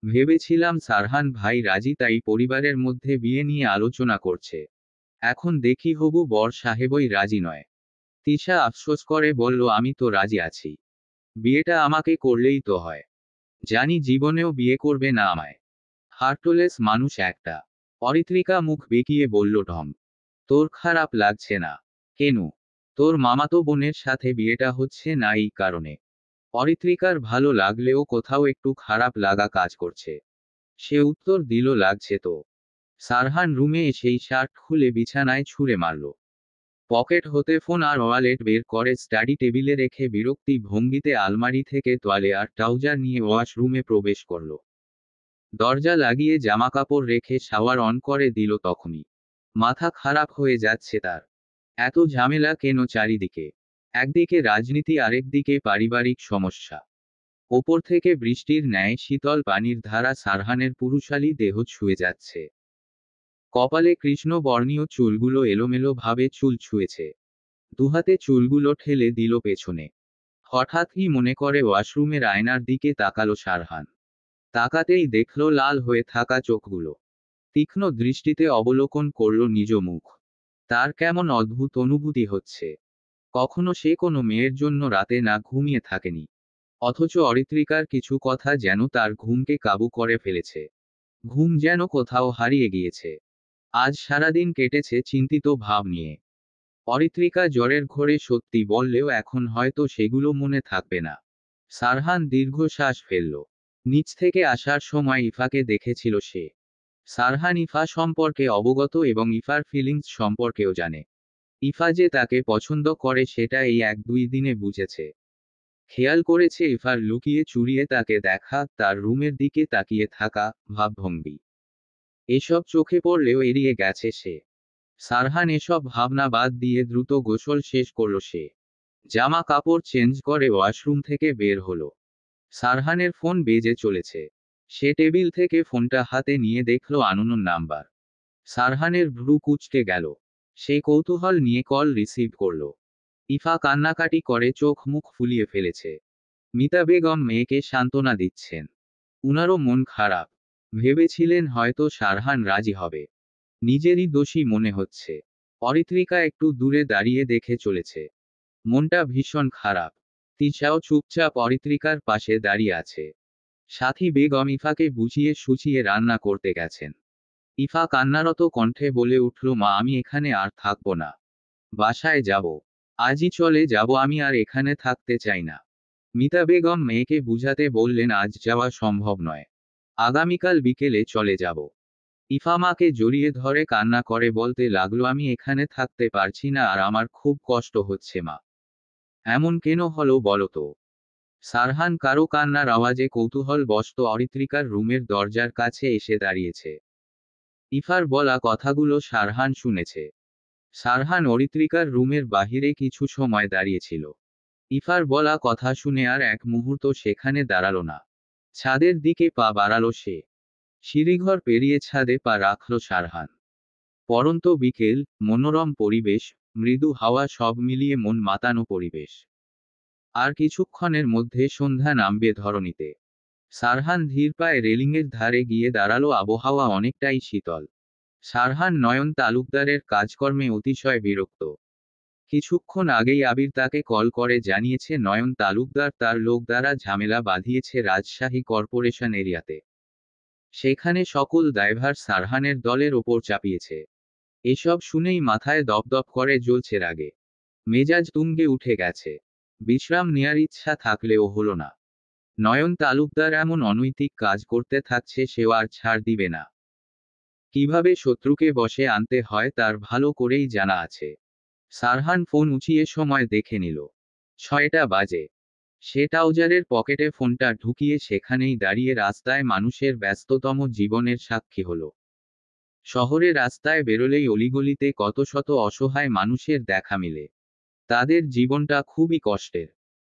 ভেবেছিলাম সারহান ভাই রাজি, তাই পরিবারের মধ্যে বিয়ে নিয়ে আলোচনা করছে। এখন দেখি হবু বর সাহেবই রাজি নয়। তিশা আফসোস করে বলল, আমি তো রাজি আছি। বিয়েটা আমাকে করলেই তো হয়। জানি জীবনেও বিয়ে করবে না আমায়। হার্টলেস মানুষ একটা। অরিত্রিকা মুখ বেঁকিয়ে বলল, ঢং। তোর খারাপ লাগছে না কেন? তোর মামাতো বোনের সাথে বিয়েটা হচ্ছে না এই কারণে? অরিত্রিকার ভালো লাগলেও কোথাও একটু খারাপ লাগা কাজ করছে। সে উত্তর দিল, লাগছে তো। সারহান রুমে এসেই শার্ট খুলে বিছানায় ছুঁড়ে মারল। পকেট হতে ফোন আর ওয়ালেট বের করে স্টাডি টেবিলে রেখে বিরক্তি ভঙ্গিতে আলমারি থেকে তোয়ালে আর ট্রাউজার নিয়ে ওয়াশরুমে প্রবেশ করল। দরজা লাগিয়ে জামাকাপড় রেখে শাওয়ার অন করে দিল তখনই। মাথা খারাপ হয়ে যাচ্ছে তার। এত ঝামেলা কেন চারিদিকে? একদিকে রাজনীতি, আরেকদিকে পারিবারিক সমস্যা। ওপর থেকে বৃষ্টির ন্যায় শীতল পানির ধারা সারহানের পুরুষালী দেহ ছুঁয়ে যাচ্ছে। কপালে কৃষ্ণ বর্ণীয় চুলগুলো এলোমেলো ভাবে চুল ছুঁয়েছে। দুহাতে চুলগুলো ঠেলে দিল পেছনে। হঠাৎই মনে করে ওয়াশরুমের আয়নার দিকে তাকালো সারহান। তাকাতেই দেখল লাল হয়ে থাকা চোখগুলো। তীক্ষ্ণ দৃষ্টিতে অবলোকন করল নিজ মুখ। তার কেমন অদ্ভুত অনুভূতি হচ্ছে। কখনো সে কোনো মেয়ের জন্য রাতে না ঘুমিয়ে থাকেনি। অথচ অরিত্রিকার কিছু কথা যেন তার ঘুমকে কাবু করে ফেলেছে। ঘুম যেন কোথাও হারিয়ে গিয়েছে। আজ সারাদিন কেটেছে চিন্তিত ভাব নিয়ে। অরিত্রিকা জ্বরের ঘোরে সত্যি বললেও এখন হয়তো সেগুলো মনে থাকবে না। সারহান দীর্ঘশ্বাস ফেলল। নিচ থেকে আসার সময় ইফাকে দেখেছিল সে। সারহান ইফা সম্পর্কে অবগত এবং ইফার ফিলিংস সম্পর্কেও জানে। ইফা যে তাকে পছন্দ করে সেটা এই 1-2 দিনে বুঝেছে। খেয়াল করেছে ইফার লুকিয়ে চুরিয়ে তাকে দেখা, তার রুমের দিকে তাকিয়ে থাকা, ভাবভঙ্গি। এসব চোখে পড়লেও এড়িয়ে গেছে সে। সারহান এসব ভাবনা বাদ দিয়ে দ্রুত গোসল শেষ করল সে। জামা কাপড় চেঞ্জ করে ওয়াশরুম থেকে বের হলো। সারহানের ফোন বেজে চলেছে। সে টেবিল থেকে ফোনটা হাতে নিয়ে দেখল আননোন নাম্বার। সারহানের ভ্রু কুঁচকে গেল। সে কৌতূহল নিয়ে কল রিসিভ করল। ইফা কান্নাকাটি করে চোখ মুখ ফুলিয়ে ফেলেছে। মিতা বেগম মেয়েকে সান্ত্বনা দিচ্ছেন। উনারও মন খারাপ। ভেবেছিলেন হয়তো সারহান রাজি হবে। নিজেরই দোষী মনে হচ্ছে। অরিত্রিকা একটু দূরে দাঁড়িয়ে দেখে চলেছে। মনটা ভীষণ খারাপ। তিশাও চুপচাপ অরিত্রিকার পাশে দাঁড়িয়ে আছে। সাথী বেগম ইফাকে বুঝিয়ে সুচিয়ে রান্না করতে গেছেন। ইফা কান্নারত কণ্ঠে বলে উঠল, মা আমি এখানে আর থাকবো না। বাসায় যাব। আজই চলে যাব, আমি আর এখানে থাকতে চাই না। মিতা বেগম মেয়েকে বুঝাতে বললেন আজ যাওয়া সম্ভব নয়। আগামীকাল বিকেলে চলে যাব। ইফা মাকে জড়িয়ে ধরে কান্না করে বলতে লাগলো আমি এখানে থাকতে পারছি না আর আমার খুব কষ্ট হচ্ছে মা। এমন কেন হলো বলো তো? সারহান কারো কান্নার আওয়াজে কৌতূহলবশত অরিত্রিকার রুমের দরজার কাছে এসে দাঁড়িয়েছে। ইফার বলা কথাগুলো সারহান শুনেছে। সারহান অরিত্রিকার রুমের বাহিরে কিছু সময় দাঁড়িয়েছিল। ইফার বলা কথা শুনে আর এক মুহূর্ত সেখানে দাঁড়ালো না। ছাদের দিকে পা বাড়ালো সে। সিঁড়িঘর পেরিয়ে ছাদে পা রাখল সারহান। পরন্ত বিকেল, মনোরম পরিবেশ, মৃদু হাওয়া সব মিলিয়ে মন মাতানো পরিবেশ। আর কিছুক্ষণের মধ্যে সন্ধ্যা নামবে ধরণীতে। সারহান ধীর পায়ে রেলিংয়ের ধারে গিয়ে দাঁড়ালো। আবহাওয়া অনেকটাই শীতল। সারহান নয়ন তালুকদারের কাজকর্মে অতিশয় বিরক্ত। কিছুক্ষণ আগেই আবির তাকে কল করে জানিয়েছে নয়ন তালুকদার তার লোক দ্বারা ঝামেলা বাঁধিয়েছে রাজশাহী কর্পোরেশন এরিয়াতে। সেখানে সকল দায়ভার সারহানের দলের ওপর চাপিয়েছে। এসব শুনেই মাথায় দপদপ করে জ্বলছে রাগে। মেজাজ তুঙ্গে উঠে গেছে। বিশ্রাম নেয়ার ইচ্ছা থাকলেও হলো না। নয়ন তালুকদার এমন অনৈতিক কাজ করতে থাকছে, সেও আর ছাড় দিবে না। কিভাবে শত্রুকে বশে আনতে হয় তার ভালো করেই জানা আছে। সারহান ফোন উঁচিয়ে সময় দেখে নিল। 6টা বাজে। সে ট্রাউজারের পকেটে ফোনটা ঢুকিয়ে সেখানেই দাঁড়িয়ে রাস্তায় মানুষের ব্যস্ততম জীবনের সাক্ষী হলো। শহরে রাস্তায় বেরোলেই অলিগলিতে কত শত অসহায় মানুষের দেখা মিলে। তাদের জীবনটা খুবই কষ্টের।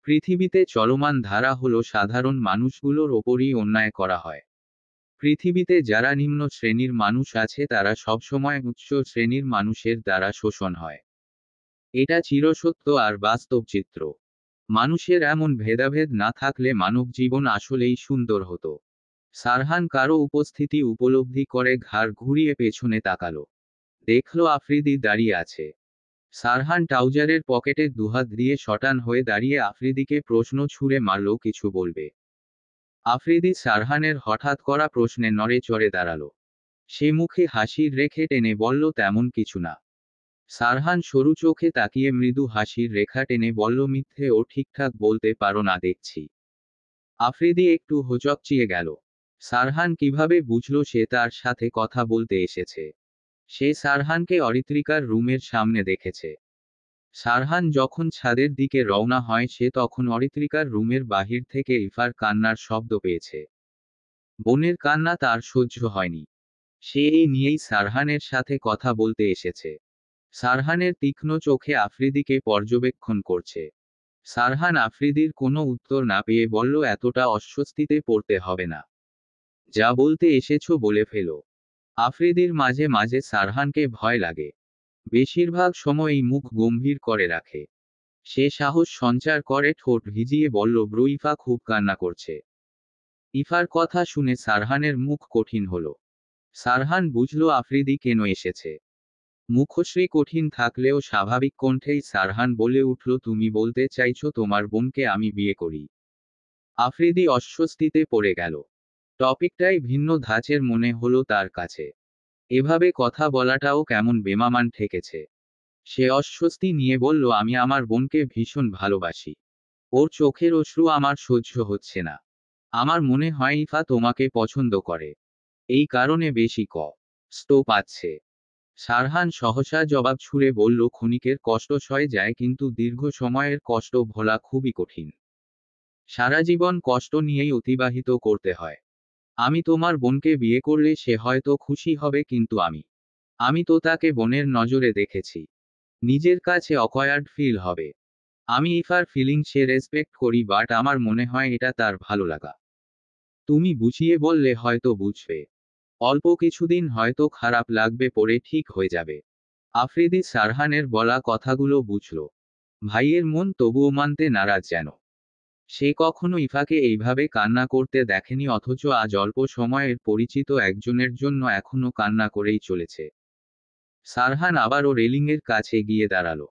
পৃথিবীতে চলমান ধারা হলো সাধারণ মানুষগুলোর ওপরই অন্যায় করা হয়। পৃথিবীতে যারা নিম্ন শ্রেণীর মানুষ আছে তারা সবসময় উচ্চ শ্রেণীর মানুষের দ্বারা শোষণ হয়। এটা চিরসত্য আর বাস্তব চিত্র। মানুষের এমন ভেদাভেদ না থাকলে মানব জীবন আসলেই সুন্দর হতো। সারহান কারো উপস্থিতি উপলব্ধি করে ঘাড় ঘুরিয়ে পেছনে তাকালো। দেখল আফ্রিদি দাঁড়িয়ে আছে। সারহান ট্রাউজারের পকেটে দুহাত দিয়ে শটান হয়ে দাঁড়িয়ে আফ্রিদিকে প্রশ্ন ছুঁড়ে মারল, কিছু বলবে? আফ্রিদি সারহানের হঠাৎ করা প্রশ্নে নড়ে চড়ে দাঁড়ালো। সে মুখে হাসির রেখে টেনে বলল, তেমন কিছু না। সারহান সরু চোখে তাকিয়ে মৃদু হাসির রেখা টেনে বলল, মিথ্যে ও ঠিকঠাক বলতে পারো না দেখছি। আফ্রিদি একটু হোঁচকচিয়ে গেল। সারহান কিভাবে বুঝল সে তার সাথে কথা বলতে এসেছে? সে সারহানকে অরিত্রিকার রুমের সামনে দেখেছে। সারহান যখন ছাদের দিকে রওনা হয় সে তখন অরিত্রিকার রুমের বাহির থেকে ইফার কান্নার শব্দ পেয়েছে। বোনের কান্না তার সহ্য হয়নি। সে এই নিয়েই সারহানের সাথে কথা বলতে এসেছে। সারহানের তীক্ষ্ণ চোখে আফ্রিদিকে পর্যবেক্ষণ করছে। সারহান আফ্রিদির কোনো উত্তর না পেয়ে বলল, এতটা অস্বস্তিতে পড়তে হবে না। যা বলতে এসেছো বলে ফেলো। আফ্রিদির মাঝে মাঝে সারহানকে ভয় লাগে। বেশিরভাগ সময়ই মুখ গম্ভীর করে রাখে। সে সাহস সঞ্চার করে ঠোঁট ভিজিয়ে বলল, ব্রো ইফা খুব কান্না করছে। ইফার কথা শুনে সারহানের মুখ কঠিন হলো। সারহান বুঝল আফ্রিদি কেন এসেছে। মুখশ্রী কঠিন থাকলেও স্বাভাবিক কণ্ঠেই সারহান বলে উঠল, তুমি বলতে চাইছো তোমার বোনকে আমি বিয়ে করি? আফ্রিদি অস্বস্তিতে পড়ে গেল। টপিকটাই ভিন্ন ধাঁচের মনে হলো তার কাছে। এভাবে কথা বলাটাও কেমন বেমানান ঠেকেছে। সে অস্বস্তি নিয়ে বলল, আমি আমার বোনকে ভীষণ ভালোবাসি। ওর চোখের অশ্রু আমার সহ্য হচ্ছে না। আমার মনে হয় ইফা তোমাকে পছন্দ করে। এই কারণে বেশি কষ্ট পাচ্ছে। সারহান সহসা জবাব ছুড়ে বলল, ক্ষণিকের কষ্ট সয়ে যায় কিন্তু দীর্ঘ সময়ের কষ্ট ভোলা খুবই কঠিন। সারা জীবন কষ্ট নিয়েই অতিবাহিত করতে হয়। আমি তোমার বোনকে বিয়ে করলে সে হয়তো খুশি হবে কিন্তু আমি তো তাকে বোনের নজরে দেখেছি। নিজের কাছে অকওয়ার্ড ফিল হবে। আমি ইফার ফিলিংসে রেসপেক্ট করি, বাট আমার মনে হয় এটা তার ভালো লাগা। তুমি বুঝিয়ে বললে হয়তো বুঝবে। অল্প কিছুদিন হয়তো খারাপ লাগবে, পরে ঠিক হয়ে যাবে। আফ্রিদি সারহানের বলা কথাগুলো বুঝল। ভাইয়ের মন তবুও মানতে নারাজ যেন। সে কখনো ইফাকে এইভাবে কান্না করতে দেখেনি, অথচ আজ অল্প সময়ের পরিচিত একজনের জন্য এখনো কান্না করেই চলেছে। সারহান আবারও রেলিংয়ের কাছে গিয়ে দাঁড়ালো।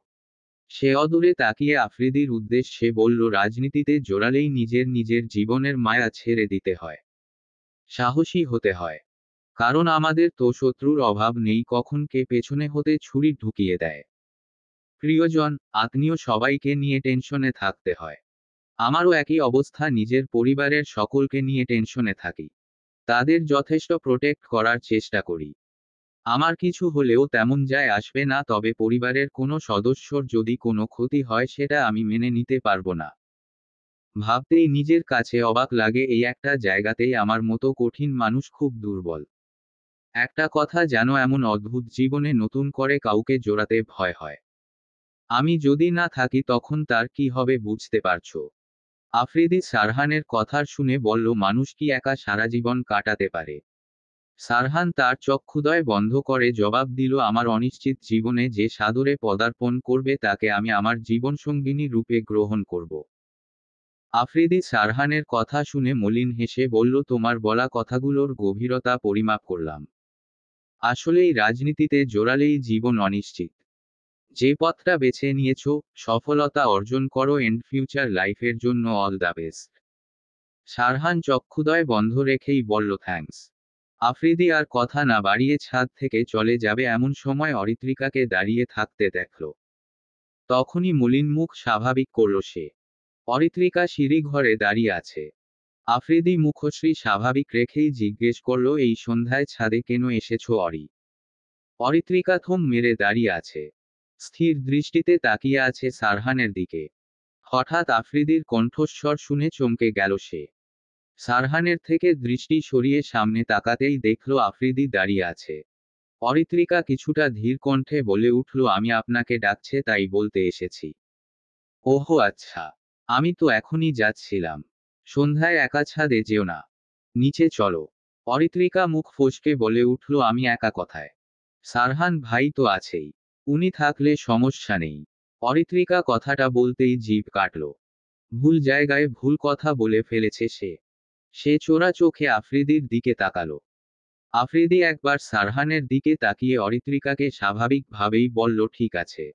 সে অদূরে তাকিয়ে আফ্রিদির উদ্দেশ্যে বলল, রাজনীতিতে জোরালেই নিজের জীবনের মায়া ছেড়ে দিতে হয়। সাহসী হতে হয়। কারণ আমাদের তো শত্রুর অভাব নেই, কখন কে পেছনে হতে ছুরি ঢুকিয়ে দেয়। প্রিয়জন, আত্মীয় সবাইকে নিয়ে টেনশনে থাকতে হয়। আমারও একই অবস্থা, নিজের পরিবারের সকলকে নিয়ে টেনশনে থাকি। তাদের যথেষ্ট প্রোটেক্ট করার চেষ্টা করি। আমার কিছু হলেও তেমন যায় আসবে না, তবে পরিবারের কোনো সদস্যর যদি কোনো ক্ষতি হয় সেটা আমি মেনে নিতে পারবো না। ভাবতেই নিজের কাছে অবাক লাগে, এই একটা জায়গাতেই আমার মতো কঠিন মানুষ খুব দুর্বল। একটা কথা যেন এমন অদ্ভুত, জীবনে নতুন করে কাউকে জোড়াতে ভয় হয়। আমি যদি না থাকি তখন তার কি হবে বুঝতে পারছো? আফ্রিদি সারহানের কথা শুনে বলল, মানুষ কি একা সারা জীবন কাটাতে পারে? সারহান তার চক্ষুদয় বন্ধ করে জবাব দিল, আমার অনিশ্চিত জীবনে যে সাদরে পদার্পণ করবে তাকে আমি আমার জীবনসঙ্গিনী রূপে গ্রহণ করব। আফ্রিদি সারহানের কথা শুনে মলিন হেসে বলল, তোমার বলা কথাগুলোর গভীরতা পরিমাপ করলাম। আসলেই রাজনীতিতে জোরালেই জীবন অনিশ্চিত। যে পথটা বেছে নিয়েছো, সফলতা অর্জন করো, এন্ড ফিউচার লাইফের জন্য অল দ্য বেস্ট। সারহান চক্ষুদয় বন্ধ রেখেই বলল, থ্যাঙ্কস। আফ্রিদি আর কথা না বাড়িয়ে ছাদ থেকে চলে যাবে এমন সময় অরিত্রিকাকে দাঁড়িয়ে থাকতে দেখল। তখনই মলিন মুখ স্বাভাবিক করল সে। অরিত্রিকা সিঁড়ি ঘরে দাঁড়িয়ে আছে। আফ্রিদি মুখশ্রী স্বাভাবিক রেখেই জিজ্ঞেস করল, এই সন্ধ্যায় ছাদে কেন এসেছো অরি? অরিত্রিকা থম মেরে দাঁড়িয়ে আছে। স্থির দৃষ্টিতে তাকিয়ে আছে সারহানের দিকে। হঠাৎ আফ্রিদির কণ্ঠস্বর শুনে চমকে গেল সে। সারহানের থেকে দৃষ্টি সরিয়ে সামনে তাকাতেই দেখল আফ্রিদি দাঁড়িয়ে আছে। অরিত্রিকা কিছুটা ধীর কণ্ঠে বলে উঠল, আমি আপনাকে ডাকছে তাই বলতে এসেছি। ওহো আচ্ছা। আমি তো এখনই যাচ্ছিলাম। সন্ধ্যায় একা ছাদে যেও না। নিচে চলো। অরিত্রিকা মুখ ফসকে বলে উঠল, আমি একা কথায়? সারহান ভাই তো আছেই। উনি থাকলে সমস্যা নেই। অরিত্রিকা কথাটা বলতেই জিভ কাটল। ভুল জায়গায় ভুল কথা বলে ফেলেছে সে। সে চোরা চোখে আফ্রিদির দিকে তাকালো। আফ্রিদি একবার সারহানের দিকে তাকিয়ে অরিত্রিকাকে স্বাভাবিকভাবেই বলল, ঠিক আছে।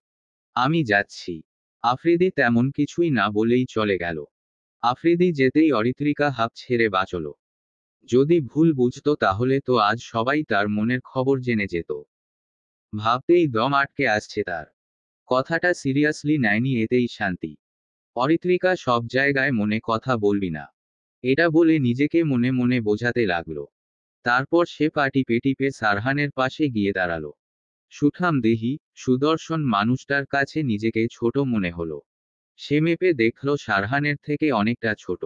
আমি যাচ্ছি। আফ্রিদি তেমন কিছুই না বলেই চলে গেল। আফ্রিদি যেতেই অরিত্রিকা হাঁপ ছেড়ে বাঁচল। যদি ভুল বুঝতো তাহলে তো আজ সবাই তার মনের খবর জেনে যেত। ভাবতেই দম আটকে আসছে তার। কথাটা সিরিয়াসলি নেয়নি, এতেই শান্তি। অরিত্রিকা সব জায়গায় মনে কথা বলবি না, এটা বলে নিজেকে মনে মনে বোঝাতে লাগলো। তারপর সে পা টিপে টিপে সারহানের পাশে গিয়ে দাঁড়ালো। সুঠাম দেহি, সুদর্শন মানুষটার কাছে নিজেকে ছোট মনে হলো। সে মেপে দেখল সারহানের থেকে অনেকটা ছোট।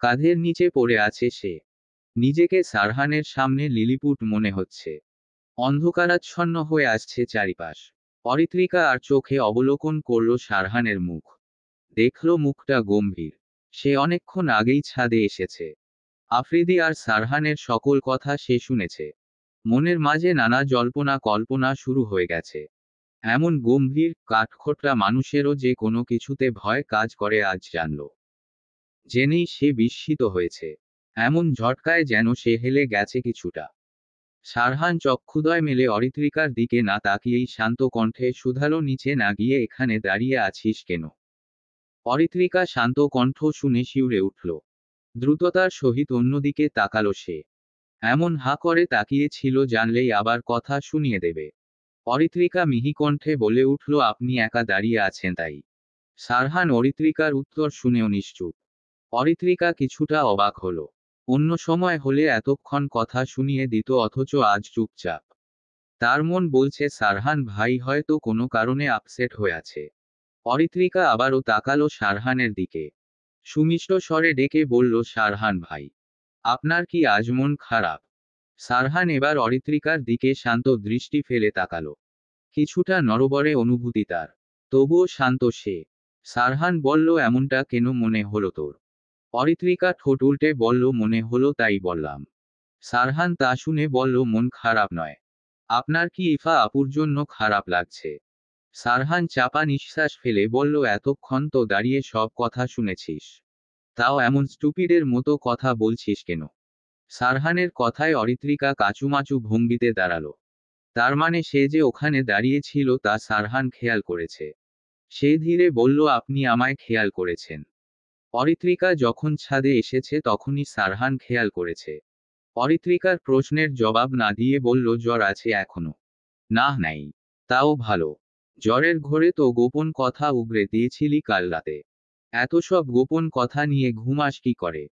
কাঁধের নিচে পড়ে আছে সে। নিজেকে সারহানের সামনে লিলিপুট মনে হচ্ছে। অন্ধকারাচ্ছন্ন হয়ে আসছে চারিপাশ। অরিত্রিকা আর চোখে অবলোকন করল সারহানের মুখ। দেখল মুখটা গম্ভীর। সে অনেকক্ষণ আগেই ছাদে এসেছে। আফ্রিদি আর সারহানের সকল কথা সে শুনেছে। মনের মাঝে নানা জল্পনা কল্পনা শুরু হয়ে গেছে। এমন গম্ভীর কাঠখোট্টা মানুষেরও যে কোনো কিছুতে ভয় কাজ করে আজ জানল। জেনেই সে বিস্মিত হয়েছে। এমন ঝটকায় যেন সে হেলে গেছে কিছুটা। সারহান চক্ষুদয় মেলে অরিত্রিকার দিকে না তাকিয়েই শান্ত কণ্ঠে শুধালো, নিচে না গিয়ে এখানে দাঁড়িয়ে আছিস কেন? অরিত্রিকা শান্ত কণ্ঠ শুনে শিউরে উঠল। দ্রুততার সহিত অন্যদিকে তাকালো সে। এমন হাঁ করে তাকিয়েছিল জানলেই আবার কথা শুনিয়ে দেবে। অরিত্রিকা মিহি কণ্ঠে বলে উঠল, আপনি একা দাঁড়িয়ে আছেন তাই? সারহান অরিত্রিকার উত্তর শুনেও নিশ্চুপ। অরিত্রিকা কিছুটা অবাক হল। অন্য সময় হলে এতক্ষণ কথা শুনিয়ে দিত, অথচ আজ চুপচাপ। তার মন বলছে সারহান ভাই হয়তো কোনো কারণে আপসেট হয়ে আছে। অরিত্রিকা আবারও তাকালো সারহানের দিকে। সুমিষ্ট স্বরে ডেকে বলল, সারহান ভাই, আপনার কি আজ মন খারাপ? সারহান এবার অরিত্রিকার দিকে শান্ত দৃষ্টি ফেলে তাকালো। কিছুটা নড়বড়ে অনুভূতি তার। তবুও শান্ত সে। সারহান বলল, এমনটা কেন মনে হলো তোর? অরিত্রিকা ঠোঁট উল্টে বলল, মনে হলো তাই বললাম। সারহান তা শুনে বলল, মন খারাপ নয়। আপনার কি ইফা আপুর জন্য খারাপ লাগছে? সারহান চাপা নিঃশ্বাস ফেলে বলল, এতক্ষণ তো দাঁড়িয়ে সব কথা শুনেছিস, তাও এমন স্টুপিডের মতো কথা বলছিস কেন? সারহানের কথায় অরিত্রিকা কাচুমাচু ভঙ্গিতে দাঁড়ালো। তার মানে সে যে ওখানে দাঁড়িয়ে ছিল তা সারহান খেয়াল করেছে। সে ধীরে বলল, আপনি আমায় খেয়াল করেছেন? অরিত্রিকা যখন ছাদে এসেছে তখনই সারহান খেয়াল করেছে। অরিত্রিকার প্রশ্নের জবাব না দিয়ে বলল, জ্বর আছে এখনো? না, নাই। তাও ভালো। জ্বরের ঘোরে তো গোপন কথা উগরে দিয়েছিলি কাল রাতে। এত সব গোপন কথা নিয়ে ঘুমাস কি করে?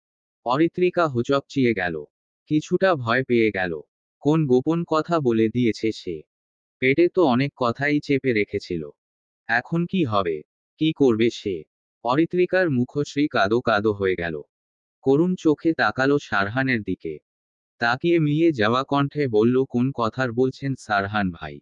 অরিত্রিকা হোঁচকচিয়ে গেল। কিছুটা ভয় পেয়ে গেল। কোন গোপন কথা বলে দিয়েছে সে? পেটে তো অনেক কথাই চেপে রেখেছিল। এখন কি হবে? কি করবে সে? অরিত্রিকার মুখশ্রী কাদো কাদো হয়ে গেল। করুণ চোখে তাকালো সারহানের দিকে। তাকিয়ে মিলিয়ে যাওয়া কণ্ঠে বলল, কোন কথার বলছেন সারহান ভাই?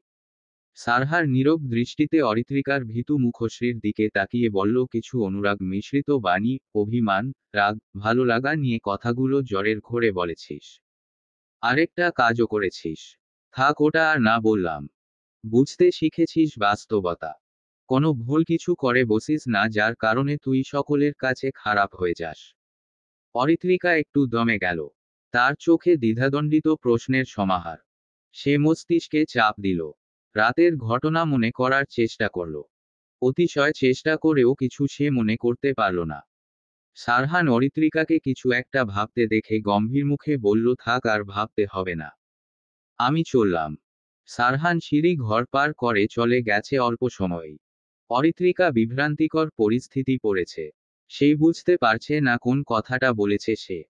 সারহার নীরব দৃষ্টিতে অরিত্রিকার ভীতু মুখশ্রীর দিকে তাকিয়ে বলল, কিছু অনুরাগ মিশ্রিত বাণী, অভিমান, রাগ, ভালো লাগা নিয়ে কথাগুলো জ্বরের ঘোরে বলেছিস। আরেকটা কাজও করেছিস। থাক, ওটা আর না বললাম। বুঝতে শিখেছিস বাস্তবতা। কোনো ভুল কিছু করে বসিস না যার কারণে তুই সকলের কাছে খারাপ হয়ে যাস। অরিত্রিকা একটু দমে গেল। তার চোখে দ্বিধাদ্বন্দ্বিত প্রশ্নের সমাহার। সে মস্তিষ্কে চাপ দিল। রাতের ঘটনা মনে করার চেষ্টা করল। অতিশয় চেষ্টা করেও কিছু সে মনে করতে পারল না। সারহান অরিত্রিকাকে কিছু একটা ভাবতে দেখে গম্ভীর মুখে বলল, থাক, আর ভাবতে হবে না। আমি চললাম। সারহান সিঁড়ি ঘর পার করে চলে গেছে অল্প সময়ই। অরিত্রিকা বিভ্রান্তিকর পরিস্থিতি পড়েছে। সে বুঝতে পারছে না কোন কথাটা বলেছে সে।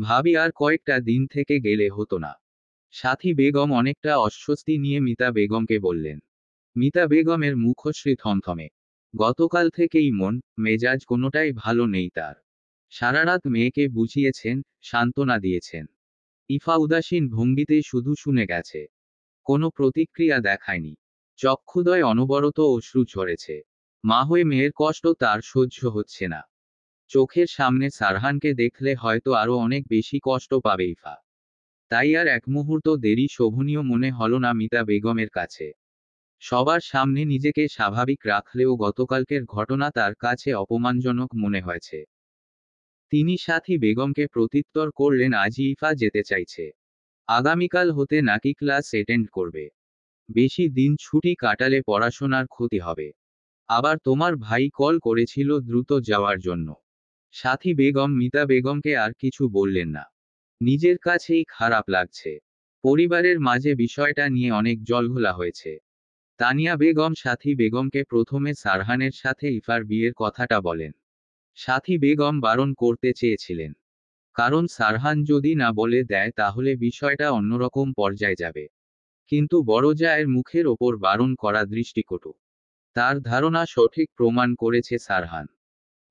ভাবি আর কয়েকটা দিন থেকে গেলে হতো না? সাথী বেগম অনেকটা অস্বস্তি নিয়ে মিতা বেগমকে বললেন। মিতা বেগমের মুখশ্রী থমথমে। গতকাল থেকেই মন মেজাজ কোনোটাই ভালো নেই তার। সারারাত মেয়েকে বুঝিয়েছেন, সান্ত্বনা দিয়েছেন। ইফা উদাসীন ভঙ্গিতে শুধু শুনে গেছে। কোনো প্রতিক্রিয়া দেখায়নি। চক্ষুদয় অনবরত অশ্রু ঝরেছে। মা হয়ে মেয়ের কষ্ট তার সহ্য হচ্ছে না। চোখের সামনে সারহানকে দেখলে হয়তো আরো অনেক বেশি কষ্ট পাবে ইফা। তাই আর এক মুহূর্ত দেরি শোভনীয় মনে হল না মিতা বেগমের কাছে। সবার সামনে নিজেকে স্বাভাবিক রাখলেও গতকালকের ঘটনা তার কাছে অপমানজনক মনে হয়েছে। তিনি সাথী বেগমকে প্রত্যুত্তর করলেন, আজই ইফা যেতে চাইছে। আগামীকাল হতে নাকি ক্লাস অ্যাটেন্ড করবে। বেশি দিন ছুটি কাটালে পড়াশোনার ক্ষতি হবে। আবার তোমার ভাই কল করেছিল দ্রুত যাওয়ার জন্য। সাথী বেগম মিতা বেগমকে আর কিছু বললেন না। নিজের কাছেই খারাপ লাগছে। পরিবারের মাঝে বিষয়টা নিয়ে অনেক জলঘোলা হয়েছে। তানিয়া বেগম সাথী বেগমকে প্রথমে সারহানের সাথে ইফার বিয়ের কথাটা বলেন। সাথী বেগম বারণ করতে চেয়েছিলেন। কারণ সারহান যদি না বলে দেয় তাহলে বিষয়টা অন্যরকম পর্যায়ে যাবে। কিন্তু বড় জায়ের মুখের ওপর বারণ করা দৃষ্টিকটু। তার ধারণা সঠিক প্রমাণ করেছে সারহান।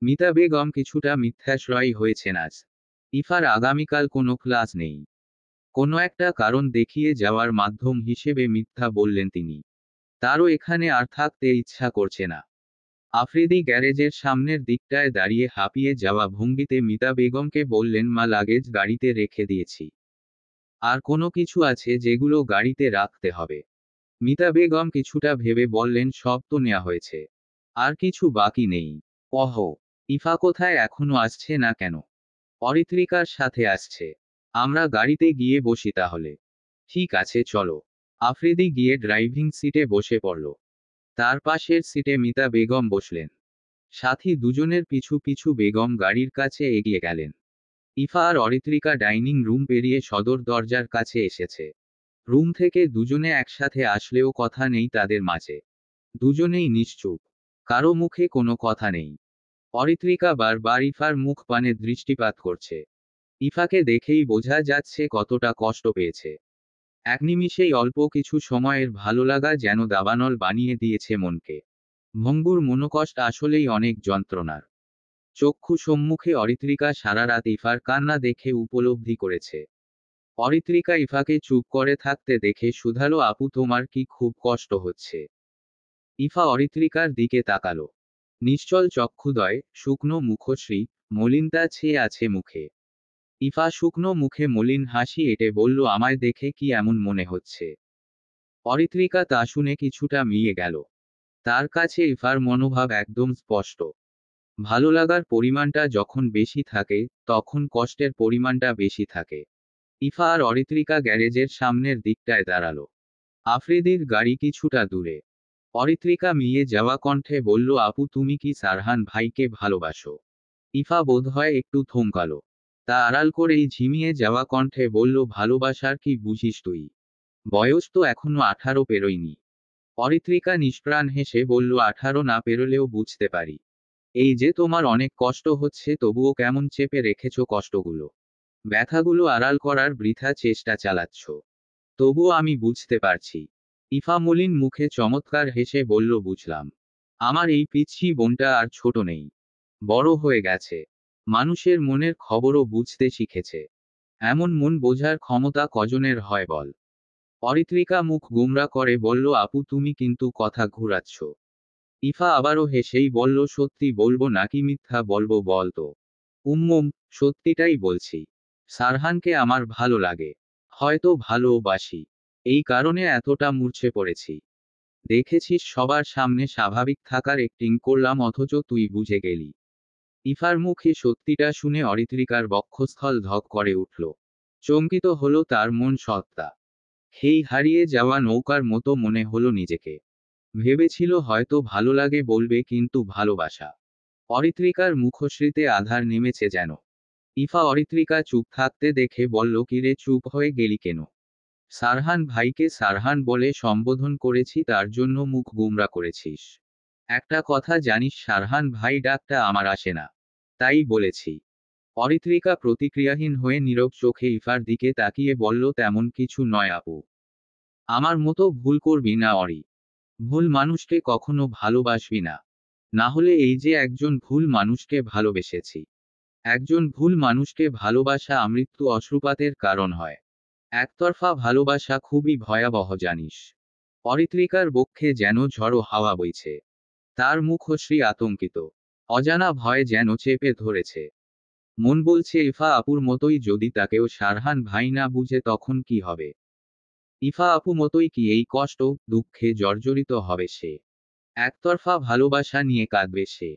মিতা বেগম কিছুটা মিথ্যাশ্রয়ী হয়েছেন আজ। ইফার আগামীকাল কোনো ক্লাস নেই। কোনো একটা কারণ দেখিয়ে যাওয়ার মাধ্যম হিসেবে মিথ্যা বললেন তিনি। তারও এখানে আর থাকতে ইচ্ছা করছে না। আফ্রিদি গ্যারেজের সামনের দিকটায় দাঁড়িয়ে হাঁপিয়ে যাওয়া ভঙ্গিতে মিতা বেগমকে বললেন, মা, লাগেজ গাড়িতে রেখে দিয়েছি। আর কোনো কিছু আছে যেগুলো গাড়িতে রাখতে হবে? মিতা বেগম কিছুটা ভেবে বললেন, সব তো নেওয়া হয়েছে। আর কিছু বাকি নেই। অহ, ইফা কোথায়, এখনো আসছে না কেন? অরিত্রিকার সাথে আসছে। আমরা গাড়িতে গিয়ে বসি তাহলে। ঠিক আছে, চলো। আফ্রিদি গিয়ে ড্রাইভিং সিটে বসে পড়ল। তার পাশের সিটে মিতা বেগম বসলেন। সাথী দুজনের পিছু পিছু বেগম গাড়ির কাছে এগিয়ে গেলেন। ইফা আর অরিত্রিকা ডাইনিং রুম পেরিয়ে সদর দরজার কাছে এসেছে। রুম থেকে দুজনে একসাথে আসলেও কথা নেই তাদের মাঝে। দুজনেই নিশ্চুপ। কারো মুখে কোনো কথা নেই। অরিত্রিকা বারবার ইফার মুখ পানে দৃষ্টিপাত করছে। ইফাকে দেখেই বোঝা যাচ্ছে কতটা কষ্ট পেয়েছে। এক নিমিষেই অল্প কিছু সময়ের ভালোলাগা যেন দাবানল বানিয়ে দিয়েছে মনকে। ভঙ্গুর মনোকষ্ট আসলেই অনেক যন্ত্রণার। চক্ষু সম্মুখে অরিত্রিকা সারারাত ইফার কান্না দেখে উপলব্ধি করেছে। অরিত্রিকা ইফাকে চুপ করে থাকতে দেখে শুধালো, আপু, তোমার কি খুব কষ্ট হচ্ছে? ইফা অরিত্রিকার দিকে তাকালো। নিশ্চল চক্ষুদয়, শুকনো মুখশ্রী, মলিনতা ছেয়ে আছে মুখে। ইফা শুকনো মুখে মলিন হাসি এঁটে বলল, আমায় দেখে কি এমন মনে হচ্ছে? অরিত্রিকা তা শুনে কিছুটা মিলিয়ে গেল। তার কাছে ইফার মনোভাব একদম স্পষ্ট। ভালো লাগার পরিমাণটা যখন বেশি থাকে, তখন কষ্টের পরিমাণটা বেশি থাকে। ইফা আর অরিত্রিকা গ্যারেজের সামনের দিকটায় দাঁড়ালো। আফ্রিদির গাড়ি কিছুটা দূরে। অরিত্রিকা মিয়ে যাওয়া কণ্ঠে বলল, আপু তুমি কি সারহান ভাইকে ভালোবাসো? ইফা বোধহয় একটু থমকালো। তা আড়াল করেই ঝিমিয়ে যাওয়া কণ্ঠে বলল, ভালোবাসার কি বুঝিস তুই? বয়স তো এখনো 18 পেরোয়নি। অরিত্রিকা নিষ্প্রাণ হেসে বলল, 18 না পেরোলেও বুঝতে পারি। এই যে তোমার অনেক কষ্ট হচ্ছে তবুও কেমন চেপে রেখেছো কষ্টগুলো। ব্যথাগুলো আড়াল করার বৃথা চেষ্টা চালাচ্ছ। তবুও আমি বুঝতে পারছি। ইফা মলিন মুখে চমৎকার হেসে বলল, বুঝলাম। আমার এই পিচ্ছি বোনটা আর ছোট নেই। বড় হয়ে গেছে। মানুষের মনের খবরও বুঝতে শিখেছে। এমন মন বোঝার ক্ষমতা কজনের হয় বল? অরিত্রিকা মুখ গুমরা করে বলল, আপু তুমি কিন্তু কথা ঘুরাচ্ছ। ইফা আবারও হেসেই বলল, সত্যি বলবো নাকি মিথ্যা বলবো বল তো? উম্মুম, সত্যিটাই বলছি। সারহানকে আমার ভালো লাগে। হয়তো ভালোবাসি। এই কারণে এতটা মূর্ছে পড়েছি। দেখেছিস সবার সামনে স্বাভাবিক থাকার অ্যাক্টিং করলাম অথচ তুই বুঝে গেলি। ইফার মুখে সত্যিটা শুনে অরিত্রিকার বক্ষস্থল ধক করে উঠল। চমকিত হলো তার মন সত্তা। সেই হারিয়ে যাওয়া নৌকার মতো মনে হলো নিজেকে। ভেবেছিল হয়তো ভালো লাগে বলবে, কিন্তু ভালোবাসা। অরিত্রিকার মুখশ্রীতে আধার নেমেছে যেন। ইফা অরিত্রিকা চুপ থাকতে দেখে বলল, কিরে চুপ হয়ে গেলি কেন? সারহান ভাইকে সারহান বলে সম্বোধন করেছি তার জন্য মুখ গুমরা করেছিস? একটা কথা জানিস, সারহান ভাই ডাকটা আমার আসে না। তাই বলেছি। অরিত্রিকা প্রতিক্রিয়াহীন হয়ে নীরব চোখে ইফার দিকে তাকিয়ে বলল, তেমন কিছু নয় আপু। আমার মতো ভুল করবি না অরি। ভুল মানুষকে কখনো ভালোবাসবি না। না হলে এই যে একজন ভুল মানুষকে ভালোবেসেছি। একজন ভুল মানুষকে ভালোবাসা আমৃত্যু অশ্রুপাতের কারণ হয়। একতরফা ভালোবাসা খুবই ভয়াবহ জানিস। অরিত্রিকার বক্ষে যেন ঝড়ো হাওয়া বইছে। তার মুখশ্রী আতঙ্কিত। অজানা ভয় যেন চেপে ধরেছে। মন বলছে ইফা আপুর মতোই যদি তাকেও সারহান ভাই না বুঝে তখন কি হবে? ইফা আপু মতোই কি এই কষ্ট, দুঃখে জর্জরিত হবে সে? একতরফা ভালোবাসা নিয়ে কাঁদবে সে?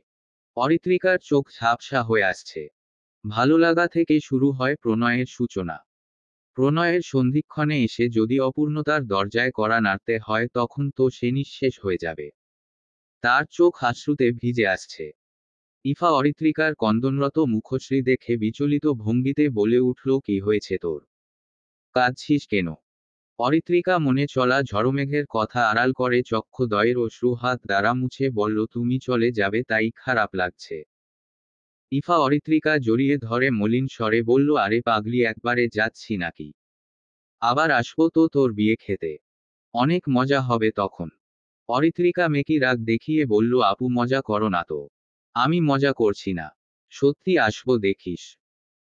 অরিত্রিকার চোখ ঝাপসা হয়ে আসছে। ভালো লাগা থেকে শুরু হয় প্রণয়ের সূচনা। প্রণয়ের সন্ধিক্ষণে এসে যদি অপূর্ণতার দরজায় কড়া নাড়তে হয় তখন তো সে নিঃশেষ হয়ে যাবে। তার চোখ আশ্রুতে ভিজে আসছে। ইফা অরিত্রিকার কন্দনরত মুখশ্রী দেখে বিচলিত ভঙ্গিতে বলে উঠল, কি হয়েছে তোর? কাঁদছিস কেন? অরিত্রিকা মনে চলা ঝড়মেঘের কথা আড়াল করে চক্ষুদ্বয়ের অশ্রু হাত দ্বারা মুছে বলল, তুমি চলে যাবে তাই খারাপ লাগছে। ইফা অরিত্রিকা জড়িয়ে ধরে মলিন স্বরে বলল, আরে পাগলি, একবারে যাচ্ছি নাকি? আবার আসবো তো তোর বিয়ে খেতে। অনেক মজা হবে তখন। অরিত্রিকা মেকি রাগ দেখিয়ে বলল, আপু মজা করো না তো। আমি মজা করছি না। সত্যি আসবো দেখিস।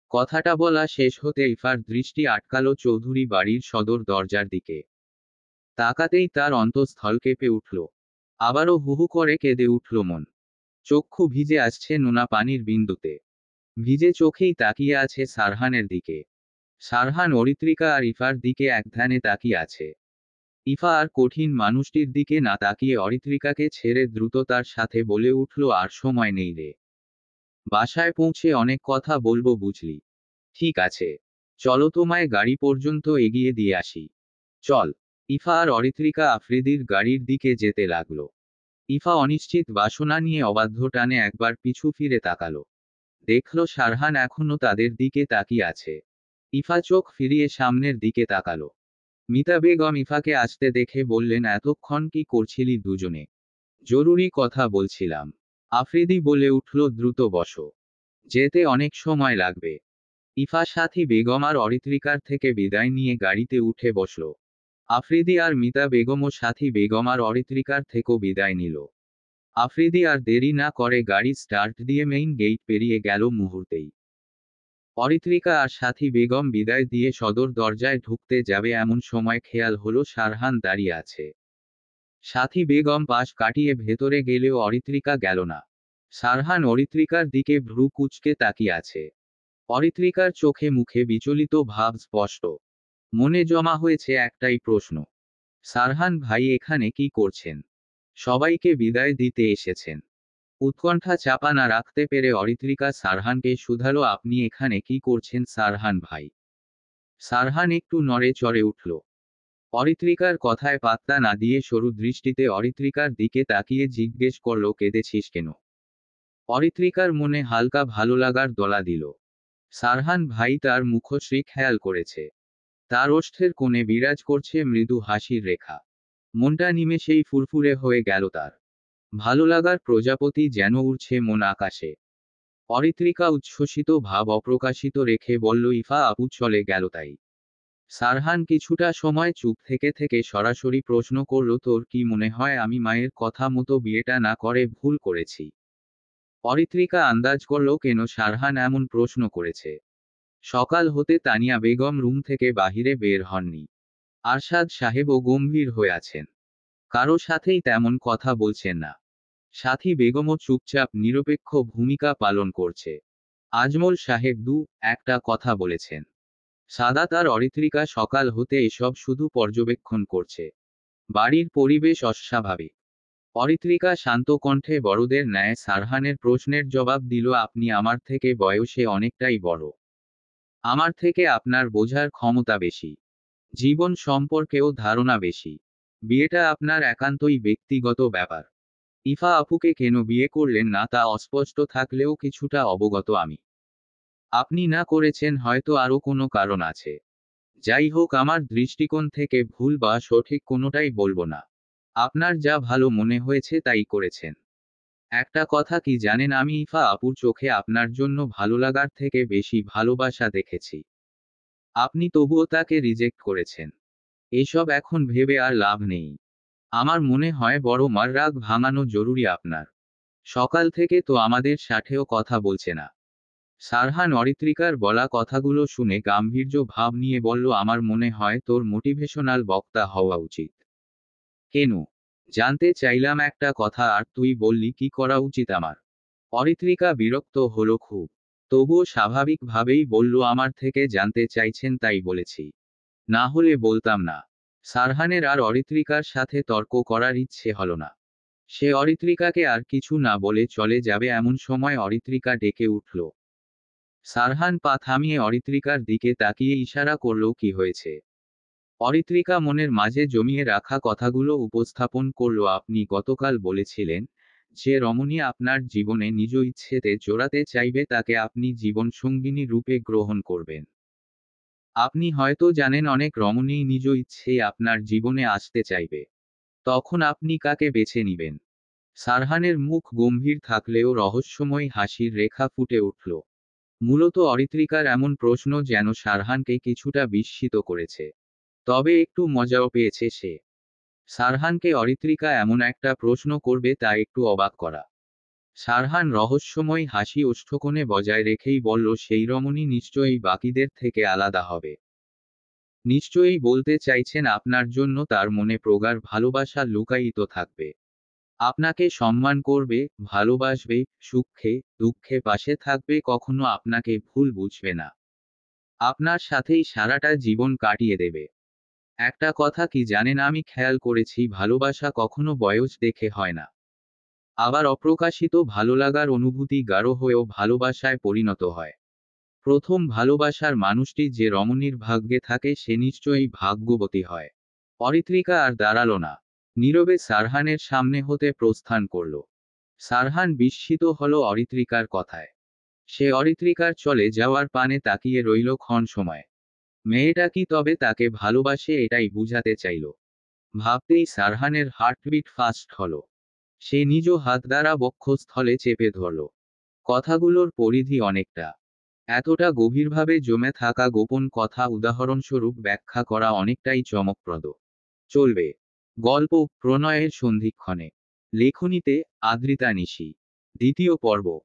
কথাটা বলা শেষ হতে ইফার দৃষ্টি আটকালো চৌধুরী বাড়ির সদর দরজার দিকে। তাকাতেই তার অন্তঃস্থল কেঁপে উঠল। আবারও হুহু করে কেঁদে উঠল মন। চক্ষু ভিজে আসছে নোনা পানির বিন্দুতে। ভিজে চোখেই তাকিয়ে আছে সারহানের দিকে। সারহান অরিত্রিকা আর ইফার দিকে একধ্যানে তাকিয়ে আছে। ইফা আর কঠিন মানুষটির দিকে না তাকিয়ে অরিত্রিকাকে ছেড়ে দ্রুততার সাথে বলে উঠল, আর সময় নেই রে। বাসায় পৌঁছে অনেক কথা বলবো বুঝলি। ঠিক আছে। চলো তোমায় গাড়ি পর্যন্ত এগিয়ে দিয়ে আসি। চল। ইফা আর অরিত্রিকা আফ্রিদির গাড়ির দিকে যেতে লাগলো। ইফা অনিশ্চিত বাসনা নিয়ে অবাধ্য টানে একবার পিছু ফিরে তাকালো। দেখল সারহান এখনো তাদের দিকে তাকিয়ে আছে। ইফা চোখ ফিরিয়ে সামনের দিকে তাকালো। মিতা বেগম ইফাকে আসতে দেখে বললেন, এতক্ষণ কি করছিলি দুজনে? জরুরি কথা বলছিলাম। আফ্রিদি বলে উঠল, দ্রুত বসো। যেতে অনেক সময় লাগবে। ইফা সাথী বেগম আর অরিত্রিকার থেকে বিদায় নিয়ে গাড়িতে উঠে বসল। আফ্রিদি আর মিতা বেগমও সাথী বেগম আর অরিত্রিকার থেকেও বিদায় নিল। আফ্রিদি আর দেরি না করে গাড়ি স্টার্ট দিয়ে মেইন গেট পেরিয়ে গেল মুহূর্তেই। অরিত্রিকা আর সাথী বেগম বিদায় দিয়ে সদর দরজায় ঢুকতে যাবে এমন সময় খেয়াল হলো সারহান দাঁড়িয়ে আছে। সাথী বেগম পাশ কাটিয়ে ভেতরে গেলেও অরিত্রিকা গেল না। সারহান অরিত্রিকার দিকে ভ্রু কুঁচকে তাকিয়ে আছে। অরিত্রিকার চোখে মুখে বিচলিত ভাব স্পষ্ট। মনে জমা হয়েছে একটাই প্রশ্ন। সারহান ভাই এখানে কি করছেন? সবাইকে বিদায় দিতে এসেছেন? উৎকণ্ঠা চাপা না রাখতে পেরে অরিত্রিকা সারহানকে শুধালো, আপনি এখানে কি করছেন সারহান ভাই? সারহান একটু নড়ে চড়ে উঠল। অরিত্রিকার কথায় পাত্তা না দিয়ে সরু দৃষ্টিতে অরিত্রিকার দিকে তাকিয়ে জিজ্ঞেস করল, কেঁদেছিস কেন? অরিত্রিকার মনে হালকা ভালো লাগার দোলা দিল। সারহান ভাই তার মুখশ্রী খেয়াল করেছে। তার ওষ্ঠের কোণে বিরাজ করছে মৃদু হাসির রেখা। মনটা নিমেষেই ফুরফুরে হয়ে গেল তার। ভালো লাগার প্রজাপতি যেন উড়ছে মন আকাশে। অরিত্রিকা উচ্ছ্বসিত ভাব অপ্রকাশিত রেখে বলল, ইফা আপু চলে গেল তাই? সারহান কিছুটা সময় চুপ থেকে থেকে সরাসরি প্রশ্ন করল, তোর কি মনে হয় আমি মায়ের কথা মতো বিয়েটা না করে ভুল করেছি? অরিত্রিকা আন্দাজ করল কেন সারহান এমন প্রশ্ন করেছে। সকাল হতে তানিয়া বেগম রুম থেকে বাহিরে বের হননি। আরশাদ সাহেবও গম্ভীর হয়ে আছেন। কারো সাথেই তেমন কথা বলছেন না। সাথী বেগমও চুপচাপ নিরপেক্ষ ভূমিকা পালন করছে। আজমল সাহেব একটা কথা বলেছেন। সাদাত আর অরিত্রিকা সকাল হতে এসব শুধু পর্যবেক্ষণ করছে। বাড়ির পরিবেশ অস্বাভাবিক। অরিত্রিকা শান্ত কণ্ঠে বড়দের ন্যায় সারহানের প্রশ্নের জবাব দিল, আপনি আমার থেকে বয়সে অনেকটাই বড়। আমার থেকে আপনার বোঝার ক্ষমতা বেশি। জীবন সম্পর্কেও ধারণা বেশি। বিয়েটা আপনার একান্তই ব্যক্তিগত ব্যাপার। ইফা আপুকে কেন বিয়ে করলেন না তা অস্পষ্ট থাকলেও কিছুটা অবগত আমি। আপনি না করেছেন হয়তো আরও কোনো কারণ আছে। যাই হোক, আমার দৃষ্টিকোণ থেকে ভুল বা সঠিক কোনোটাই বলবো না। আপনার যা ভালো মনে হয়েছে তাই করেছেন। একটা কথা কি জানেন, আমি ইফা আপুর চোখে আপনার জন্য ভালো লাগার থেকে বেশি ভালোবাসা দেখেছি। আপনি তবুও তাকে রিজেক্ট করেছেন। এসব এখন ভেবে আর লাভ নেই। আমার মনে হয় বড় মার রাগ ভাঙানো জরুরি আপনার। সকাল থেকে তো আমাদের সাথেও কথা বলছে না। সারহান অরিত্রিকার বলা কথাগুলো শুনে গাম্ভীর্য ভাব নিয়ে বলল, আমার মনে হয় তোর মোটিভেশনাল বক্তা হওয়া উচিত। কেন? জানতে চাইলাম একটা কথা, আর তুই বললি কি করা উচিত আমার। অরিত্রিকা বিরক্ত হলো খুব। তবুও স্বাভাবিকভাবেই বলল, আমার থেকে জানতে চাইছেন তাই বলেছি। না হলে বলতাম না। সারহানের আর অরিত্রিকার সাথে তর্ক করার ইচ্ছে হলো না। সে অরিত্রিকাকে আর কিছু না বলে চলে যাবে এমন সময় অরিত্রিকা ডেকে উঠল। সারহান পা থামিয়ে অরিত্রিকার দিকে তাকিয়ে ইশারা করল, কি হয়েছে? অরিত্রিকা মনের মাঝে জমিয়ে রাখা কথাগুলো উপস্থাপন করল, আপনি গতকাল বলেছিলেন যে রমণী আপনার জীবনে নিজ ইচ্ছেতে জোড়াতে চাইবে তাকে আপনি জীবন সঙ্গিনী রূপে গ্রহণ করবেন। আপনি হয়তো জানেন অনেক রমণী নিজ ইচ্ছেই আপনার জীবনে আসতে চাইবে। তখন আপনি কাকে বেছে নিবেন? সারহানের মুখ গম্ভীর থাকলেও রহস্যময় হাসির রেখা ফুটে উঠল। মূলত অরিত্রিকার এমন প্রশ্ন যেন সারহানকে কিছুটা বিস্মিত করেছে। তবে একটু মজাও পেয়েছে সে। সারহানকে অরিত্রিকা এমন একটা প্রশ্ন করবে তা একটু অবাক করা। সারহান রহস্যময় হাসি ওষ্ঠকোণে বজায় রেখেই বলল, সেই রমণী নিশ্চয়ই বাকিদের থেকে আলাদা হবে। নিশ্চয়ই বলতে চাইছেন আপনার জন্য তার মনে প্রগাঢ় ভালোবাসা লুকায়িত থাকবে। আপনাকে সম্মান করবে, ভালোবাসবে, সুখে দুঃখে পাশে থাকবে, কখনো আপনাকে ভুল বুঝবে না। আপনার সাথেই সারাটা জীবন কাটিয়ে দেবে। একটা কথা কি জানেন, আমি খেয়াল করেছি ভালোবাসা কখনো বয়স দেখে হয় না। আবার অপ্রকাশিত ভালোলাগার অনুভূতি গাঢ় হয়েও ভালোবাসায় পরিণত হয়। প্রথম ভালোবাসার মানুষটি যে রমণীর ভাগ্যে থাকে সে নিশ্চয়ই ভাগ্যবতী হয়। অরিত্রিকা আর দাঁড়ালো না। নীরবে সারহানের সামনে হতে প্রস্থান করল। সারহান বিস্মিত হল অরিত্রিকার কথায়। সে অরিত্রিকার চলে যাওয়ার পানে তাকিয়ে রইল ক্ষণ সময়। মেয়েটা কি তবে তাকে ভালোবাসে এটাই বুঝাতে চাইল? ভাবতেই সারহানের হার্টবিট ফাস্ট হল। সে নিজ হাত দ্বারা বক্ষস্থলে চেপে ধরল। কথাগুলোর পরিধি অনেকটা। এতটা গভীরভাবে জমে থাকা গোপন কথা উদাহরণস্বরূপ ব্যাখ্যা করা অনেকটাই চমকপ্রদ। চলবে। গল্প প্রণয়ের সন্ধিক্ষণে। লেখনীতে আদ্রিতা নিশি। দ্বিতীয় পর্ব।